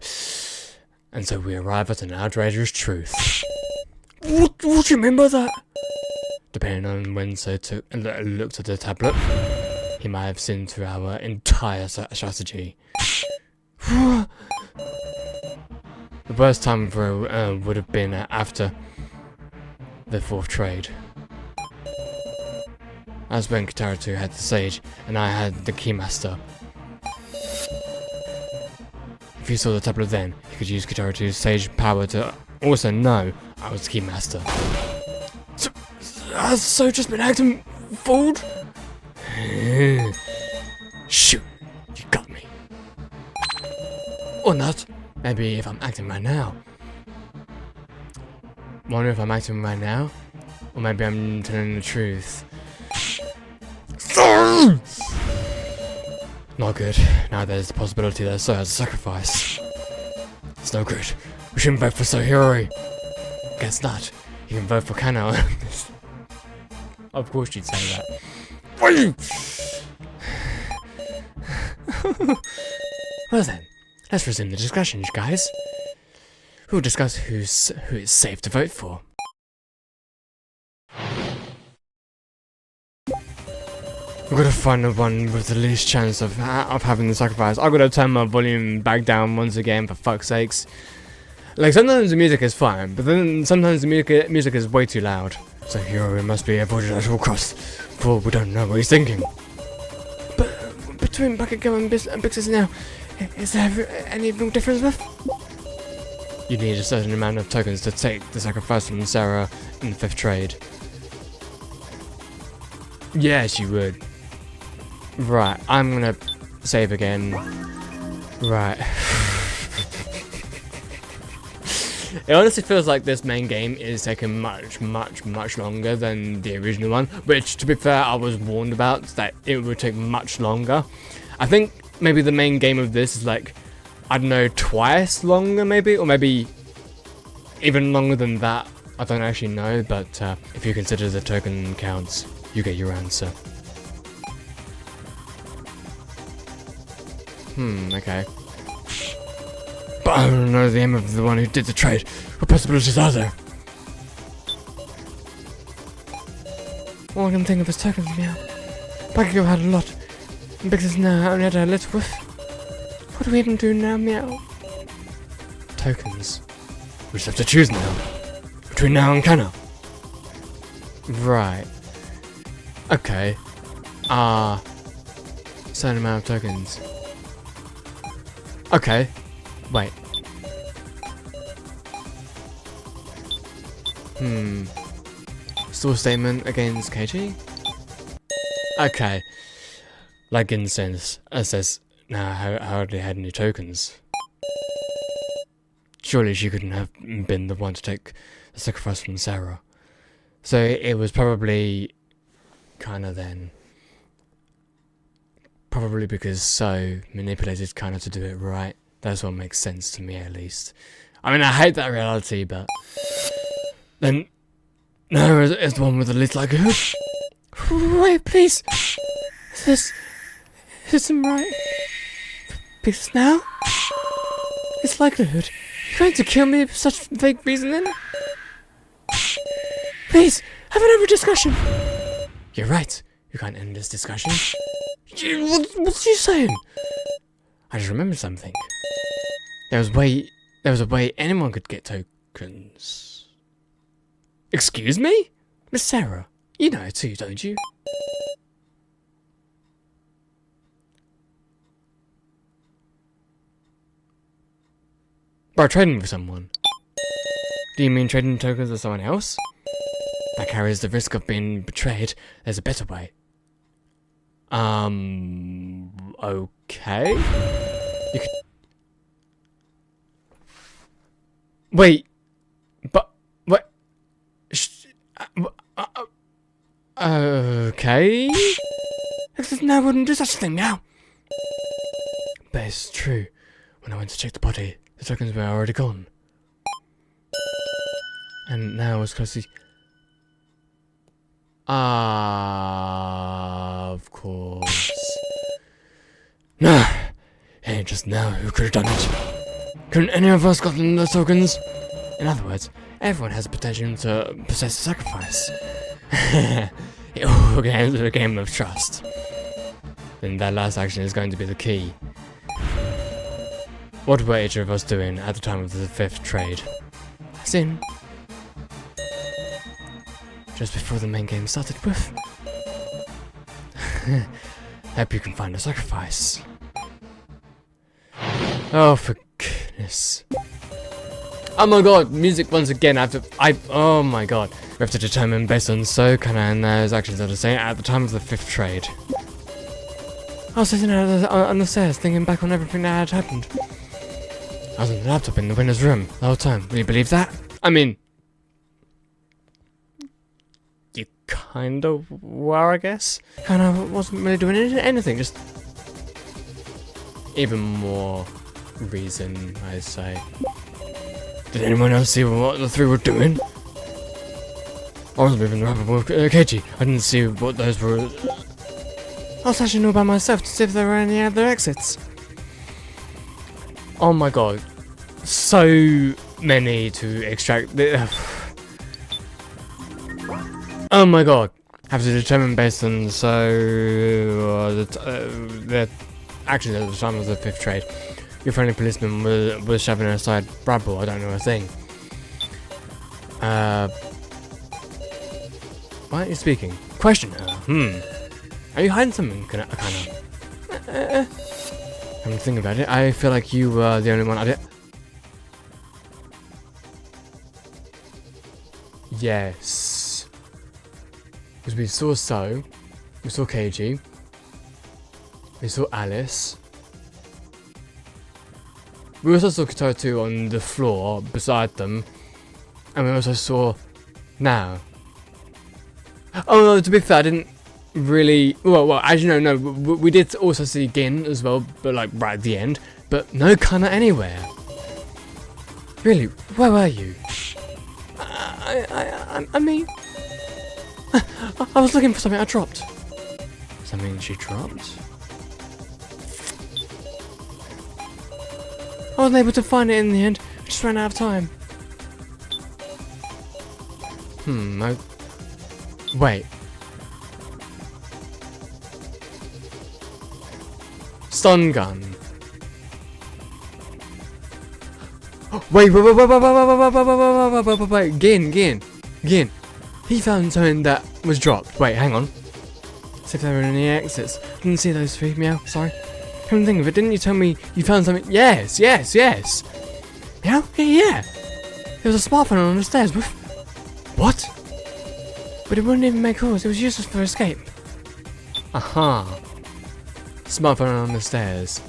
and so we arrive at an outrageous truth. What do you mean by that? Depending on when So took and looked at the tablet, he might have seen through our entire strategy. The worst time for would have been after the 4th trade. That's when Kitaru had the Sage and I had the Keymaster. If you saw the tablet then, you could use Kitaru's Sage power to also know I was the Keymaster. So, has So just been acting fooled? Shoot, you got me. Or not. Maybe if I'm acting right now. Wonder if I'm acting right now? Or maybe I'm telling the truth. Not good. Now there's the possibility that So has a sacrifice. It's no good. We shouldn't vote for Sohiro. Guess not. You can vote for Kano. Of course you'd say that. Well then, let's resume the discussion, guys. We'll discuss who is safe to vote for. We're gonna find the one with the least chance of having the sacrifice. I've gotta turn my volume back down once again, for fuck's sakes. Like, sometimes the music is fine, but then sometimes the music is way too loud. So Hiro must be avoided at all costs, for we don't know what he's thinking. But between Bucket Go and Bixis now, is there any real difference with? You need a certain amount of tokens to take the sacrifice from Sarah in the 5th trade. Yes, you would. Right, I'm gonna save again. Right. It honestly feels like this main game is taking much longer than the original one, which, to be fair, I was warned about that it would take much longer. I think maybe the main game of this is like, I don't know, twice longer maybe, or maybe even longer than that. I don't actually know, but if you consider the token counts, you get your answer. Okay. But I don't know the aim of the one who did the trade. What possibilities are there? All I can think of is tokens, meow. Bakiko had a lot. And because now I only had a little whiff. What do we even do now, meow? Tokens. We just have to choose now. Between now and Kana. Right. Okay. Certain amount of tokens. Okay. Wait. Store statement against KG? Okay. Like incense, as says, now I hardly had any tokens. Surely she couldn't have been the one to take the sacrifice from Sarah. So it was probably kinda then. Probably because So manipulated kinda to do it right. That's what makes sense to me, at least. I mean, I hate that reality, but then no, it's the one with the least likelihood. Wait, please. This isn't right. Because now it's likelihood. You're going to kill me for such vague reasoning? Please, have another discussion. You're right. You can't end this discussion. What's you saying? I just remembered something. There was a way anyone could get tokens. Excuse me? Miss Sarah, you know it too, don't you? By trading with someone. Do you mean trading tokens with someone else? That carries the risk of being betrayed. There's a better way. Okay. You could... Wait. But... What? Okay. No, I wouldn't do such a thing now. But it's true. When I went to check the body, the tokens were already gone. And now it's closely... of course. No! It ain't just now who could have done it. Couldn't any of us gotten the tokens? In other words, everyone has the potential to possess a sacrifice. It all comes to a game of trust. Then that last action is going to be the key. What were each of us doing at the time of the 5th trade? As in, just before the main game started with. Hope you can find a sacrifice. Oh, for goodness. Oh my god, music once again. Oh my god. We have to determine based on Soooo, Kana, and those actions are the same at the time of the 5th trade. I was sitting on the stairs thinking back on everything that had happened. I was on the laptop in the winner's room the whole time. Will you believe that? I mean, you kind of were, I guess. Kind of wasn't really doing anything, just even more reason, I say. Did anyone else see what the 3 were doing? I was moving around with Keiji. I didn't see what those were. I was actually all by myself to see if there were any other exits. Oh my god. So many to extract. Oh my god. Have to determine based on actually at the time of the 5th trade. Your friendly policeman was shoving aside Brabble, I don't know a thing. Why aren't you speaking? Question her. Are you hiding something, Kana? I'm thinking about it. I feel like you were the only one I did. Yes. Because we saw Soooo, we saw Keiji, we saw Alice. We also saw Kototu on the floor beside them. And we also saw Now. Oh no, to be fair, I didn't really... Well, as you know, no, we did also see Gin as well, but like right at the end. But no Kana anywhere. Really, where were you? I mean... I was looking for something I dropped. Something she dropped? I wasn't able to find it in the end. I just ran out of time. Wait. Stun gun. Wait. Gin. He found something that was dropped. Wait, hang on. See if there were any exits. Didn't see those three. Meow, sorry. Come to think of it, didn't you tell me you found something? Yes. Meow? Yeah. There was a smartphone on the stairs with... What? But it wouldn't even make calls. It was useless for escape. Aha. Smartphone on the stairs.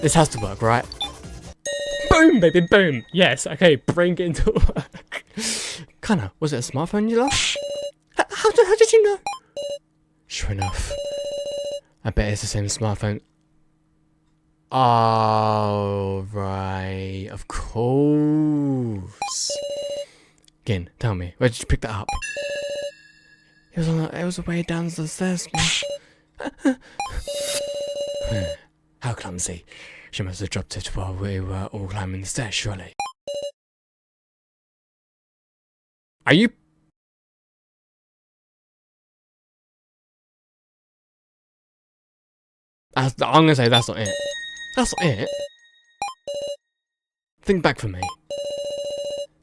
This has to work, right? Boom, baby, boom. Yes, okay, bring it into work. Kana, was it a smartphone you lost? How did you know? Sure enough. I bet it's the same smartphone. Oh, right. Of course. Gin, tell me, where did you pick that up? It was way down the stairs. How clumsy. She must have dropped it while we were all climbing the stairs, surely. Are you... I'm gonna say that's not it. That's not it. Think back for me.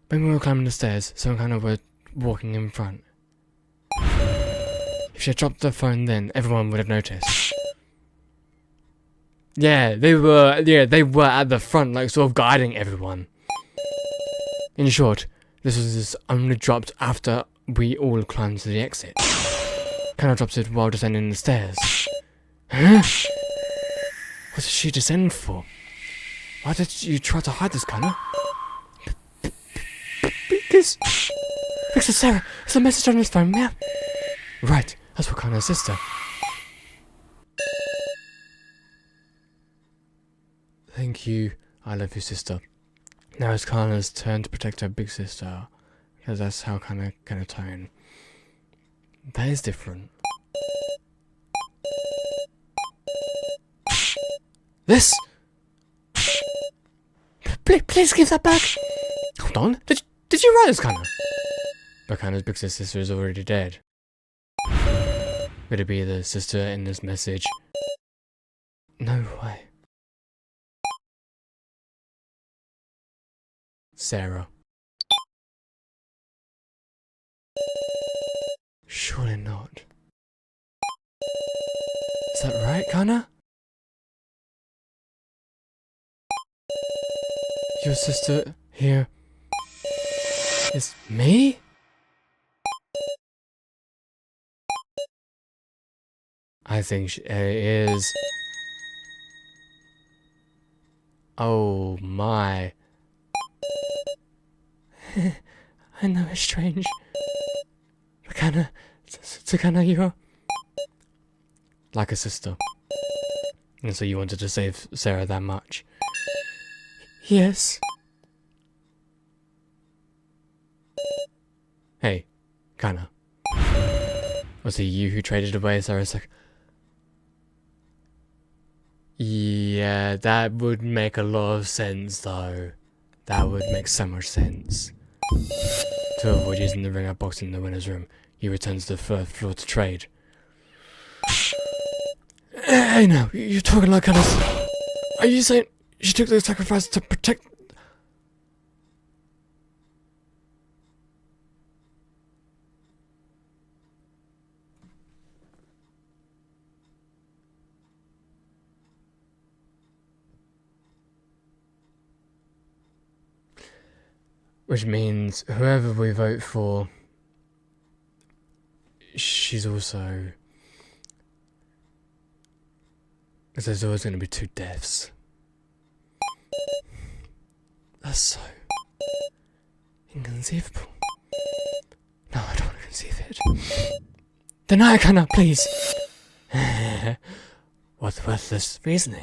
When we were climbing the stairs, someone kind of were walking in front. If she had dropped the phone then, everyone would have noticed. Yeah, they were at the front, like sort of guiding everyone. In short, this was only dropped after we all climbed to the exit. Kind of dropped it while descending the stairs. Huh? What did she descend for? Why did you try to hide this, Kana? Because Sarah, there's a message on his phone, yeah. Right, that's for Kana's sister. Thank you, I love you, sister. Now it's Kana's turn to protect her big sister, because that's how Kana can atone. That is different. This? Please give that back. Hold on, did you write this, Kana? But Kana's big sister is already dead. Would it be the sister in this message? No way. Sarah. Surely not. Is that right, Kana? Your sister here is me? I think she is. Oh my. I know it's strange. But Kana, you're like a sister. And so you wanted to save Sarah that much. Yes. Hey, Kana. Was it you who traded away Sarah's like... Yeah, that would make a lot of sense though. That would make so much sense. To avoid using the ring-up box in the winner's room, he returns to the third floor to trade. Hey now, you're talking like Kana. Are you saying she took the sacrifice to protect... Which means whoever we vote for, she's also... Because there's always going to be two deaths. That's so inconceivable. No, I don't want to conceive it. Deny Connor, please. What worthless reasoning?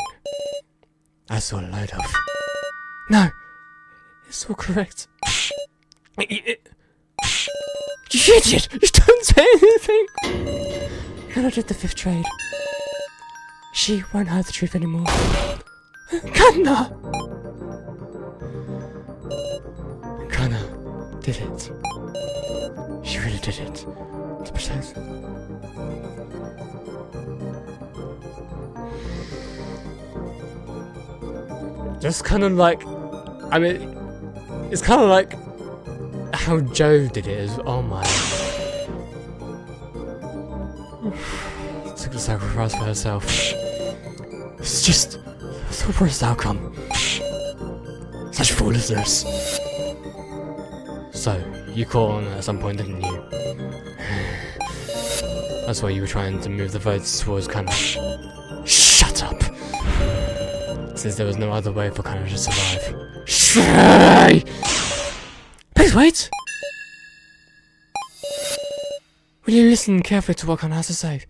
I saw a load of. No, it's all correct. You idiot! You don't say anything! Connor did the 5th trade. She won't hide the truth anymore. Connor! Connor did it. She really did it. To protect. Just kind of like, I mean, it's kind of like how Joe did it as, oh my. Took the sacrifice for herself. It's just the worst outcome. Such foolishness. So, you caught on at some point, didn't you? That's why you were trying to move the votes towards Connor. Shut up! Since there was no other way for Connor to survive. Shay! Please wait! Will you listen carefully to what Connor has to say?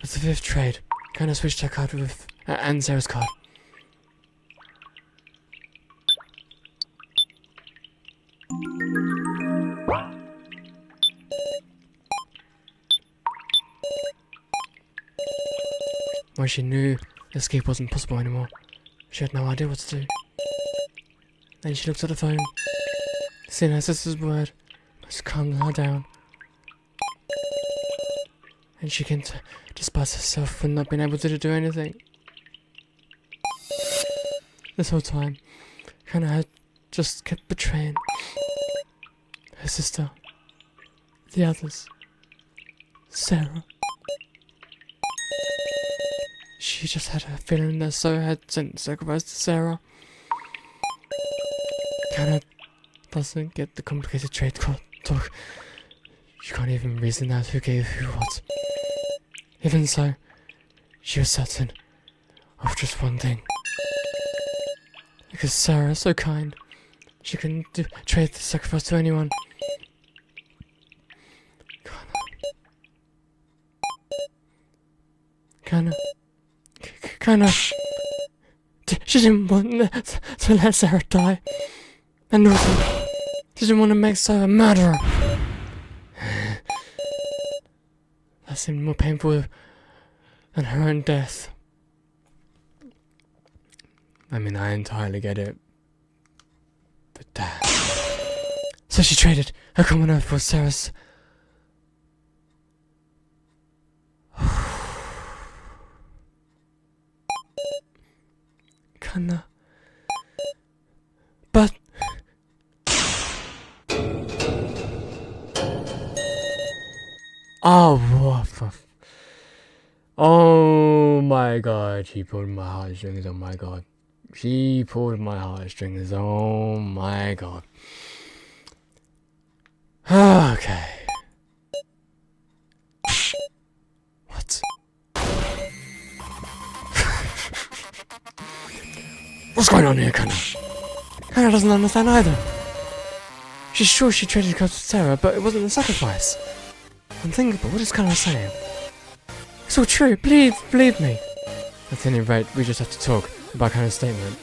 It's the 5th trade. Connor switched her card with and Sarah's card. When she knew escape wasn't possible anymore, she had no idea what to do. Then she looked at the phone, seeing her sister's word, must calm her down. And she came to despise herself for not being able to do anything. This whole time, Hannah had just kept betraying her sister, the others, Sarah. She just had a feeling that Soooo had sent sacrifice to Sarah. Hannah doesn't get the complicated trade talk. She can't even reason out who gave who what. Even so, she was certain of just one thing. Because Sarah is so kind, she couldn't trade the sacrifice to anyone. Connor. She didn't want to let Sarah die. And also, she didn't want to make Sarah a murderer. That seemed more painful than her own death. I mean, I entirely get it. But damn. So she traded her common earth for Sarah's. Connor. But. Oh, what the oh my god, she pulled my heartstrings, oh my god. She pulled my heartstrings, oh my god. Okay. What? What's going on here, Connor? Connor doesn't understand either. She's sure she traded cards with Sarah, but it wasn't a sacrifice. Unthinkable, what is Connor saying? It's all true, please, believe me. At any rate, we just have to talk about Connor's statement.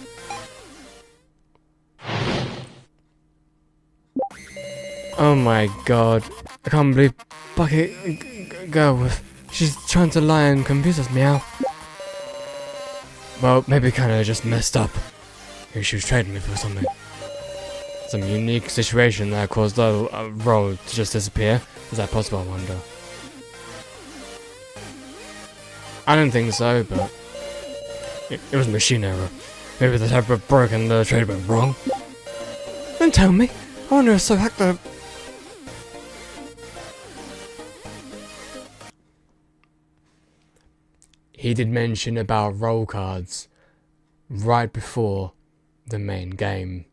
Oh my god, I can't believe Bucket girl, she's trying to lie and confuse us, meow. Well, maybe Connor just messed up. Maybe she was trading with or something. Some unique situation that caused the role to just disappear. Is that possible, I wonder? I don't think so, but it was machine error. Maybe the type of broke and the trade went wrong. Don't tell me. I wonder if Soooo hacked the. He did mention about roll cards right before the main game.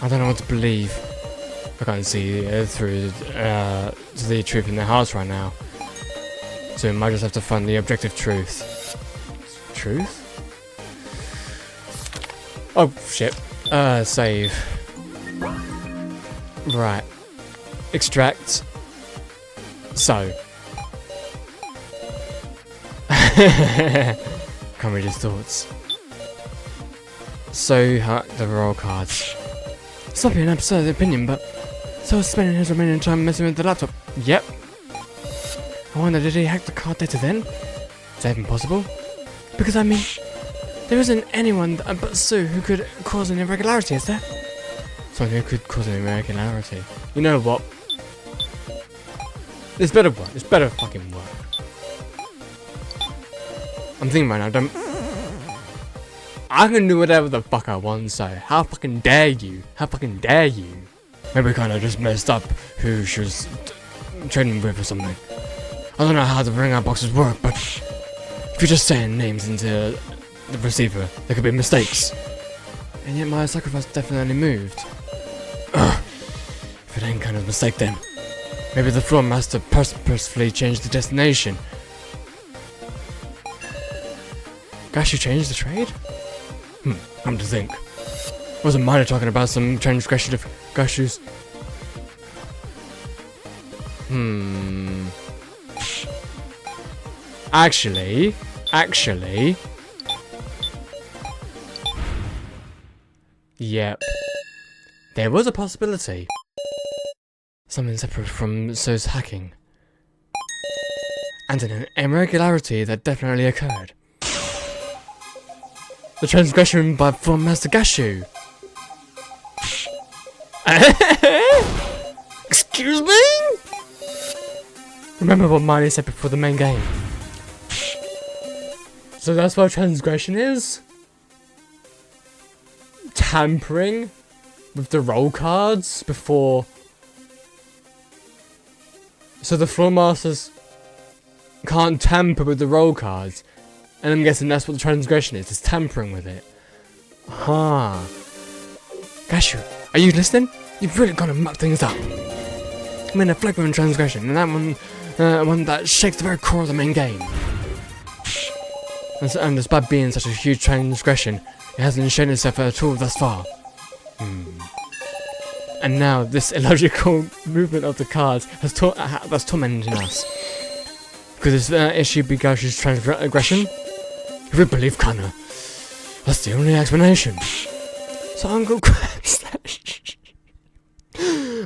I don't know what to believe. I can't see through to the truth in their hearts right now. So we might just have to find the objective truth. Truth? Oh, shit. Save. Right. Extract. So. Can't read his thoughts. So, the roll cards. It's not being an absurd opinion, but so is spending his remaining time messing with the laptop. Yep. I wonder, did he hack the card data then? Is that even possible? Because I mean, there isn't anyone but Soooo who could cause an irregularity, is there? Someone who could cause an irregularity. You know what? This better work. This better fucking work. I'm thinking right now, I can do whatever the fuck I want, so how fucking dare you? How fucking dare you? Maybe we kinda just messed up who she was trading with or something. I don't know how the ring out boxes work, but if you're just saying names into the receiver, there could be mistakes. And yet my sacrifice definitely moved. Ugh. If it ain't kind of mistake then. Maybe the floor master purposefully changed the destination. Gosh, you changed the trade? Come to think. Wasn't Minor talking about some transgression of Gashu's? Actually. Yep. There was a possibility. Something separate from Sooo's hacking. And an irregularity that definitely occurred. The transgression by Form Master Gashu. Excuse me? Remember what Miley said before the main game. So that's what transgression is? Tampering with the roll cards before... So the floor masters can't tamper with the roll cards. And I'm guessing that's what the transgression is tampering with it. Huh. Gashu, are you listening? You've really got to muck things up. I mean, a flagrant transgression, and that one that shakes the very core of the main game. And despite being such a huge transgression, it hasn't shown itself at all thus far. And now, this illogical movement of the cards has that's tormenting us. Could this issue be Gashu's transgression? If we believe Kana, that's the only explanation. So Uncle Crabs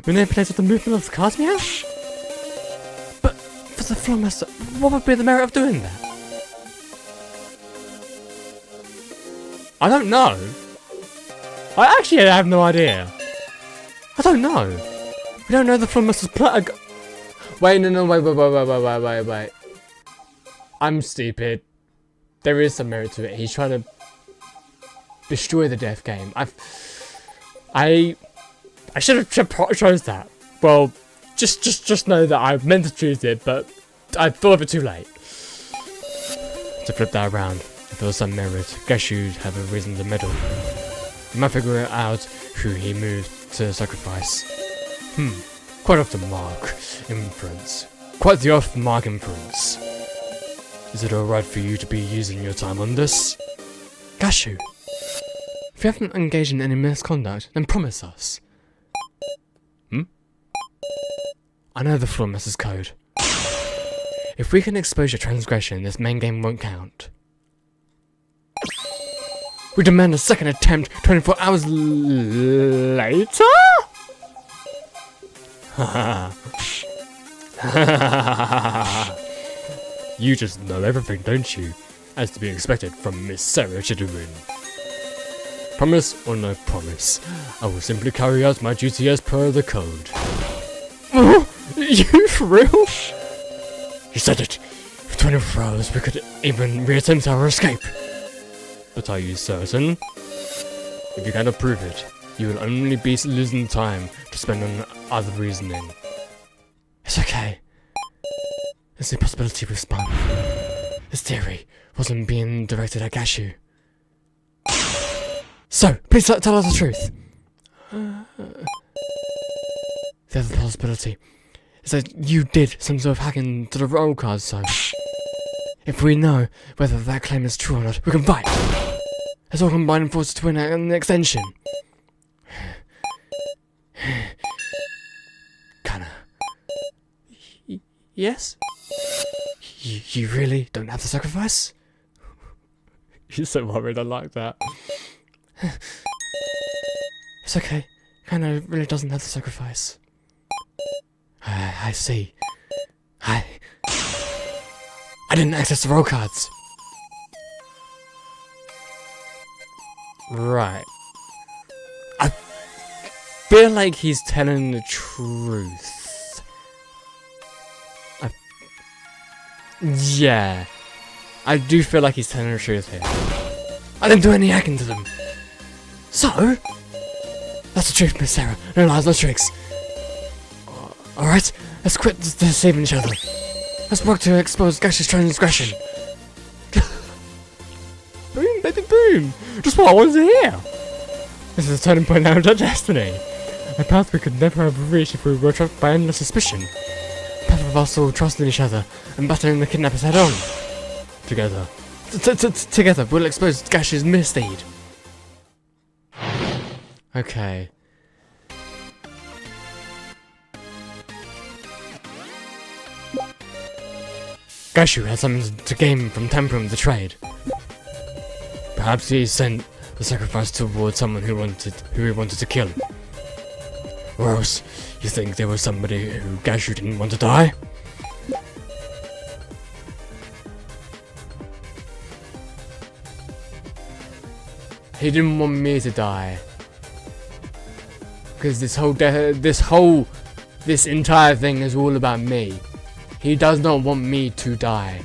manipulated the movement of the cards, meow? But for the floor master, what would be the merit of doing that? I don't know. I actually have no idea. I don't know. We don't know the floor master's plan. Wait, wait. I'm stupid. There is some merit to it. He's trying to destroy the death game. I should have chose that. Well, just know that I meant to choose it, but I thought of it too late. To flip that around, if there was some merit, Gashu would have a reason to meddle. You might figure out who he moved to sacrifice. Quite off the mark inference. Quite the off mark inference. Is it alright for you to be using your time on this? Gashu, if you haven't engaged in any misconduct, then promise us. I know the floor master's code. If we can expose your transgression, this main game won't count. We demand a second attempt 24 hours later? You just know everything, don't you? As to be expected from Miss Sarah Chidwin. Promise or no promise, I will simply carry out my duty as per the code. You for real? You said it. For 24 hours we could even reattempt our escape. But are you certain? If you cannot prove it, you will only be losing time to spend on other reasoning. It's okay. There's the possibility we spun. This theory wasn't being directed at Gashu. So, please tell us the truth. the other possibility is that you did some sort of hacking to the roll cards, so if we know whether that claim is true or not, we can fight. Let's all combine forces to win an extension. Kinda. Yes? You really don't have to sacrifice? You're so worried, I like that. It's okay. Kinda really doesn't have to sacrifice. I see. I didn't access the roll cards. Right. I feel like he's telling the truth. Yeah. I do feel like he's telling the truth here. I didn't do any hacking to them. So? That's the truth, Miss Sarah. No lies, no tricks. Alright, let's quit deceiving each other. Let's work to expose Gash's transgression. Boom, baby, boom! Just what I wanted to hear! This is a turning point in our destiny. A path we could never have reached if we were trapped by endless suspicion. A path of us all trusting each other and battling the kidnappers head on. Together. Together, we'll expose Gash's misdeed. Okay. Gashu had something to gain from tampering with the trade. Perhaps he sent the sacrifice towards someone who he wanted to kill. Or else, you think there was somebody who Gashu didn't want to die? He didn't want me to die. Because this entire thing is all about me. He does not want me to die.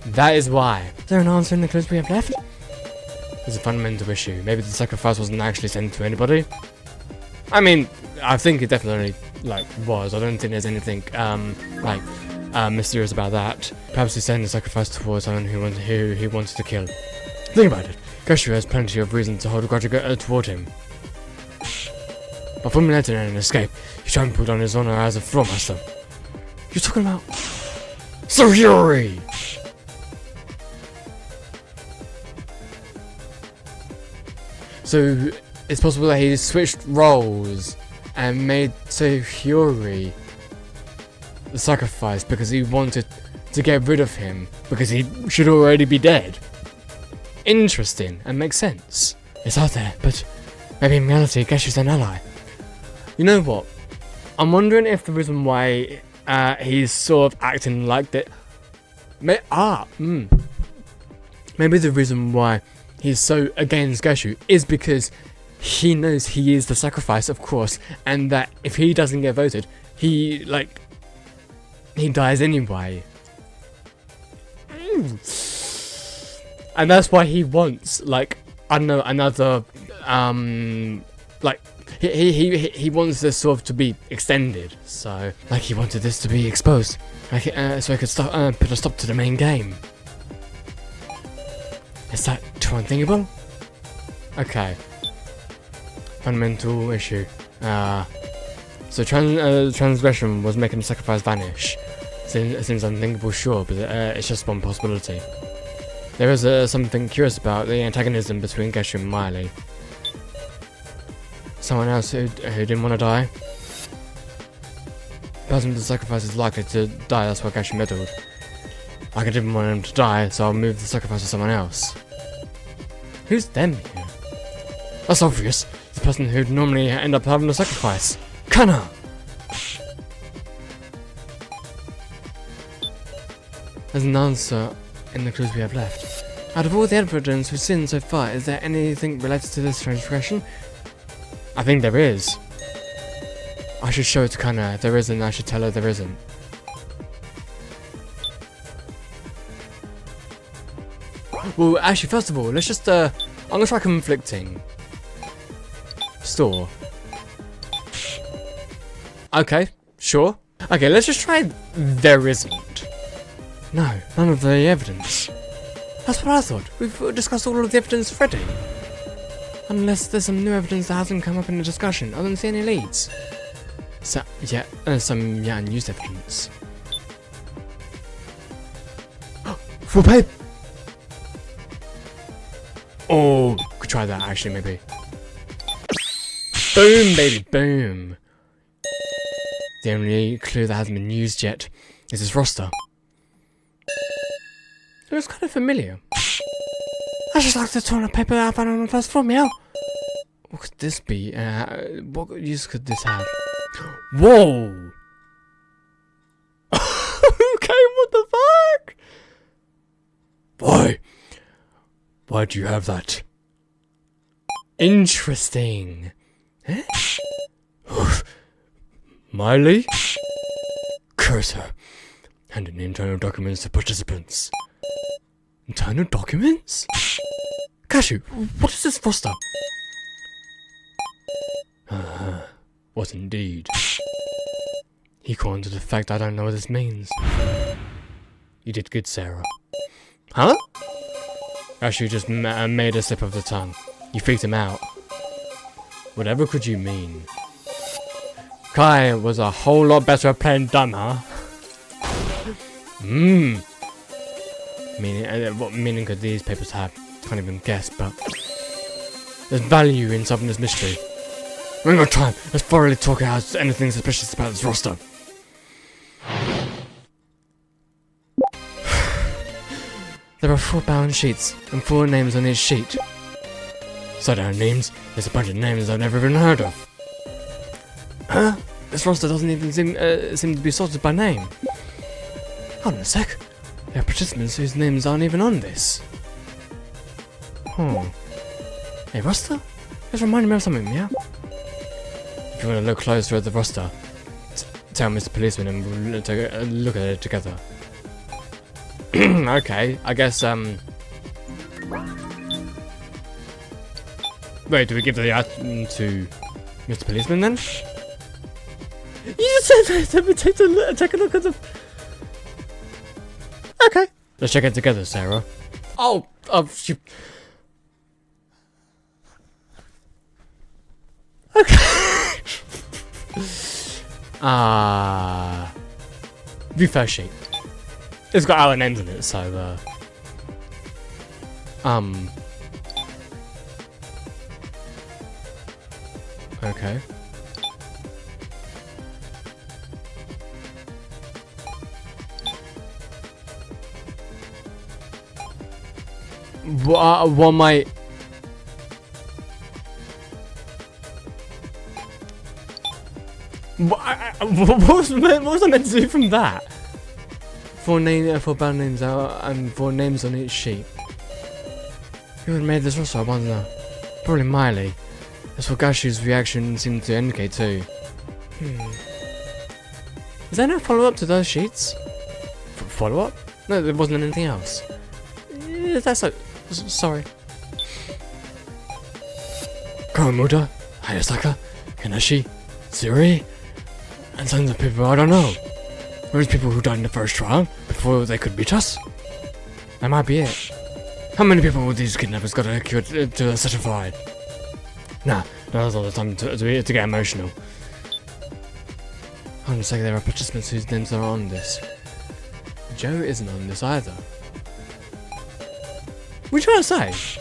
That is why. Is there an answer in the clues we have left? There's a fundamental issue. Maybe the sacrifice wasn't actually sent to anybody. I mean, I think it definitely was. I don't think there's anything mysterious about that. Perhaps he sent the sacrifice towards someone who he wanted to kill. Think about it. Gashu has plenty of reason to hold a grudge toward him. By formulating an escape, he trampled on his honor as a floor master. You're talking about Soooo! So it's possible that he switched roles and made Soooo the sacrifice because he wanted to get rid of him because he should already be dead. Interesting, and makes sense. It's out there, but maybe in reality Gashu's an ally. You know what? I'm wondering if the reason why he's sort of acting like that. Maybe the reason why he's so against Gashu is because he knows he is the sacrifice, of course, and that if he doesn't get voted, he dies anyway. And that's why he wants, another, he wants this sort of to be extended. So, he wanted this to be exposed, so he could put a stop to the main game. Is that too unthinkable? Okay. Fundamental issue. So transgression was making the sacrifice vanish. It seems unthinkable, sure, but it's just one possibility. There is something curious about the antagonism between Gashu and Miley. Someone else who didn't want to die. The person with the sacrifice is likely to die, that's why Gashu meddled. I didn't want him to die, so I'll move the sacrifice to someone else. Who's them here? That's obvious. The person who'd normally end up having the sacrifice. Kana! There's an answer in the clues we have left. Out of all the evidence we've seen so far, is there anything related to this transgression? I think there is. I should show it to Kana. If there isn't, I should tell her there isn't. Well, actually, first of all, let's just, I'm gonna try conflicting. Store. Okay, sure. Okay, let's just try there isn't. No, none of the evidence. That's what I thought. We've discussed all of the evidence already. Unless there's some new evidence that hasn't come up in the discussion. I don't see any leads. So, yeah, some unused evidence. Full paper! Oh, could try that actually, maybe. Boom, baby, boom! The only clue that hasn't been used yet is this roster. It looks kind of familiar. I just like the torn up paper I found on the first floor, meow. What could this be? What use could this have? Whoa! Okay, what the fuck? Why? Why do you have that? Interesting. Eh? Miley? Curse her. Hand in internal documents to participants. Internal documents? Cashew, what is this roster? What indeed? Equal to the fact I don't know what this means. You did good, Sarah. Huh? Cashew just made a slip of the tongue. You freaked him out. Whatever could you mean? Kai was a whole lot better at playing dumb, huh? Meaning, what meaning could these papers have? Can't even guess, but there's value in solving this mystery. We ain't got time. Let's thoroughly talk out anything suspicious about this roster. There are 4 balance sheets and 4 names on each sheet. So there are names. There's a bunch of names I've never even heard of. Huh? This roster doesn't even seem to be sorted by name. Hold on a sec. There are participants whose names aren't even on this. Hey, roster? This reminded me of something, yeah? If you want to look closer at the roster, tell Mr. Policeman and we'll take a look at it together. Okay, I guess, wait, do we give the item to Mr. Policeman then? You just said that we take a look at the... Okay. Let's check it together, Sarah. Oh, she... Okay. View first sheet. It's got our names in it, so, okay. What might... What was I meant to do from that? 4 band names out and 4 names on each sheet. Who would have made this roster? I want to know. Probably Miley. That's what Gash's reaction seemed to indicate too. Is there no follow-up to those sheets? Follow-up? No, there wasn't anything else. That's so... Sorry. Karamuda, Hayasaka, Kanashi, Suri, and sons of people I don't know. Those people who died in the first trial before they could reach us. That might be it. How many people would these kidnappers got to certified? Nah, now's all the time to get emotional. Hold on a second, there are participants whose names are on this. Joe isn't on this either. What are you trying to say?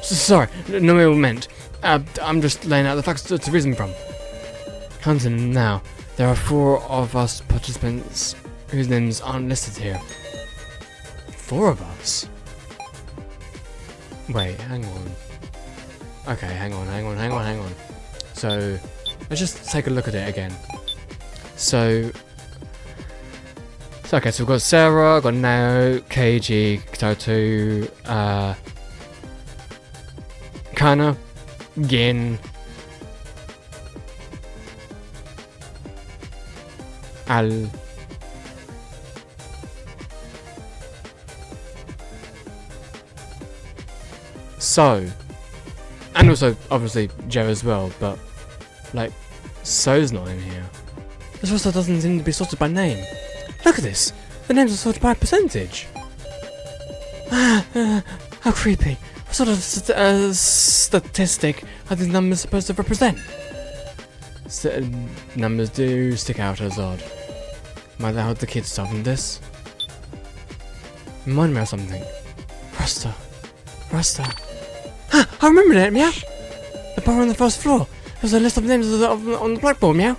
Sorry, no ill meant. I'm just laying out the facts to reason from. Counting now, there are 4 of us participants whose names aren't listed here. 4 of us? Wait, hang on. Okay, hang on. So, let's just take a look at it again. So okay, so we've got Sarah, got Nao, Keiji, Kitato, Kana, Gin, Al, So, and also obviously Joe as well, but like So's not in here. This roster doesn't seem to be sorted by name. Look at this! The names are sorted by percentage! How creepy! What sort of statistic are these numbers supposed to represent? certain numbers do stick out as odd. Might that help the kids solving this? Remind me of something. Roster. Ah, I remember that, meow! The bar on the first floor. There's a list of names on the blackboard, meow.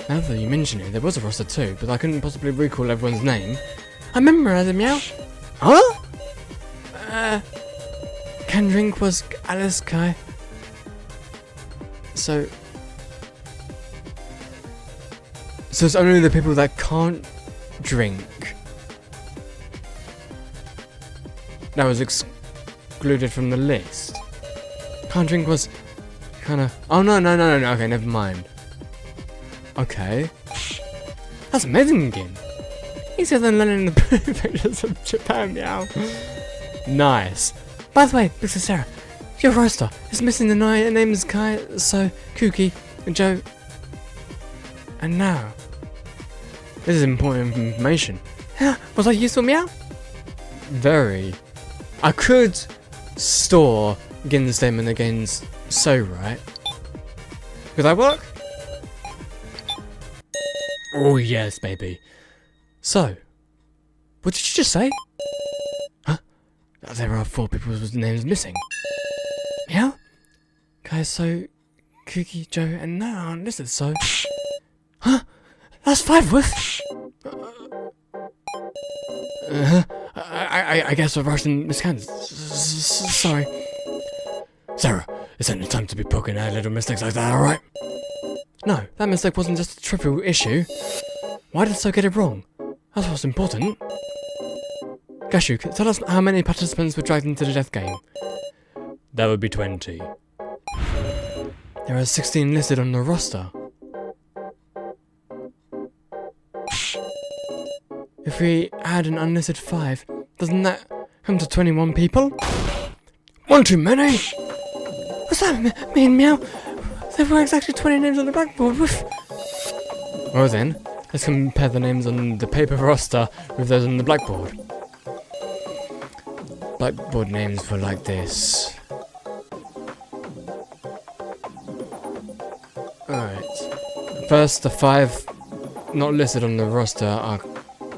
Now that you mention it, there was a roster too, but I couldn't possibly recall everyone's name. I remember it, meow. Huh? Can drink was Alice Kai. So it's only the people that can't drink that was excluded from the list. Can't drink was kinda... Oh, no. Okay, never mind. Okay. That's amazing again. Easier than learning the pictures of Japan, meow. Nice. By the way, this is Sarah. Your roster is missing the names Kai, So, Kuki, Joe, and now. This is important information. Yeah, was that useful, meow? Very. I could store begin the statement against So, right? Could that work? Oh yes, baby. So, what did you just say? Huh? There are 4 people whose names missing. Yeah? Kai, So, Kuki, Joe, and now aren't listed, so... Huh? That's 5 with... I guess we're rushing Miss Candace. Sorry. Sarah, it's only time to be poking at little mistakes like that, alright? No, that mistake wasn't just a trivial issue. Why did So get it wrong? That's what's important. Gashu, tell us how many participants were dragged into the death game. That would be 20. There are 16 listed on the roster. If we add an unlisted 5, doesn't that come to 21 people? One too many! What's that mean, meow? There were exactly 20 names on the blackboard. Well then, let's compare the names on the paper roster with those on the blackboard. Blackboard names were like this. Alright. First, the 5 not listed on the roster are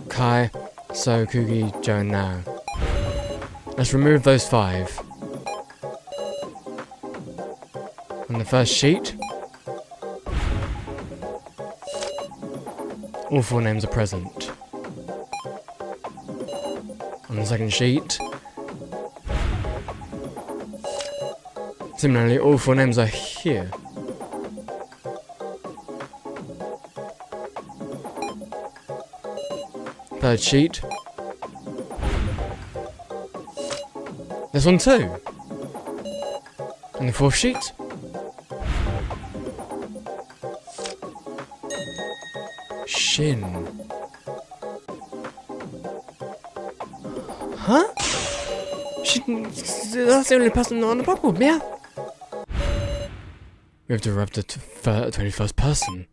Kai, So, Kugi, Joe, and Now. Let's remove those 5. On the first sheet, all 4 names are present. On the second sheet, similarly, all 4 names are here. Third sheet. This one too. And the 4th sheet. Shin. Huh? Shin, that's the only person not on the blackboard, yeah? We have to arrive at the 21st person.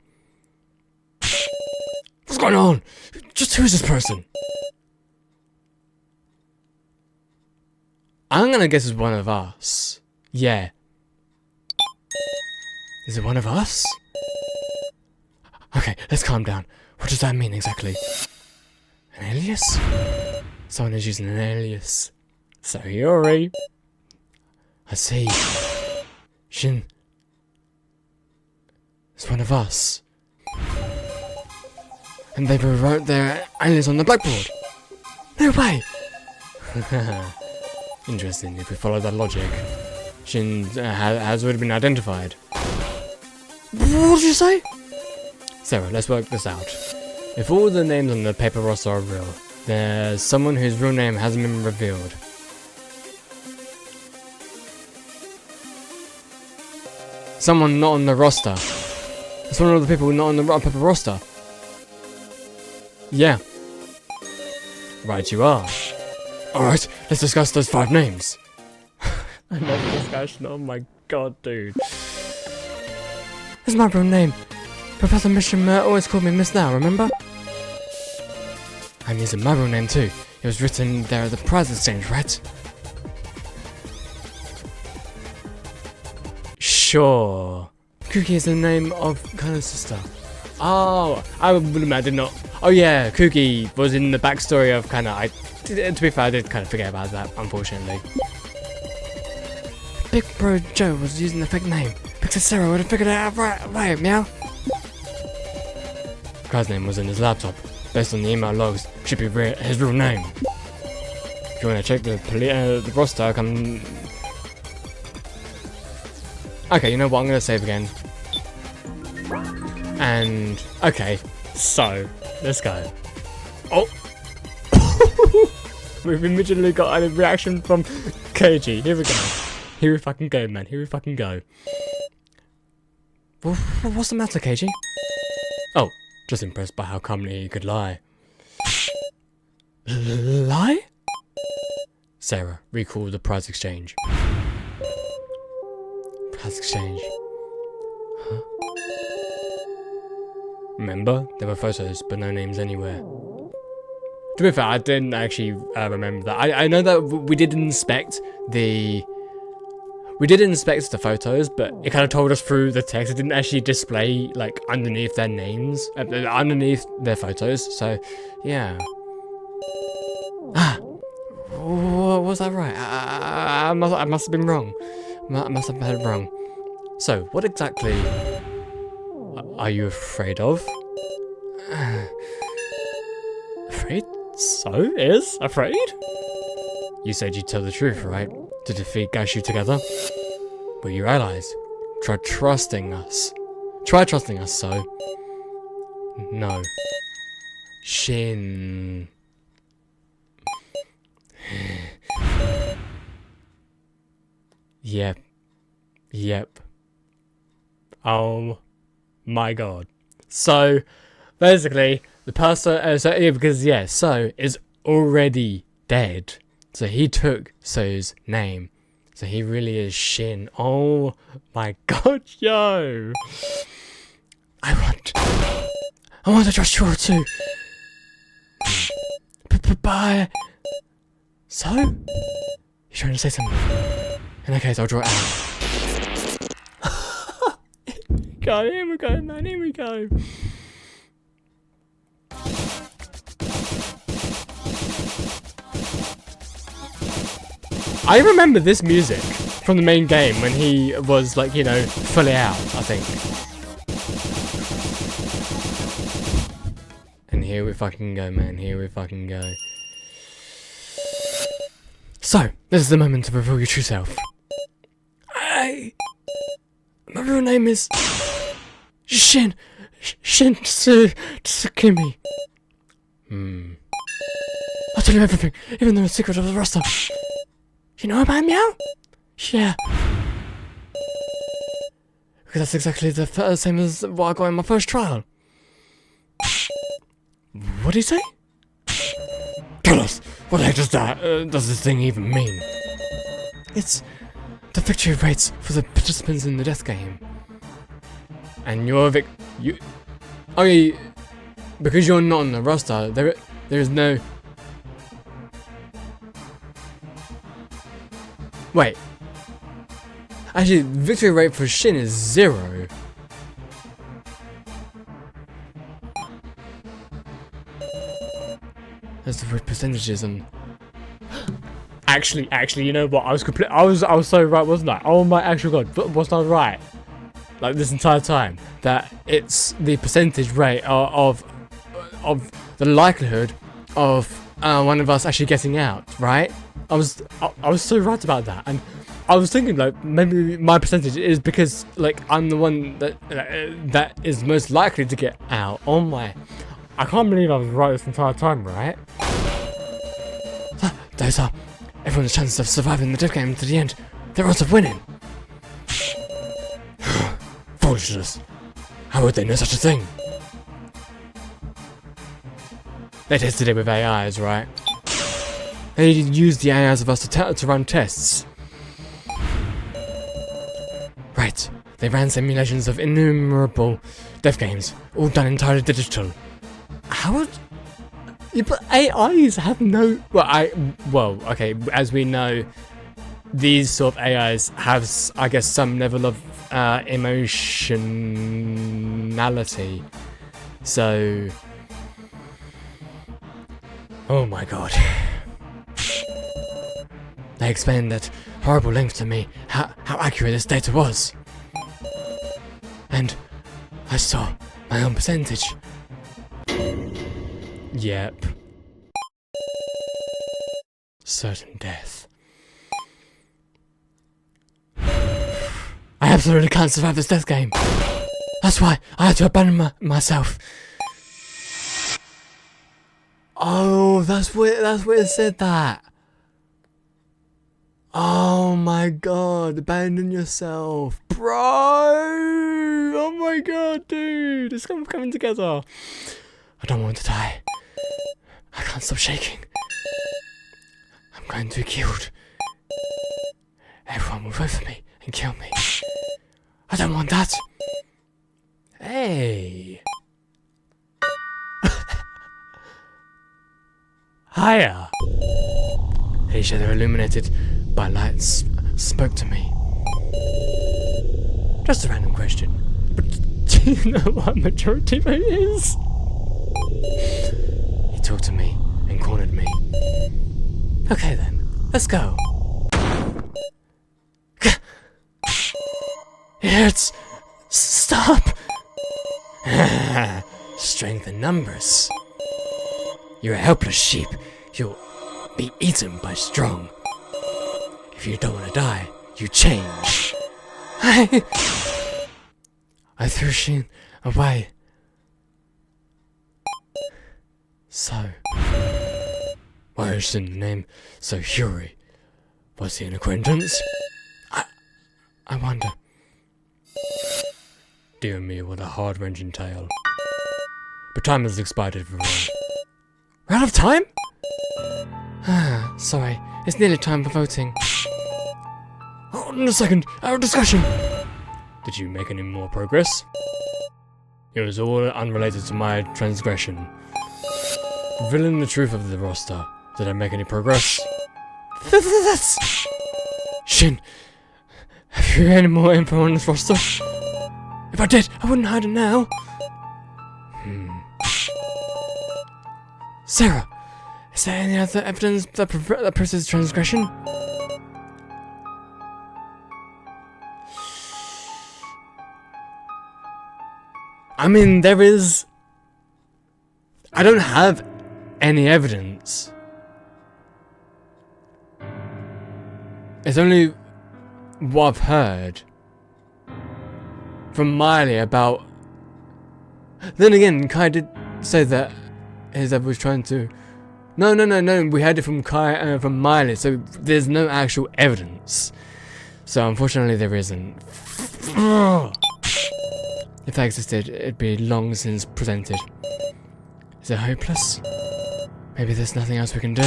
What's going on? Just who is this person? I'm gonna guess it's one of us. Yeah. Is it one of us? Okay, let's calm down. What does that mean exactly? An alias? Someone is using an alias. Sayori. I see. Shin. It's one of us. And they wrote their alias on the blackboard. No way! Interesting, if we follow that logic. Shin has already been identified. What did you say? Sarah, let's work this out. If all the names on the paper roster are real, there's someone whose real name hasn't been revealed. Someone not on the roster. It's one of the people not on the paper roster. Yeah. Right you are. Alright, let's discuss those 5 names. I love the discussion, oh my god, dude. This is my real name. Professor Mishima always called me Miss Now, remember? I'm using my real name too. It was written there at the prize exchange, right? Sure. Cookie is the name of Kana's sister. Oh, I would imagine not. Oh yeah, Cookie was in the backstory of Kana. To be fair, I did kind of forget about that, unfortunately. Big Bro Joe was using the fake name. Big Sis Sarah would have figured it out right, meow. Guy's name was in his laptop. Based on the email logs, should be his real name. If you want to check the roster, come. Okay, you know what? I'm gonna save again. And okay, so let's go. Oh, we've immediately got a reaction from KG. Here we go. Here we fucking go, man. Here we fucking go. What's the matter, KG? Oh, just impressed by how calmly you could lie. Lie? Sarah, recall the prize exchange. Prize exchange. Huh? Remember? There were photos, but no names anywhere. To be fair, I didn't actually remember that. I know that we did inspect the photos, but it kind of told us through the text. It didn't actually display like underneath their names, underneath their photos. So, yeah. Ah, was that right? I must have been wrong. I must have had it wrong. So, what exactly are you afraid of? Afraid? So is afraid? You said you'd tell the truth, right? To defeat Gashu together? We're your allies. Try trusting us, so. No. Shin. Yep. Oh my god. So, basically, the person, So is already dead. So he took Soo's name. So he really is Shin. Oh my god, yo. I want to trust you too. Bye. So? You're trying to say something? In that case, I'll draw it out. Here we go, man, here we go. I remember this music from the main game when he was like, you know, fully out, I think. And here we fucking go, man, here we fucking go. So, this is the moment to reveal your true self. My real name is Shin Tsukimi. I'll tell you everything, even though it's secret of the roster. You know about Meow? Yeah. Because that's exactly the same as what I got in my first trial. What did he say? Tell us, what the heck does this thing even mean? It's the victory rates for the participants in the death game. And because you're not on the roster, there is no... Wait. Actually, victory rate for Shin is 0. That's the percentages and... Actually, you know what? I was so right, wasn't I? Oh my actual god, wasn't I right? Like this entire time, that it's the percentage rate of the likelihood of one of us actually getting out, right? I was so right about that, and I was thinking like maybe my percentage is because like I'm the one that is most likely to get out. Oh my! I can't believe I was right this entire time, right? Those are everyone's chances of surviving the death game to the end. Their odds of winning. Foolishness! How would they know such a thing? They tested it with AIs, right? They used the AIs of us to run tests. Right. They ran simulations of innumerable death games, all done entirely digital. How would... Yeah, but AIs have no... okay, as we know, these sort of AIs have, I guess, some level of emotionality. So, oh my god. They explained that horrible length to me, how accurate this data was. And I saw my own percentage. Yep. Certain death. I absolutely can't survive this death game. That's why I had to abandon myself. Oh, that's where it said that. Oh my god, abandon yourself. Bro! Oh my god, dude. It's coming together. I don't want to die. I can't stop shaking. I'm going to be killed. Everyone will vote for me and kill me. I don't want that. Hey. Hiya. A shadow illuminated by lights spoke to me. Just a random question, but do you know what majority vote is? He talked to me and cornered me. Okay then, let's go. It hurts. Stop. Strength in numbers. You're a helpless sheep. You'll be eaten by strong. If you don't want to die, you change. I threw Shin away. So, why is in the name Soooo? Was he an acquaintance? I wonder. Dear me, what a heart-wrenching tale. But time has expired, everyone. We're out of time? Sorry. It's nearly time for voting. Hold on a second. Our discussion. Did you make any more progress? It was all unrelated to my transgression. Revealing the truth of the roster. Did I make any progress? Shin, have you any more info on this roster? If I did, I wouldn't hide it now. Sarah, is there any other evidence that proves transgression? I mean, there is... I don't have any evidence. It's only what I've heard from Miley about... Then again, Kai did say that his dad was trying to... No, we heard it from Kai, from Miley, so there's no actual evidence. So unfortunately there isn't. If that existed, it'd be long since presented. Is it hopeless? Maybe there's nothing else we can do.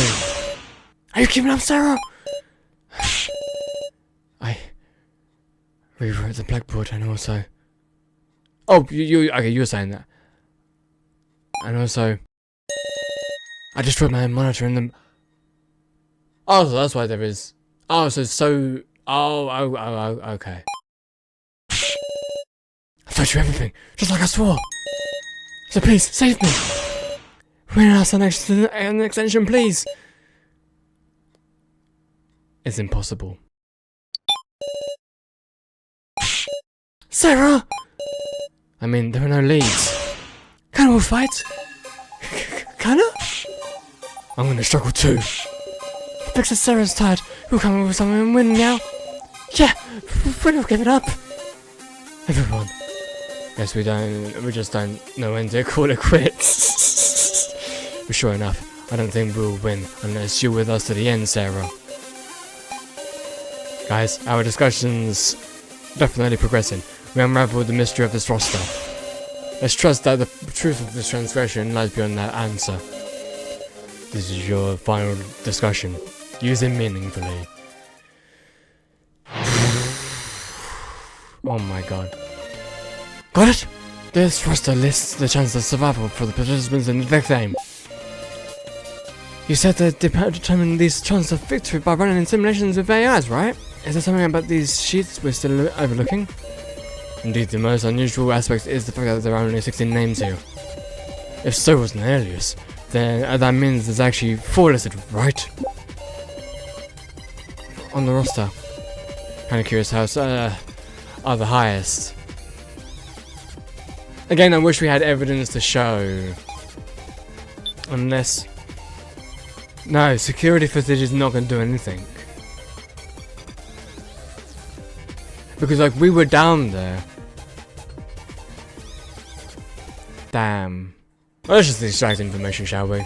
Are you keeping up, Sarah? I rewrote the blackboard and also... Oh, okay, you were saying that. And also... I destroyed my monitor in the... Oh, so that's why there is... Oh, so... Oh, okay. I told you everything, just like I swore. So please, save me. When else an extension, please. It's impossible. Sarah! I mean, there are no leads. Can we fight? Can I? I'm gonna struggle too. Because Sarah's tired. We'll come up with something and win now. Yeah, we don't give it up. Everyone. Yes, we just don't know when to call it quits. But sure enough, I don't think we'll win unless you're with us to the end, Sarah. Guys, our discussion's definitely progressing. We unraveled the mystery of this roster. Let's trust that the truth of this transgression lies beyond that answer. This is your final discussion. Use it meaningfully. Oh my god. Got it? This roster lists the chance of survival for the participants in the next game. You said that they determine these chances of victory by running simulations with AIs, right? Is there something about these sheets we're still overlooking? Indeed, the most unusual aspect is the fact that there are only 16 names here. If Soooo was an alias, then that means there's actually 4 listed, right? On the roster. Kinda curious how are the highest. Again, I wish we had evidence to show. Unless... No, security footage is not going to do anything. Because, like, we were down there. Damn. Well, let's just extract information, shall we?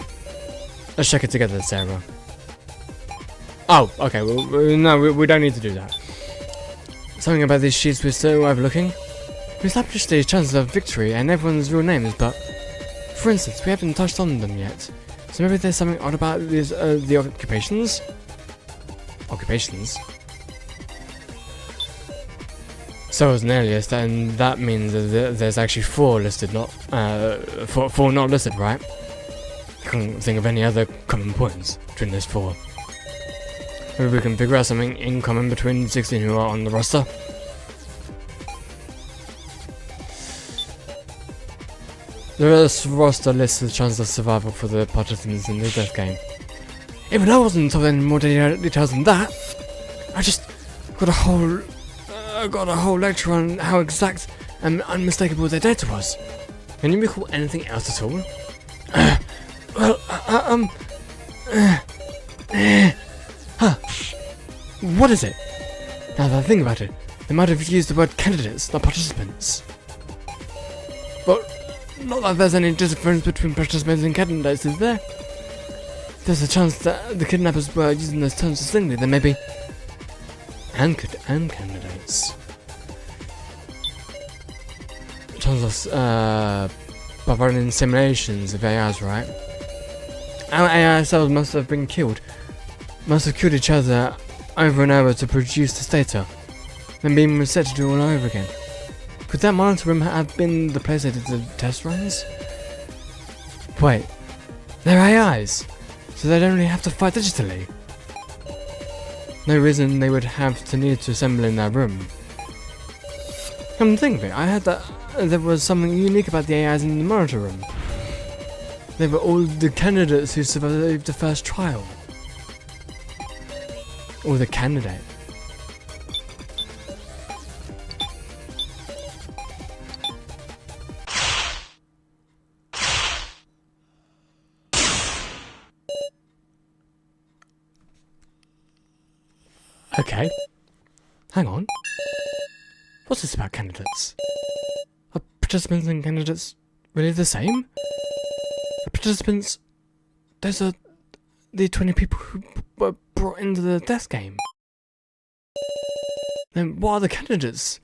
Let's check it together, Sarah. Oh, okay, well, no, we don't need to do that. Something about these sheets we're still overlooking? We established these chances of victory and everyone's real names, but... For instance, we haven't touched on them yet. So maybe there's something odd about these, the occupations? Occupations? So as an alias, then that means that there's actually 4 listed, not, 4 not listed, right? I can't think of any other common points between those 4. Maybe we can figure out something in common between the 16 who are on the roster. The roster lists the chance of survival for the participants in the death game. Even I wasn't told any more details than that. I just got a whole lecture on how exact and unmistakable their data was. Can you recall anything else at all? What is it? Now that I think about it, they might have used the word candidates, not participants. But not that there's any difference between participants and candidates, is there? There's a chance that the kidnappers were using those terms distinctly, then maybe... And candidates. Chance of, by running simulations of AIs, right? Our AI cells must have been killed. Must have killed each other over and over to produce this data, then being reset to do all over again. Could that monitor room have been the place they did the test runs? Wait, they're AIs, so they'd only have to fight digitally. No reason they would have to need to assemble in that room. Come to think of it, I heard that there was something unique about the AIs in the monitor room. They were all the candidates who survived the first trial. Or the candidate. Okay. Hang on. What's this about candidates? Are participants and candidates really the same? The participants... Those are the 20 people who were brought into the death game. Then what are the candidates?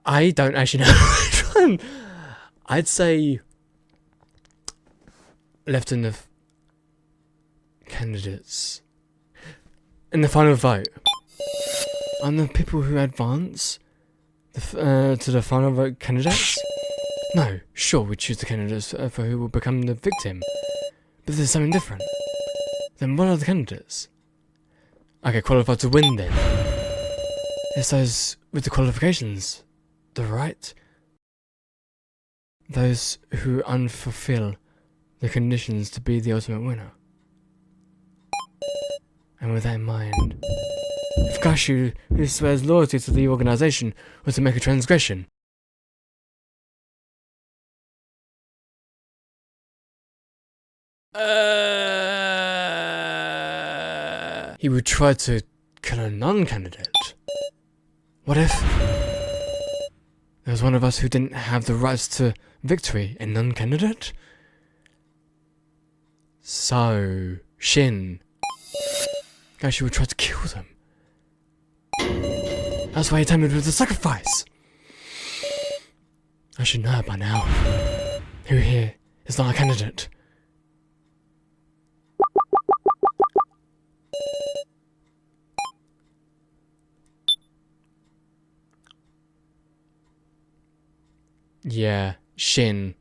I don't actually know which one. I'd say left in the candidates in the final vote. And the people who advance to the final vote candidates? No, sure, we choose the candidates for who will become the victim. But there's something different. Then what are the candidates? Okay, qualified to win then. It's those with the qualifications. The right? Those who unfulfill the conditions to be the ultimate winner. And with that in mind, if Gashu, who swears loyalty to the organization, were to make a transgression, he would try to kill a non-candidate. What if there was one of us who didn't have the rights to victory, a non-candidate? So, Shin, Gashu would try to kill them. That's why he timed it with the sacrifice. I should know by now. Who here is not a candidate? Yeah, Shin.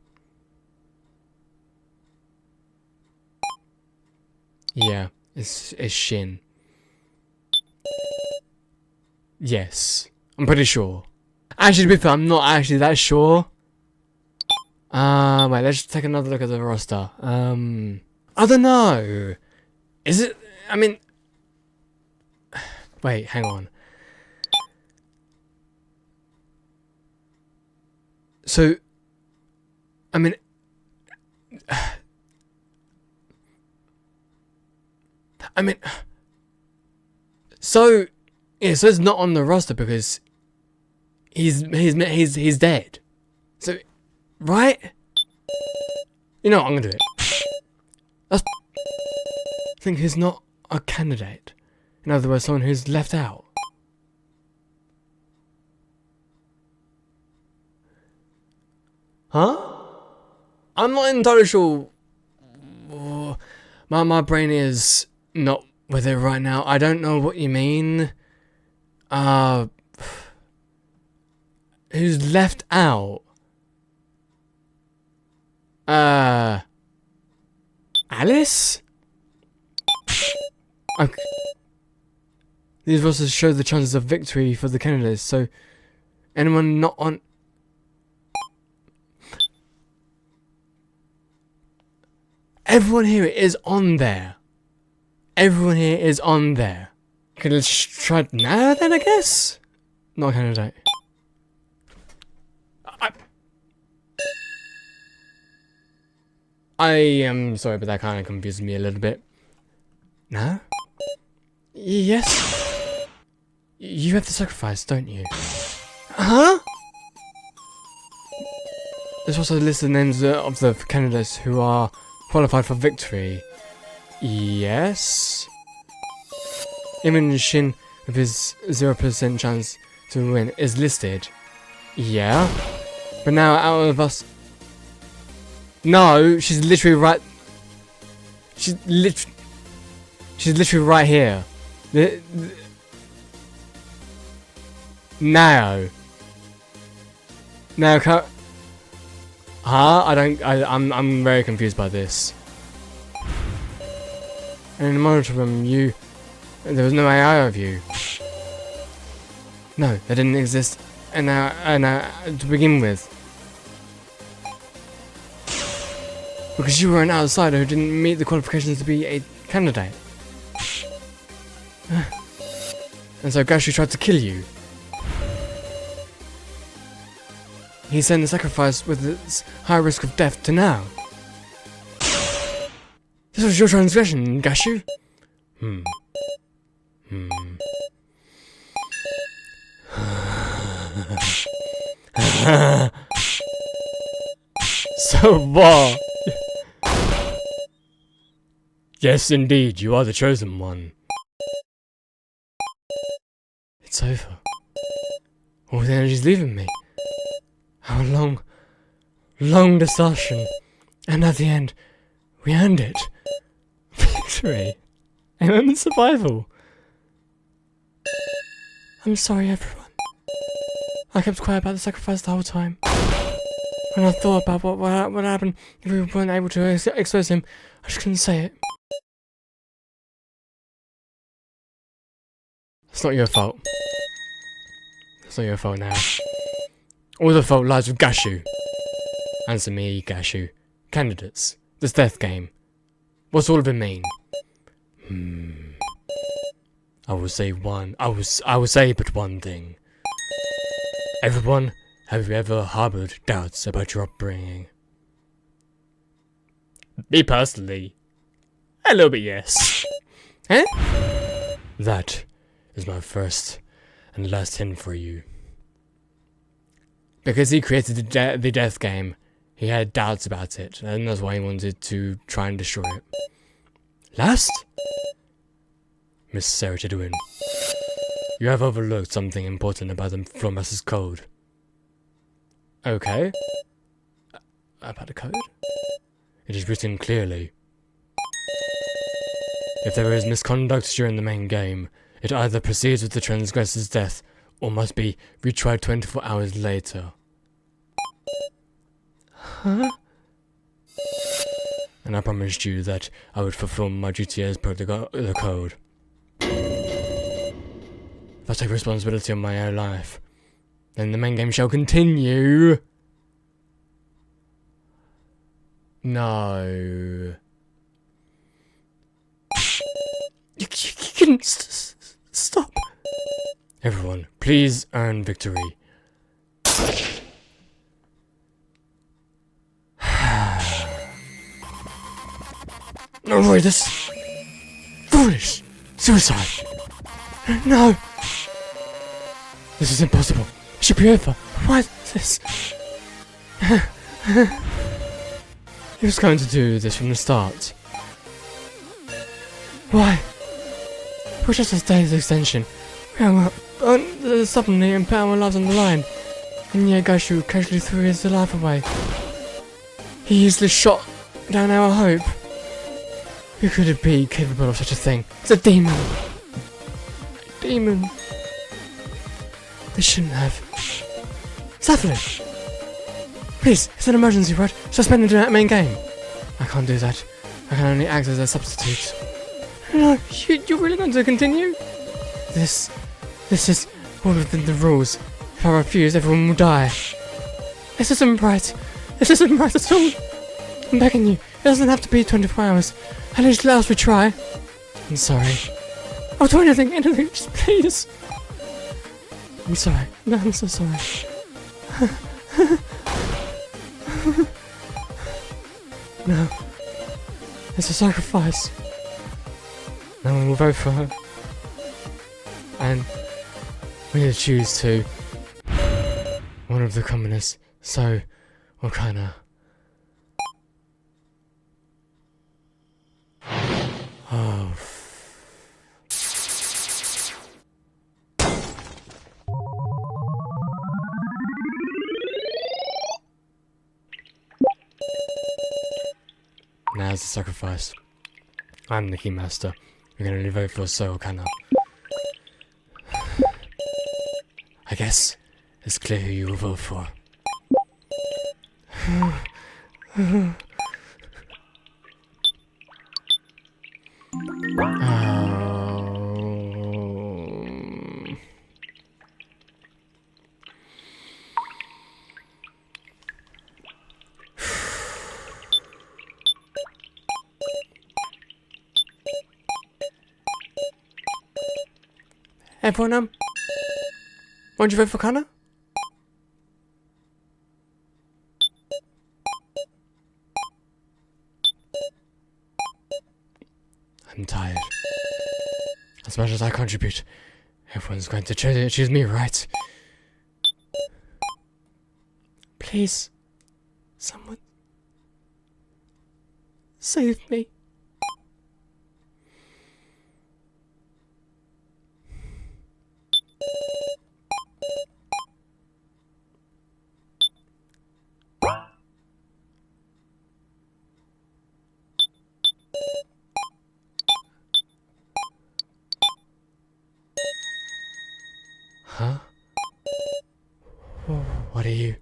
Yeah, it's Shin. Yes, I'm pretty sure. Actually, to be fair, I'm not actually that sure. Wait, let's just take another look at the roster. I don't know. Is it? I mean, wait, hang on. So, I mean, so yeah, so it's not on the roster because he's dead. So, right? You know what, I'm gonna do it. I think he's not a candidate. In other words, someone who's left out. Huh? I'm not entirely sure. My brain is not with it right now. I don't know what you mean. Who's left out? Alice? Okay. These rosters show the chances of victory for the candidates, so anyone not on... Everyone here is on there. Everyone here is on there. Okay, let's try now then, I guess? Not a candidate. I am sorry, but that kind of confused me a little bit. No? Yes? You have the sacrifice, don't you? Huh? There's also a list of names of the candidates who are qualified for victory. Yes? Even Shin, with his 0% chance to win, is listed. Yeah? But now, out of us... No, she's literally right... She's literally right here. Now. Now, huh? I'm very confused by this. And in the monitor room, there was no AI of you. No, they didn't exist. And to begin with. Because you were an outsider who didn't meet the qualifications to be a candidate. And so Gashu tried to kill you. He sent the sacrifice with its high risk of death to now. This was your transgression, Gashu. So what? Yes, indeed, you are the chosen one. It's over. All the energy's leaving me. How long discussion. And at the end, we earned it. Victory. And survival. I'm sorry, everyone. I kept quiet about the sacrifice the whole time. When I thought about what happened if we weren't able to expose him, I just couldn't say it. It's not your fault. It's not your fault now. All the fault lies with Gashu. Answer me, Gashu. Candidates. This death game. What's all of it mean? I will say but one thing. Everyone, have you ever harbored doubts about your upbringing? Me personally, a little bit, yes. Eh? That is my first and last hint for you. Because he created the death game, he had doubts about it, and that's why he wanted to try and destroy it. Last? Miss Sarah Tidwin, you have overlooked something important about the Flormaster's code. Okay. About the code? It is written clearly. If there is misconduct during the main game, it either proceeds with the transgressor's death, or must be retried 24 hours later. Huh? And I promised you that I would fulfill my duty as per the code. If I take responsibility of my own life, then the main game shall continue. No. You can stop. Everyone, please earn victory. Avoid this. Foolish. Suicide. No. This is impossible. It should be over. Why this? He was going to do this from the start. Why? We're just a day's extension. We hung up suddenly and put our lives on the line. And yet Gaishu casually threw his life away. He easily shot down our hope. Who could it be capable of such a thing? It's a demon. A demon. They shouldn't have. Savage! Please, it's an emergency, right? Suspend the main game. I can't do that. I can only act as a substitute. No, you're really going to continue? This is all within the rules. If I refuse, everyone will die. This isn't right. This isn't right at all. I'm begging you. It doesn't have to be 24 hours. At least let us retry. I'm sorry. I'll do anything, just please. I'm sorry. No, I'm so sorry. No. It's a sacrifice. No one will vote for her. And we need to choose to one of the commoners. So, what kind of... Oh. Now's the sacrifice. I'm the keymaster. We're gonna vote for Soooo, can I guess it's clear who you will vote for. Everyone, why'd you vote for Connor? I'm tired. As much as I contribute, everyone's going to choose me, right? Please, someone, save me. Huh? What are you?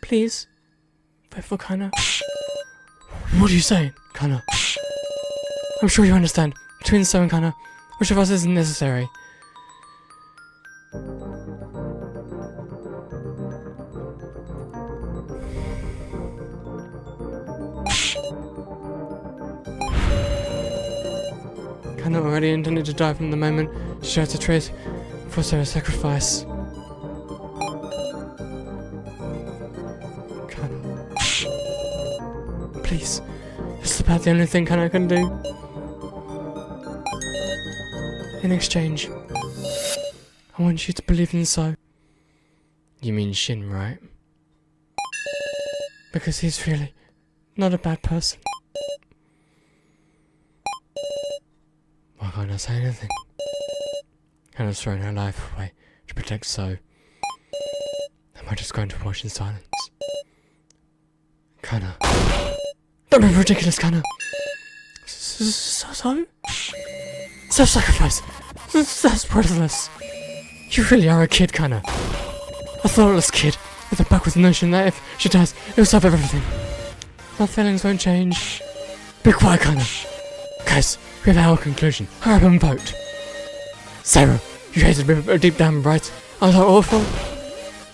Please, vote for Kana. What are you saying, Kana? I'm sure you understand. Between Soooo and Kana, which of us isn't necessary? Kana already intended to die from the moment she had to trade for Soooo's sacrifice. Kana, please, this is about the only thing Kana can do. In exchange, I want you to believe in Soooo. You mean Shin, right? Because he's really not a bad person. Why can't I say anything? Kana's thrown her life away to protect Soooo. Am I just going to watch in silence? Kana. Don't be ridiculous, Kana! Soooo? Self-sacrifice! That's worthless! You really are a kid, Kana. A thoughtless kid with the backwards notion that if she dies, it'll solve everything. My feelings won't change. Be quiet, Connor. Guys, we have our conclusion. Hurry up and vote. Sarah, you hated me deep down, right? I was awful.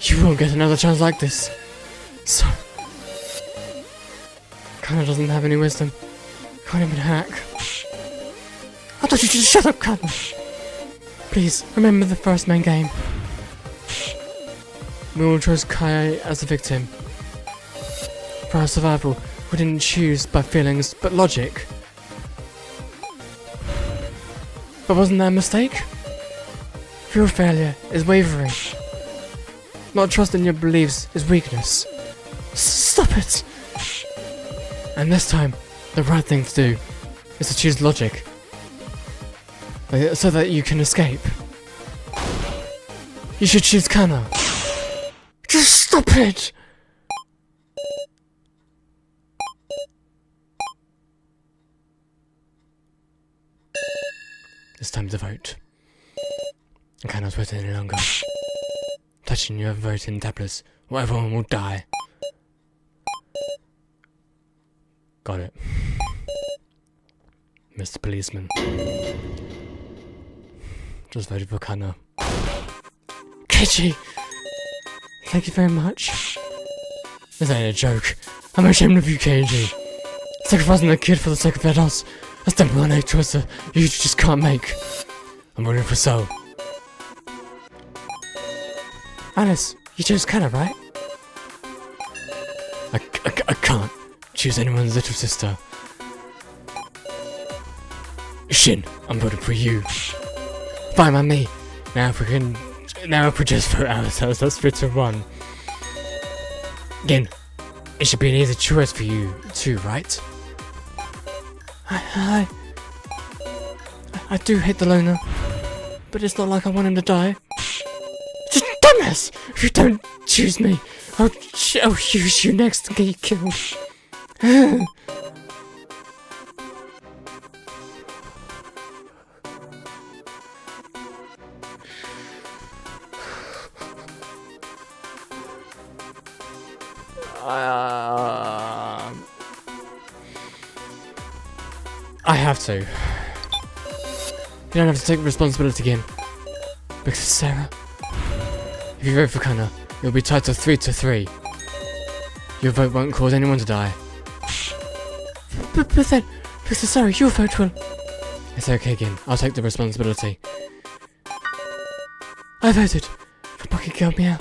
You won't get another chance like this. So, Connor doesn't have any wisdom. Can't even hack. I thought you should shut up, Connor. Please, remember the first main game. We all chose Kai as the victim. For our survival, we didn't choose by feelings, but logic. But wasn't that a mistake? Real failure is wavering. Not trusting your beliefs is weakness. Stop it! And this time, the right thing to do is to choose logic. So that you can escape. You should choose Kana. Just stop it! It's time to vote. I cannot wait any longer. Touching your voting tablets, or everyone will die. Got it. Mr. Policeman. Just voted for Kana. Kitchi! Thank you very much. This ain't a joke. I'm ashamed of you, KG. Sacrificing a kid for the sake of adults. That's definitely a choice that you just can't make. I'm voting for Soooo. Alice, you chose Kana, right? I can't choose anyone's little sister. Shin, I'm voting for you. Fine by me. Now if we just vote ourselves, that's 3-1. Again, it should be an easy choice for you too, right? I do hate the loner, but it's not like I want him to die. Just dumbass! If you don't choose me, I'll use you next and get you killed. I have to. You don't have to take responsibility again. Because Sarah, if you vote for Kana, you'll be tied to 3-3. Your vote won't cause anyone to die. But then, because Sarah, your vote will... It's okay again, I'll take the responsibility. I voted for Bucket Girl Meow.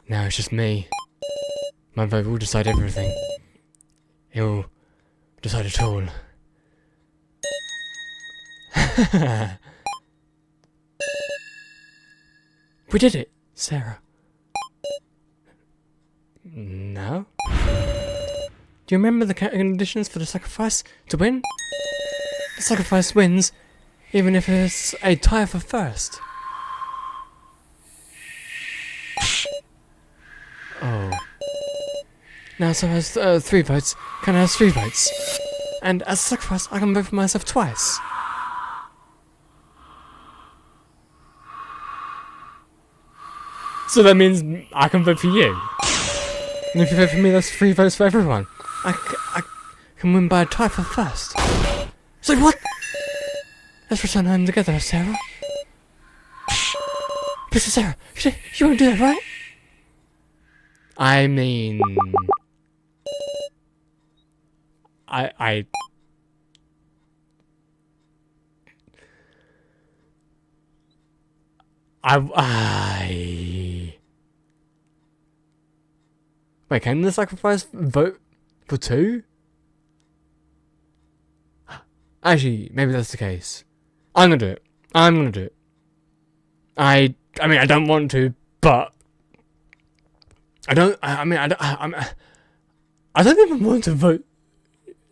Now it's just me. My vote will decide everything. It will decide it all. We did it, Sarah. No? Do you remember the conditions for the sacrifice to win? The sacrifice wins, even if it's a tie for first. Oh. Now, so has 3 votes, Kana has 3 votes. And as a sacrifice, I can vote for myself twice. So that means I can vote for you. And if you vote for me, that's 3 votes for everyone. I can win by a tie for first. So what? Let's return home together, Sarah. But Sarah, you won't do that, right? I mean... I Wait, can the sacrifice vote for 2? Actually, maybe that's the case. I'm gonna do it. I'm gonna do it. I mean, I don't want to, but I don't even want to vote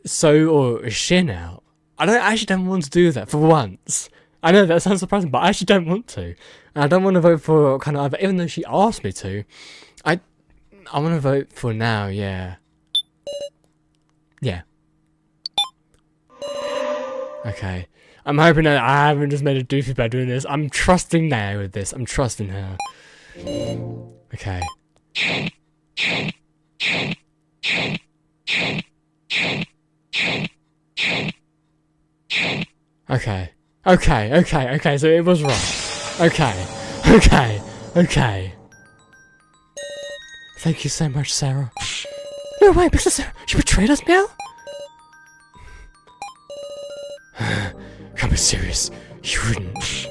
Soooo or Shin out. I actually don't want to do that for once. I know that sounds surprising, but I actually don't want to. And I don't want to vote for kind of either, even though she asked me to. I want to vote for now, yeah. Yeah. Okay. I'm hoping that I haven't just made a doofy by doing this. I'm trusting now with this. I'm trusting her. Okay. Okay. Okay, so it was wrong. Okay. Thank you so much, Sarah. No way, because Sarah, you betrayed us, Meow? Can't be serious. You wouldn't. Is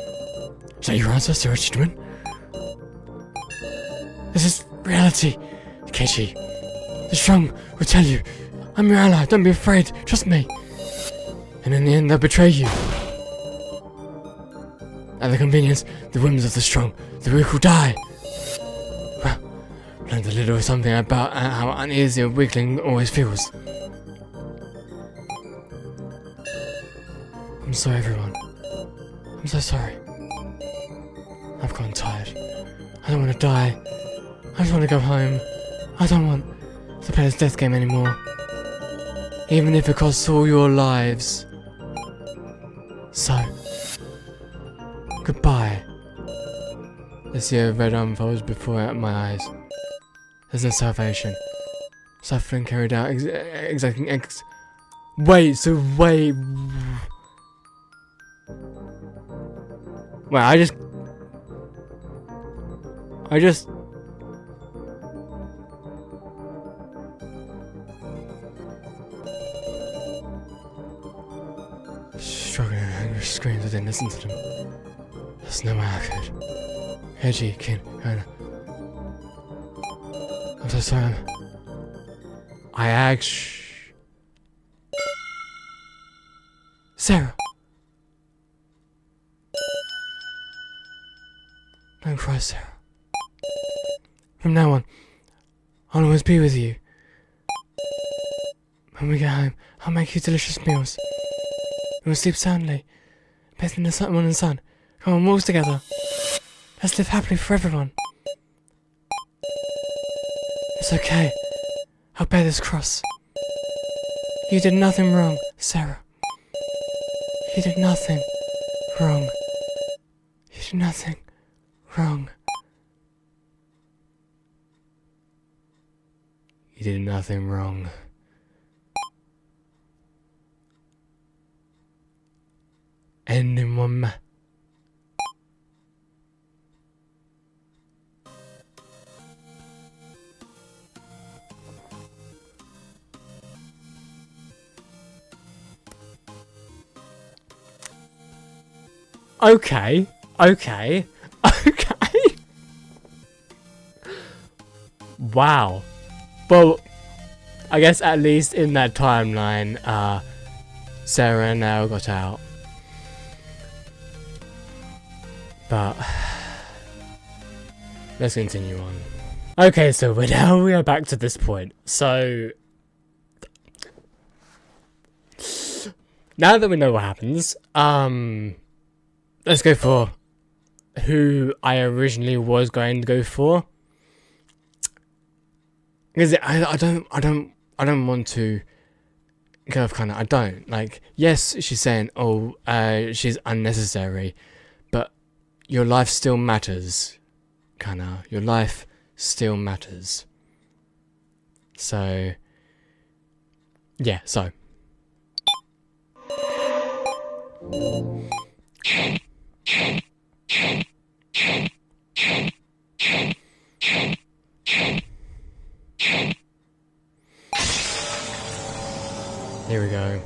that your answer, Sarah Chidwin? This is reality. KG. The strong will tell you. I'm your ally, don't be afraid. Trust me. And in the end, they'll betray you. At the convenience, the whims of the strong, the weak will die. Well, learned a little something about how uneasy a weakling always feels. I'm sorry, everyone. I'm so sorry. I've gotten tired. I don't want to die. I just want to go home. I don't want to play this death game anymore. Even if it costs all your lives. So, goodbye. The sea of red unfolds before my eyes. There's no salvation. Suffering carried out exacting Wait. Well, I just struggling and angry screams. I didn't listen to them. There's no way I could. Edgy, Kin, Hannah. I'm so sorry. Sarah! Don't cry, Sarah. From now on, I'll always be with you. When we get home, I'll make you delicious meals. We will sleep soundly, bathed in the morning sun. Come on, walks together. Let's live happily for everyone. It's okay. I'll bear this cross. You did nothing wrong, Sarah. You did nothing wrong. You did nothing wrong. You did nothing wrong. Ending one. Okay. Wow. Well, I guess at least in that timeline, Sarah now got out. But let's continue on. Okay, so we are back to this point. So now that we know what happens, let's go for who I originally was going to go for. Because I don't want to I don't like. Yes, she's saying, oh, she's unnecessary, but your life still matters, your life still matters. So yeah, so here we go.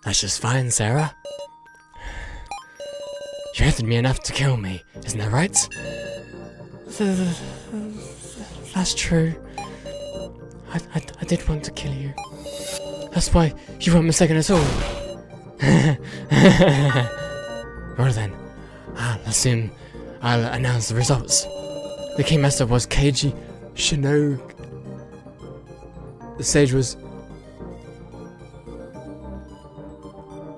That's just fine, Sarah. You hated me enough to kill me, isn't that right? That's true. I did want to kill you. That's why you weren't mistaken at all. Well then, I'll announce the results. The Kingmaster was Keiji Shinobu. The stage was...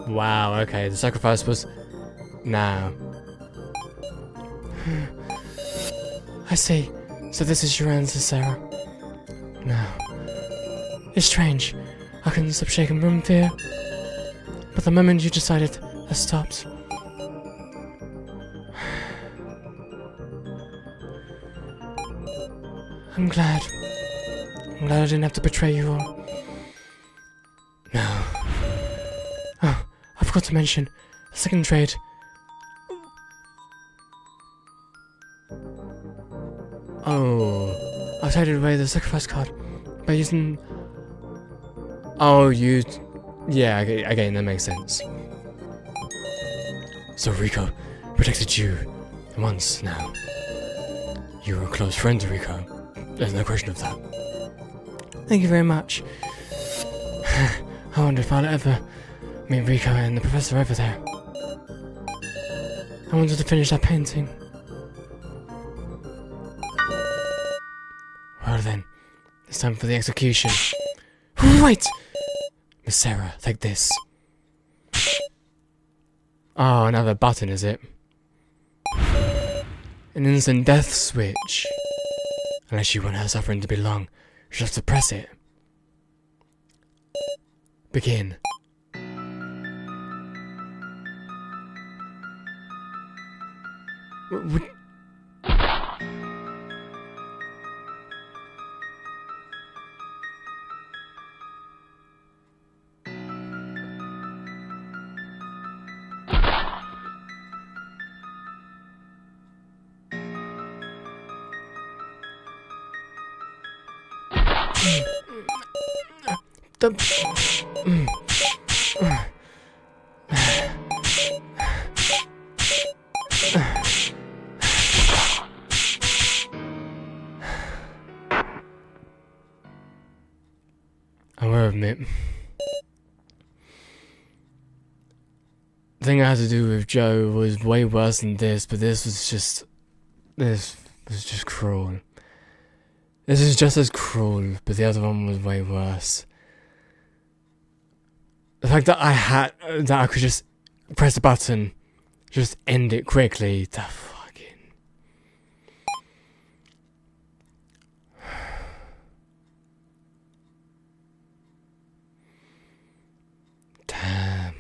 Wow, okay, the sacrifice was... Now. I see. So this is your answer, Sarah. No. It's strange. I couldn't stop shaking from fear. But the moment you decided, I stopped. I'm glad. I'm glad I didn't have to betray you all. No. Oh, I forgot to mention, the second trade. Oh, I traded away the sacrifice card by using... Oh, you... Yeah, again, that makes sense. So Rico protected you once now. You were a close friend to Rico. There's no question of that. Thank you very much. I wonder if I'll ever meet Rico and the professor over there. I wanted to finish that painting. Well then, it's time for the execution. Wait! Miss Sarah, take this. Oh, another button, is it? An instant death switch. Unless you want her suffering to be long, you just have to press it. Begin. What? I will admit, the thing I had to do with Joe was way worse than this, but this was just cruel. This is just as cruel, but the other one was way worse. The fact that I could just press a button, just end it quickly, that fucking... Damn.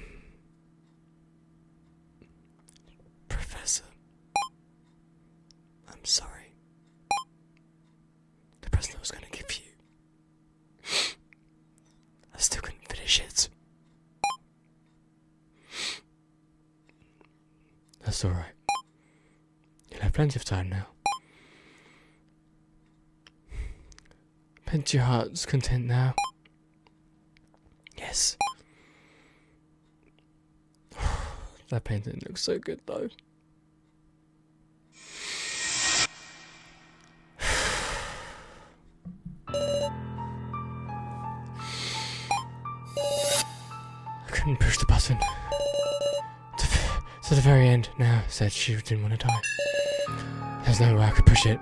Professor. I'm sorry. The present I was going to give you. I still couldn't finish it. That's alright. You'll have plenty of time now. Paint your heart's content now. Yes. That painting looks so good though. I couldn't push the button. To the very end now, said she didn't want to die. There's no way I could push it.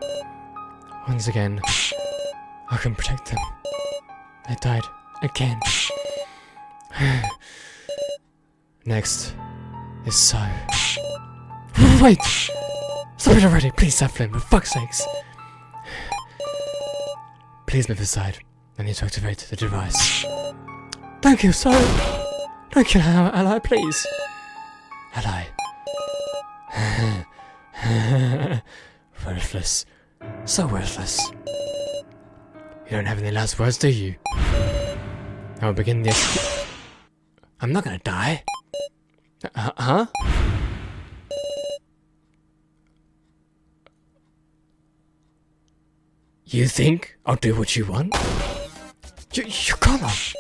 Once again, I couldn't protect them. They died again. Next is So. Wait! Stop it already, please, Safflin, for fuck's sakes. Please move aside. I need to activate the device. Thank you, So. Don't kill her, ally, please. Ally. Worthless. So worthless. You don't have any last words, do you? I will begin the execution. I'm not gonna die. Huh? You think I'll do what you want? You can't.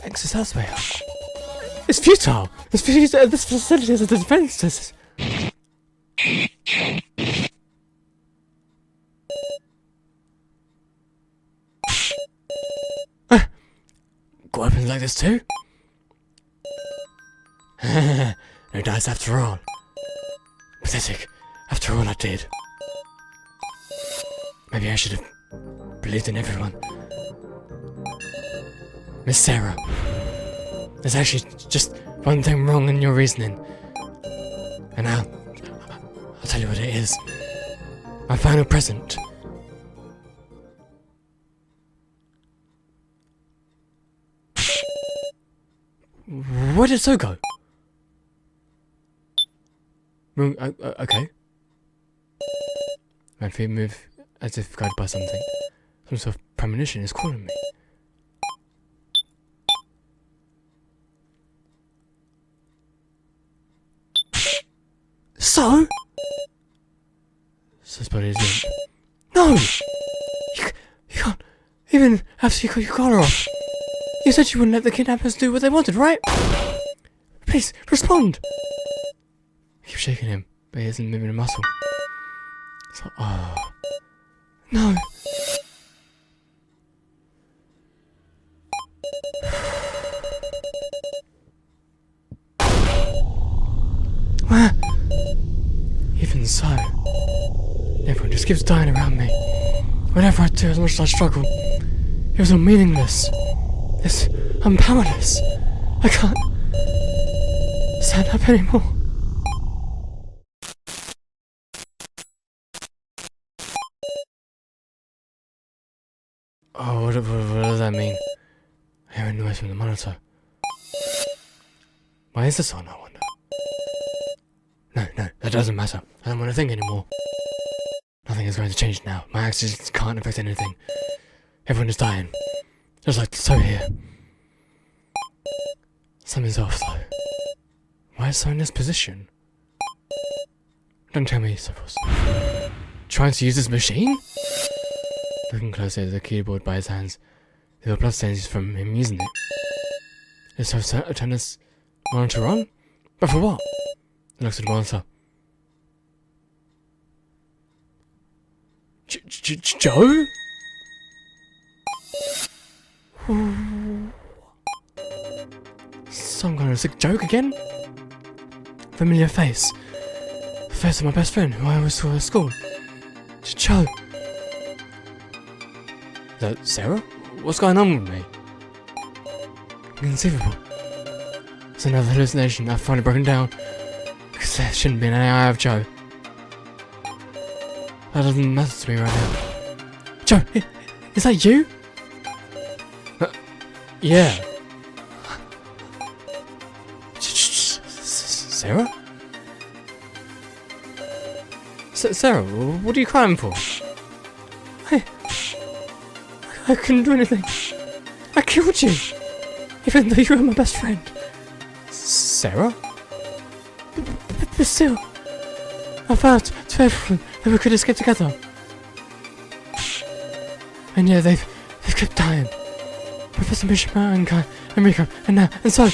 Exit elsewhere. It's futile. This facility is a defense. Got weapons like this too? No dice after all. Pathetic. After all I did. Maybe I should have believed in everyone. Miss Sarah. There's actually just one thing wrong in your reasoning. And I'll tell you what it is. My final present. Where did So go? Okay. My feet move as if guided by something. Some sort of premonition is calling me. So? So's body is limp. No! You can't even after you got your collar off. You said you wouldn't let the kidnappers do what they wanted, right? Please, respond! I keep shaking him, but he isn't moving a muscle. It's like, oh. No! Where? Even so, everyone just keeps dying around me. Whatever I do, as much as I struggle, it was all meaningless. I'm powerless. I can't stand up anymore. Oh, what does that mean? I hear a noise from the monitor. Why is this on, I wonder? No, that doesn't matter. I don't want to think anymore. Nothing is going to change now. My actions can't affect anything. Everyone is dying. Just like so here. Something's off though. Why is so in this position? Don't tell me so was trying to use this machine? Looking closer at the keyboard by his hands, there were bloodstains from him using it. Is so turn this monitor on? But for what? He looks at the monitor. Joe? Some kind of sick joke again? Familiar face. The face of my best friend who I always saw at school. Joe. Is that Sarah? What's going on with me? Inconceivable. It's another hallucination. I've finally broken down. Because there shouldn't be an AI of Joe. That doesn't matter to me right now. Joe, is that you? Yeah. Sarah? Sarah, what are you crying for? I couldn't do anything. I killed you, even though you were my best friend. Sarah? But still, I vowed to everyone that we could escape together. And yeah, they've kept dying. Professor Mishima and Kai and Rico and so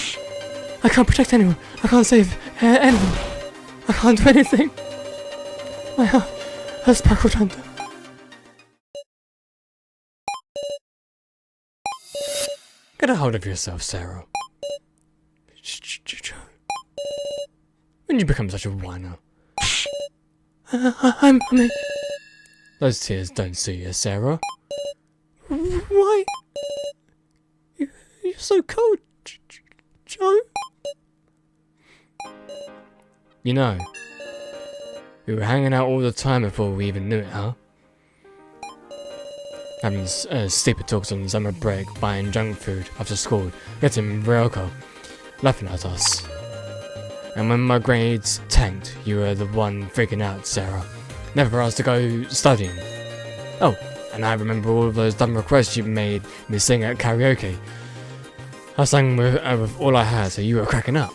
I can't protect anyone. I can't save anyone. I can't do anything. My heart has sparkled under. Get a hold of yourself, Sarah. When you become such a whiner? I mean... Those tears don't suit you, Sarah. Why? You're so cold, Joe. You know, we were hanging out all the time before we even knew it, huh? Having stupid talks on summer break, buying junk food after school, getting real cold, laughing at us. And when my grades tanked, you were the one freaking out, Sarah. Never asked to go studying. Oh, and I remember all of those dumb requests you made me sing at karaoke. I sang with all I had, so you were cracking up.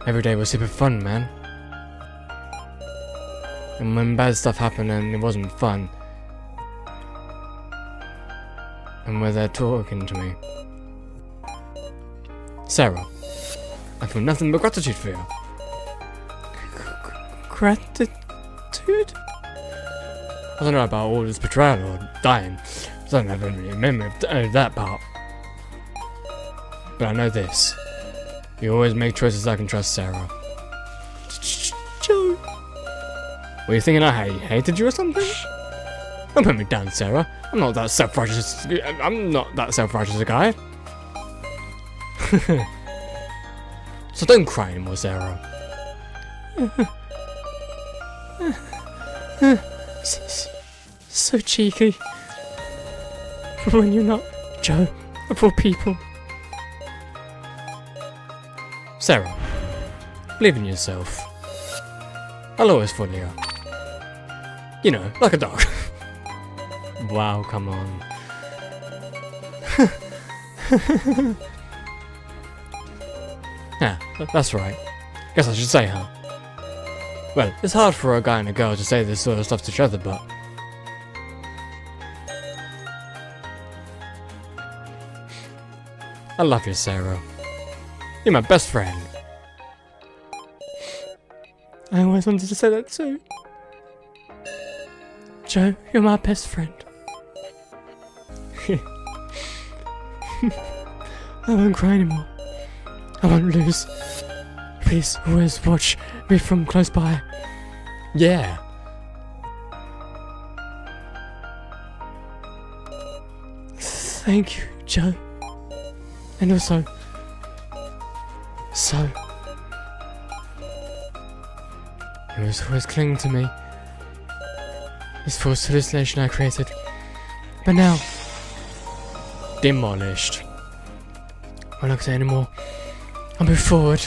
Every day was super fun, man. And when bad stuff happened and it wasn't fun, and were there talking to me. Sarah, I feel nothing but gratitude for you. Gratitude? I don't know about all this betrayal or dying. I don't have any memory of that part. But I know this. You always make choices I can trust, Sarah. Joe. Were you thinking I hated you or something? Don't put me down, Sarah. I'm not that self-righteous a guy. So don't cry anymore, Sarah. So cheeky. When you're not Joe, of all people. Sarah, believe in yourself. I'll always follow you. You know, like a dog. Wow, come on. Yeah, that's right. Guess I should say, huh? Well, it's hard for a guy and a girl to say this sort of stuff to each other, but... I love you, Sarah. You're my best friend. I always wanted to say that too. Joe, you're my best friend. I won't cry anymore. I won't lose. Please always watch me from close by. Yeah. Thank you, Joe. And also, so he was always clinging to me. This false hallucination I created, but now demolished. I won't say anymore. I'll move forward.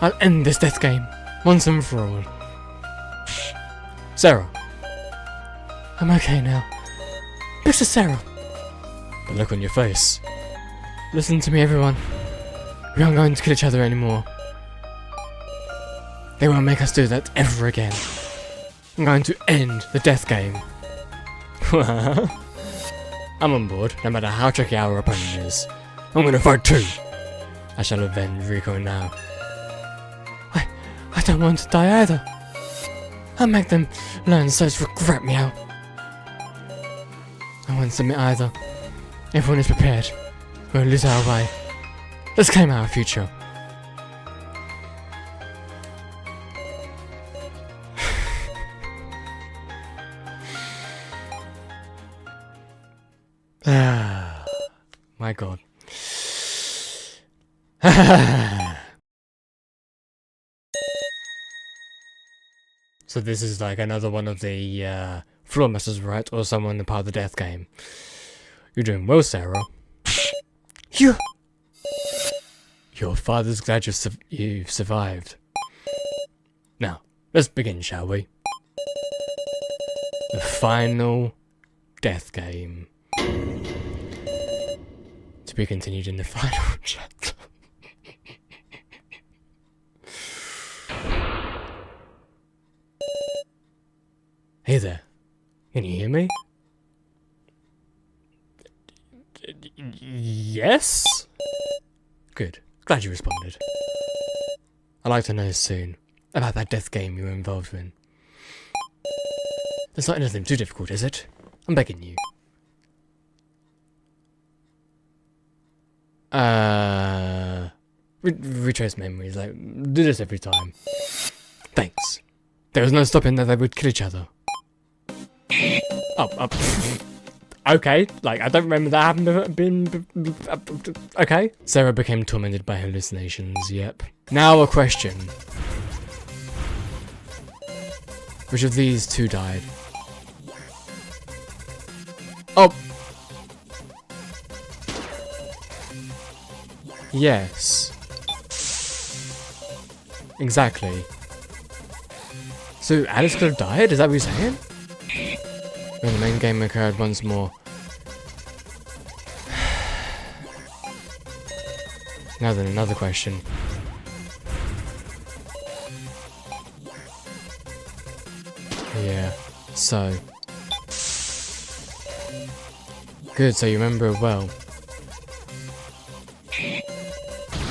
I'll end this death game once and for all. Sarah, I'm okay now. This is Sarah. The look on your face. Listen to me, everyone. We aren't going to kill each other anymore. They won't make us do that ever again. I'm going to end the death game. I'm on board, no matter how tricky our opponent is. I'm gonna fight too. I shall avenge Rico now. I don't want to die either. I'll make them learn such regret me out. I won't submit either. Everyone is prepared. We'll lose our way. Let's claim our future. Ah, my God. So this is like another one of the floor masters, right? Or someone part of the death game. You're doing well, Sarah. Your father's glad you've survived. Now, let's begin, shall we? The final death game. To be continued in the final chapter. Hey there. Can you hear me? Yes? Good. Glad you responded. I'd like to know soon about that death game you were involved in. There's not anything too difficult, is it? I'm begging you. Retrace memories, like, do this every time. Thanks. There was no stopping that they would kill each other. Okay, like, I don't remember that having okay. Sarah became tormented by hallucinations, yep. Now a question. Which of these two died? Oh! Yes. Exactly. So Alice could have died? Is that what you're saying? When the main game occurred once more. Now then, another question. Yeah, so. Good, so you remember it well.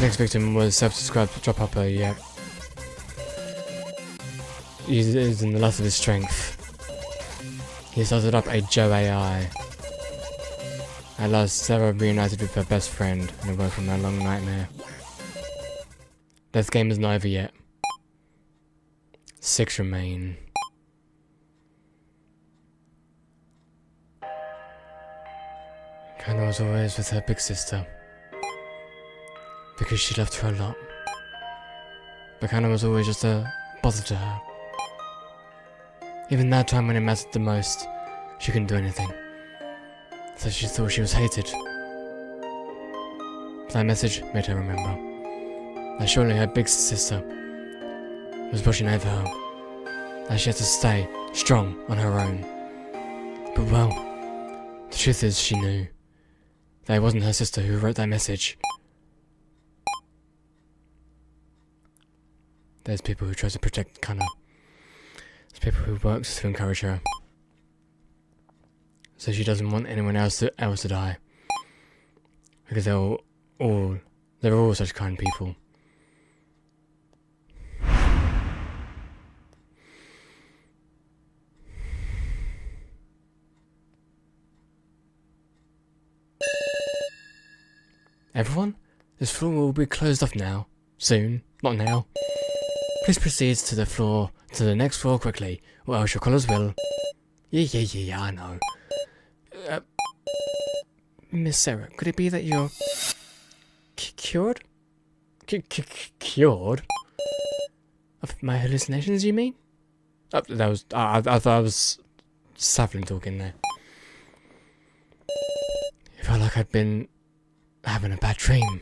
Next victim was self-described drop upper, yep. Using the last of his strength. He started up a Joe AI. At last, Sarah reunited with her best friend and awoke from her long nightmare. Death game is not over yet. 6 remain. Kinda was always with her big sister. Because she loved her a lot. But Kinda was always just a bother to her. Even that time when it mattered the most, she couldn't do anything. So she thought she was hated. But that message made her remember that surely her big sister was watching over her as she had to stay strong on her own. But well, the truth is she knew that it wasn't her sister who wrote that message. There's people who try to protect Kana. There's people who work to encourage her, so she doesn't want anyone else to die. Because they're all such kind people. Everyone, this floor will be closed off now. Soon, not now. Please proceed to the next floor quickly, or else your colours will. Yeah, I know. Miss Sarah, could it be that you're cured? Cured? Of my hallucinations, you mean? I thought I was Savlin talking there. It felt like I'd been having a bad dream.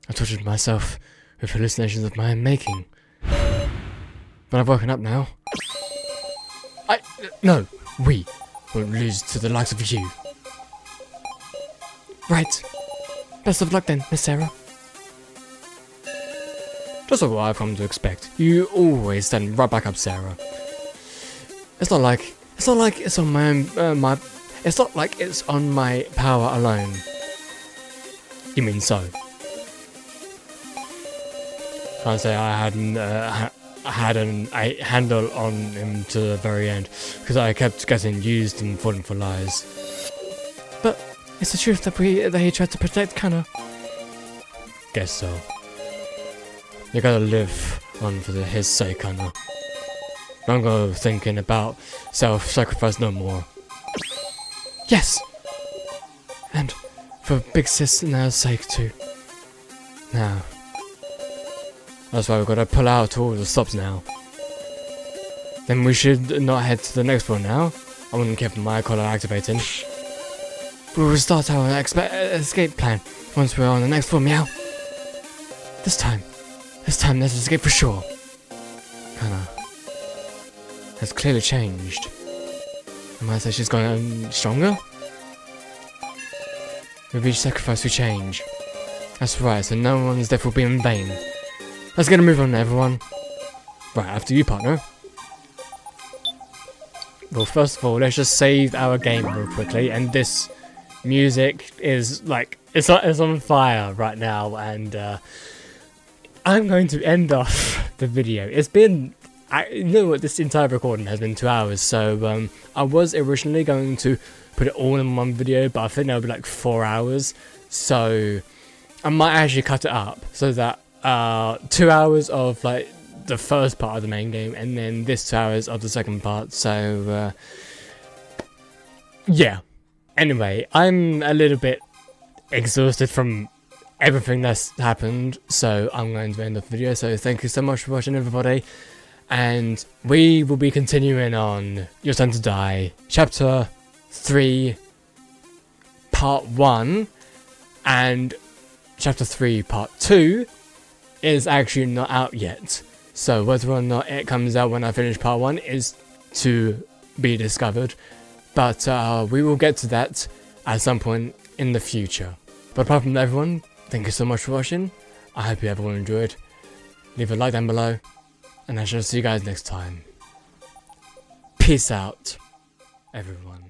I tortured myself with hallucinations of my own making. But I've woken up now. No, we won't lose to the likes of you. Right. Best of luck then, Miss Sarah. Just like what I've come to expect. You always stand right back up, Sarah. It's not like it's on it's not like it's on my power alone. You mean so? Can't say I had a handle on him to the very end, because I kept getting used and falling for lies. But it's the truth that he tried to protect Kana. Guess so. You gotta live on for his sake, Kana. Don't go thinking about self-sacrifice no more. Yes! And for Big Sis Now's sake too. Now. That's why we've got to pull out all the stops now. Then we should not head to the next one now. I wouldn't keep my collar activating. We'll restart our escape plan once we're on the next floor, meow. This time let's escape for sure. Kana has clearly changed. I might say she's gone stronger? With each sacrifice we change. That's right, so no one's death will be in vain. Let's get a move on, everyone. Right, after you, partner. Well, first of all, let's just save our game real quickly. And this music is like it's on fire right now, and I'm going to end off the video. It's been, you know what, this entire recording has been 2 hours. So I was originally going to put it all in one video, but I think that'll be like 4 hours. So I might actually cut it up so that 2 hours of like the first part of the main game, and then this 2 hours of the second part. So yeah. Anyway, I'm a little bit exhausted from everything that's happened, so I'm going to end the video. So thank you so much for watching, everybody, and we will be continuing on Your Time to Die Chapter 3 Part 1, and Chapter 3 Part 2 is actually not out yet. So whether or not it comes out when I finish Part 1 is to be discovered. But we will get to that at some point in the future. But apart from that, everyone, thank you so much for watching. I hope you everyone enjoyed. Leave a like down below, and I shall see you guys next time. Peace out, everyone.